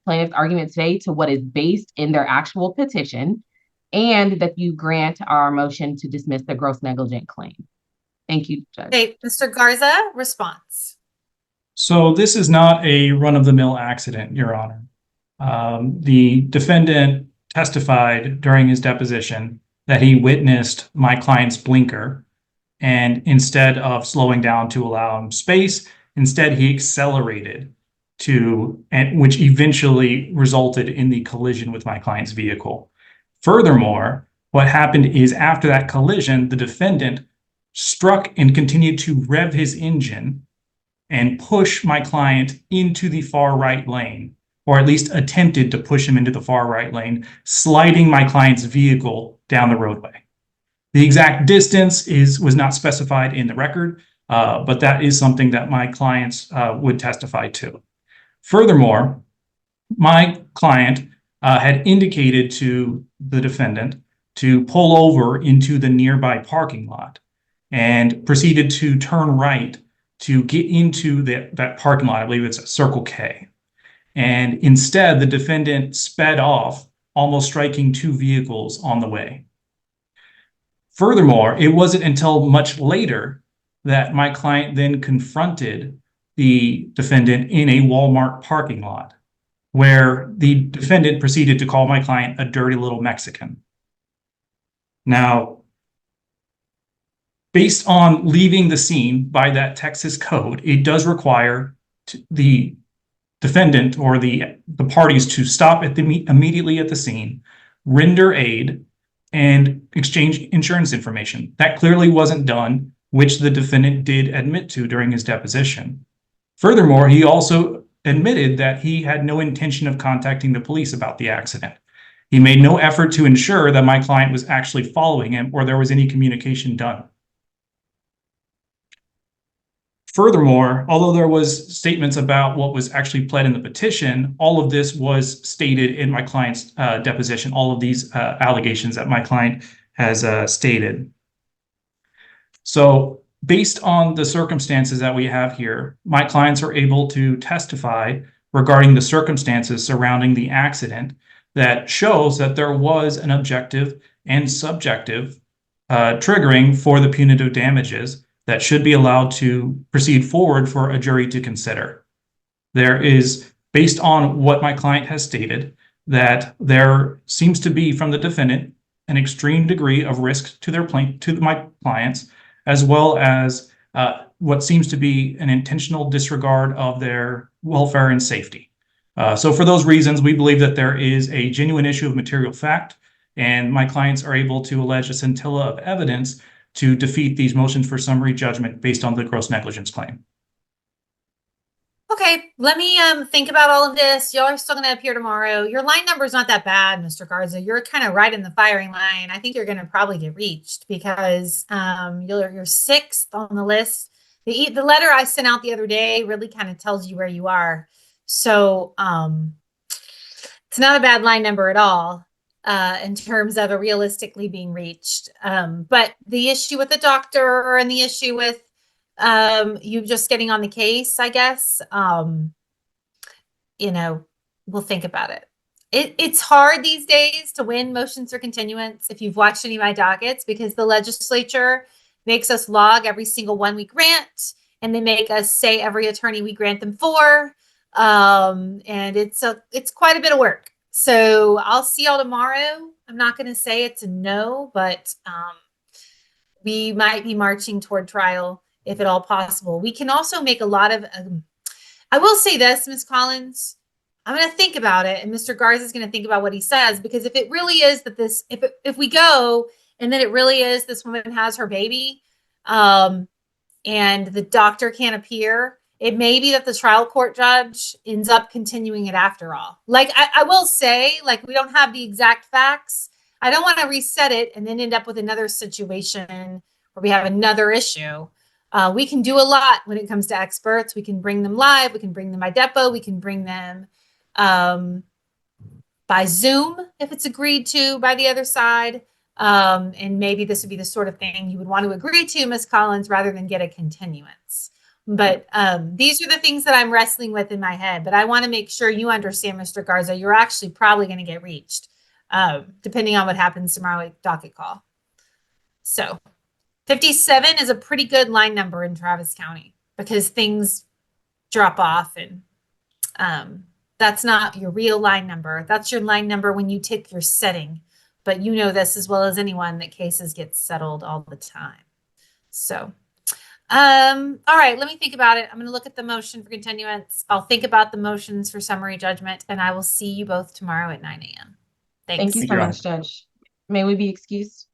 [SPEAKER 20] plaintiff's argument today to what is based in their actual petition, and that you grant our motion to dismiss the gross negligent claim. Thank you, Judge.
[SPEAKER 10] Okay, Mr. Garza, response.
[SPEAKER 12] So this is not a run-of-the-mill accident, Your Honor. The defendant testified during his deposition that he witnessed my client's blinker, and instead of slowing down to allow him space, instead he accelerated which eventually resulted in the collision with my client's vehicle. Furthermore, what happened is after that collision, the defendant struck and continued to rev his engine and push my client into the far right lane, or at least attempted to push him into the far right lane, sliding my client's vehicle down the roadway. The exact distance was not specified in the record, but that is something that my clients would testify to. Furthermore, my client had indicated to the defendant to pull over into the nearby parking lot and proceeded to turn right to get into that parking lot. I believe it's at Circle K. And instead, the defendant sped off, almost striking 2 vehicles on the way. Furthermore, it wasn't until much later that my client then confronted the defendant in a Walmart parking lot. where the defendant proceeded to call my client a dirty little Mexican. Now, based on leaving the scene by that Texas code, it does require the defendant or the parties to stop immediately at the scene, render aid, and exchange insurance information. That clearly wasn't done, which the defendant did admit to during his deposition. Furthermore, he also admitted that he had no intention of contacting the police about the accident. He made no effort to ensure that my client was actually following him or there was any communication done. Furthermore, although there was statements about what was actually pled in the petition, all of this was stated in my client's deposition, all of these allegations that my client has stated. So based on the circumstances that we have here, my clients are able to testify regarding the circumstances surrounding the accident that shows that there was an objective and subjective triggering for the punitive damages that should be allowed to proceed forward for a jury to consider. There is, based on what my client has stated, that there seems to be from the defendant an extreme degree of risk to my clients, as well as what seems to be an intentional disregard of their welfare and safety. So for those reasons, we believe that there is a genuine issue of material fact, and my clients are able to allege a scintilla of evidence to defeat these motions for summary judgment based on the gross negligence claim.
[SPEAKER 10] Okay, let me think about all of this. Y'all are still going to appear tomorrow. Your line number is not that bad, Mr. Garza. You're kind of right in the firing line. I think you're going to probably get reached because you're sixth on the list. The letter I sent out the other day really kind of tells you where you are. So it's not a bad line number at all in terms of a realistically being reached. But the issue with the doctor and the issue with you just getting on the case, I guess, we'll think about it. It's hard these days to win motions for continuance if you've watched any of my dockets, because the legislature makes us log every single one we grant, and they make us say every attorney we grant them for. And it's quite a bit of work. So I'll see y'all tomorrow. I'm not going to say it's a no, but we might be marching toward trial if at all possible. We can also make a lot of, I will say this, Ms. Collins, I'm going to think about it, and Mr. Garza is going to think about what he says, because if it really is that this, if we go and then it really is this woman has her baby and the doctor can't appear, it may be that the trial court judge ends up continuing it after all. Like, I will say, like, we don't have the exact facts. I don't want to reset it and then end up with another situation where we have another issue. We can do a lot when it comes to experts. We can bring them live. We can bring them by depo. We can bring them by Zoom if it's agreed to by the other side. And maybe this would be the sort of thing you would want to agree to, Ms. Collins, rather than get a continuance. But these are the things that I'm wrestling with in my head. But I want to make sure you understand, Mr. Garza, you're actually probably going to get reached, depending on what happens tomorrow at docket call. So 57 is a pretty good line number in Travis County because things drop off, and that's not your real line number. That's your line number when you take your setting. But you know this as well as anyone that cases get settled all the time. So, all right, let me think about it. I'm going to look at the motion for continuance. I'll think about the motions for summary judgment, and I will see you both tomorrow at 9 a.m. Thanks.
[SPEAKER 20] Thank you so much, Judge. May we be excused?